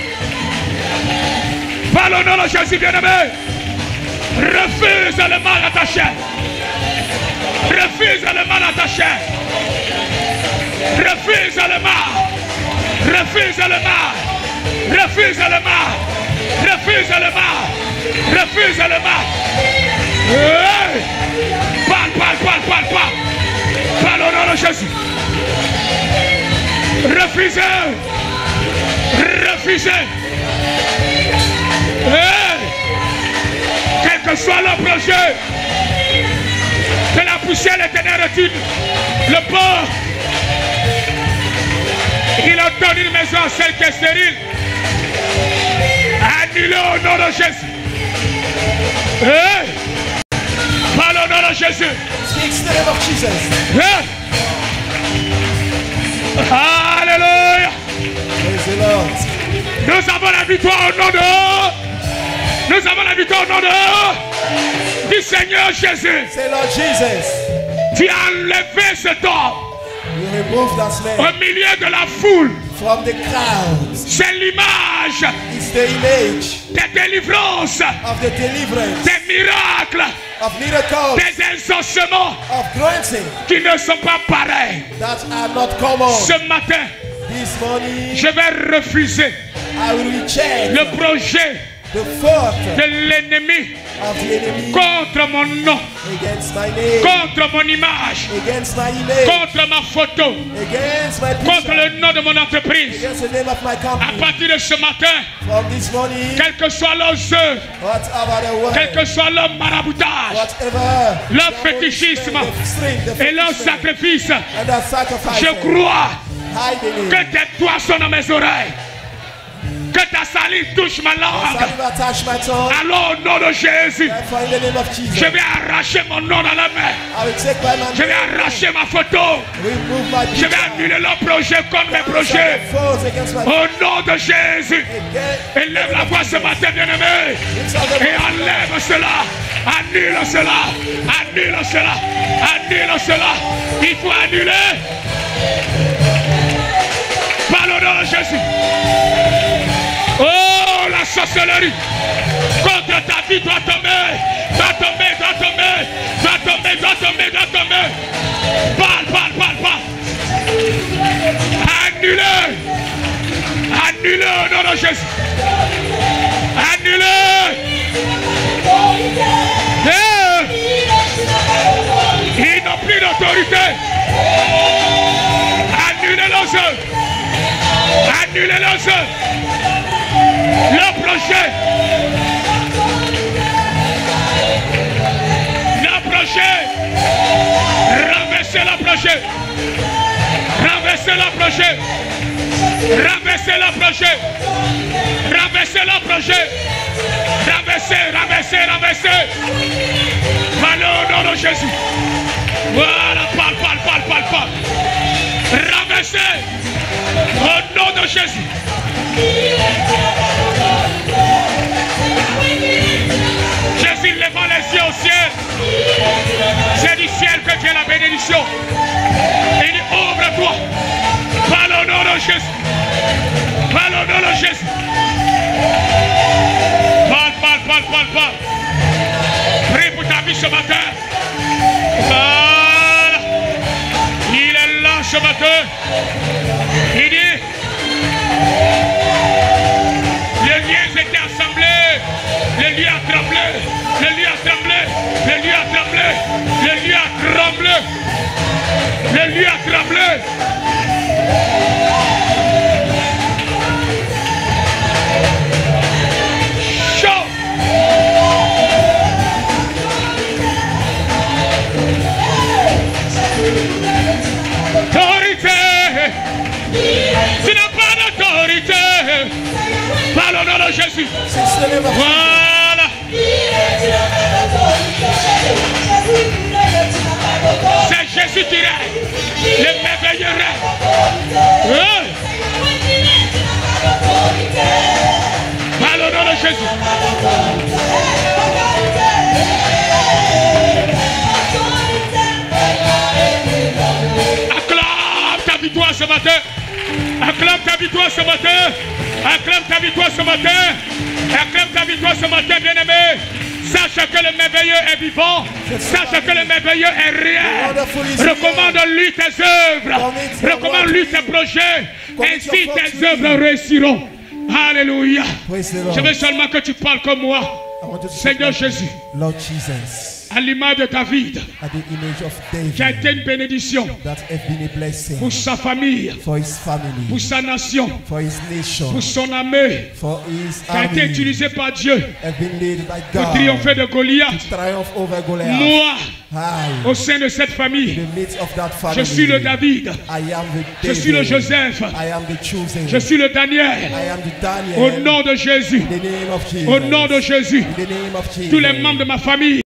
Parle au nom de Jésus, bien-aimé. Refuse le mal à ta chair. Refuse le mal à ta chair. Refuse le mal. Refuse le mal. Refuse le mal. Refuse le mal. Refuse le mal. Hey! Parle, parle, parle, parle, parle. Parle au nom de Jésus. Refusez. Refusez. Hey! Quel que soit le projet, que la poussière des ténèbres retire le port. Il ordonne une maison à celle qui est stérile. Annulé au nom de Jésus. Hey! Parle au nom de Jésus. Speak in the name of Jesus. Hey! Alléluia. Praise the Lord. Nous avons la victoire au nom de... Nous avons la victoire au nom de... Du Seigneur Jésus. Say, Lord Jesus, Tu as enlevé cet homme you remove that au man milieu de la foule. from the crowds. C'est l'image It's the image des délivrances, of the deliverance, des miracles, of miracles, des exaucements of granting qui ne sont pas pareils. that are not common. Ce matin, This morning, je vais refuser I will reject le projet the thought de l'ennemi of the enemy contre mon nom, against my name, contre mon image, against my image, contre ma photo, against my contre picture, le nom de mon entreprise. against the name of my À company. partir de ce matin, From this morning, quel que soit leur œuvre, whatever the word, quel que soit leur maraboutage, whatever leur the fétichisme the strength, the et leur fetishism, sacrifice, and that sacrifice, je crois hide in que it. tes doigts sont dans mes oreilles, que ta salive touche ma langue. Saliva attach my tongue. Alors au nom de Jésus, Therefore, in the name of Jesus, je vais arracher mon nom dans la main. I will take my man, Je vais arracher ma photo. remove my Je vais picture, annuler leur projet contre mes projets. foes against my Au nom de Jésus, against élève la voix ce matin, bien-aimé, et enlève cela. Annule cela. Annule cela. Annule cela. Il faut annuler. Par le nom de Jésus. Oh, la sorcellerie contre ta vie doit tomber. Doit tomber, doit tomber. Doit tomber, doit tomber, doit tomber. Parle, parle, parle, parle. Annulez. Annulez au nom de Jésus. Annulez. Ils n'ont plus d'autorité. Annulez leurs œuvres. Annulez leurs œuvres. Le projet. Le projet. Renversez le projet. Renversez le projet. Renversez le projet. Renversez le projet. Renversez, renversez, renversez. Parlez au nom de Jésus. Voilà, parle, parle, parle, parle, parle. Renversez au nom de Jésus. Jésus levant les yeux au ciel. C'est du ciel que tu as la bénédiction. Il dit, ouvre-toi. Par le nom de Jésus. Par le nom de Jésus. Parle. Prie pour ta vie ce matin. Voilà. Il est là ce matin. Il dit, les liens étaient assemblés. Les lieux a tremblé. Les lieux a tremblé. Les lieux a tremblé. Les lieux a tremblé. Les lieux a tremblé. Autorité, tu n'as pas d'autorité. Par le nom de Jésus. Voilà. C'est Jésus qui règne. Le merveilleux règne. Par le nom de Jésus. Victoire ce matin. Acclame ta victoire ce matin. Acclame ta victoire ce matin. Acclame ta victoire ce matin, bien-aimé. Sache que le merveilleux est vivant. Sache que le merveilleux est réel. Recommande-lui tes œuvres. Recommande-lui tes projets. Ainsi tes œuvres réussiront. Alléluia. Je veux seulement que tu parles comme moi. Seigneur Jésus. Lord Jesus. À l'image de David, At the image of David, qui a été une bénédiction that have been a blessing pour sa famille, for his family, pour sa nation, for his nation, pour son armée, for his qui a été army, utilisé par Dieu have been led by pour God triompher de Goliath. to triumph over Goliath. Moi, I, au sein de cette famille, in the midst of that family, je suis le David, I am the je David, suis le Joseph, I am the chosen, je suis le Daniel. I am the Daniel, Au nom de Jésus, in the name of Jesus, au nom de Jésus, in the name of Jesus, tous les membres de ma famille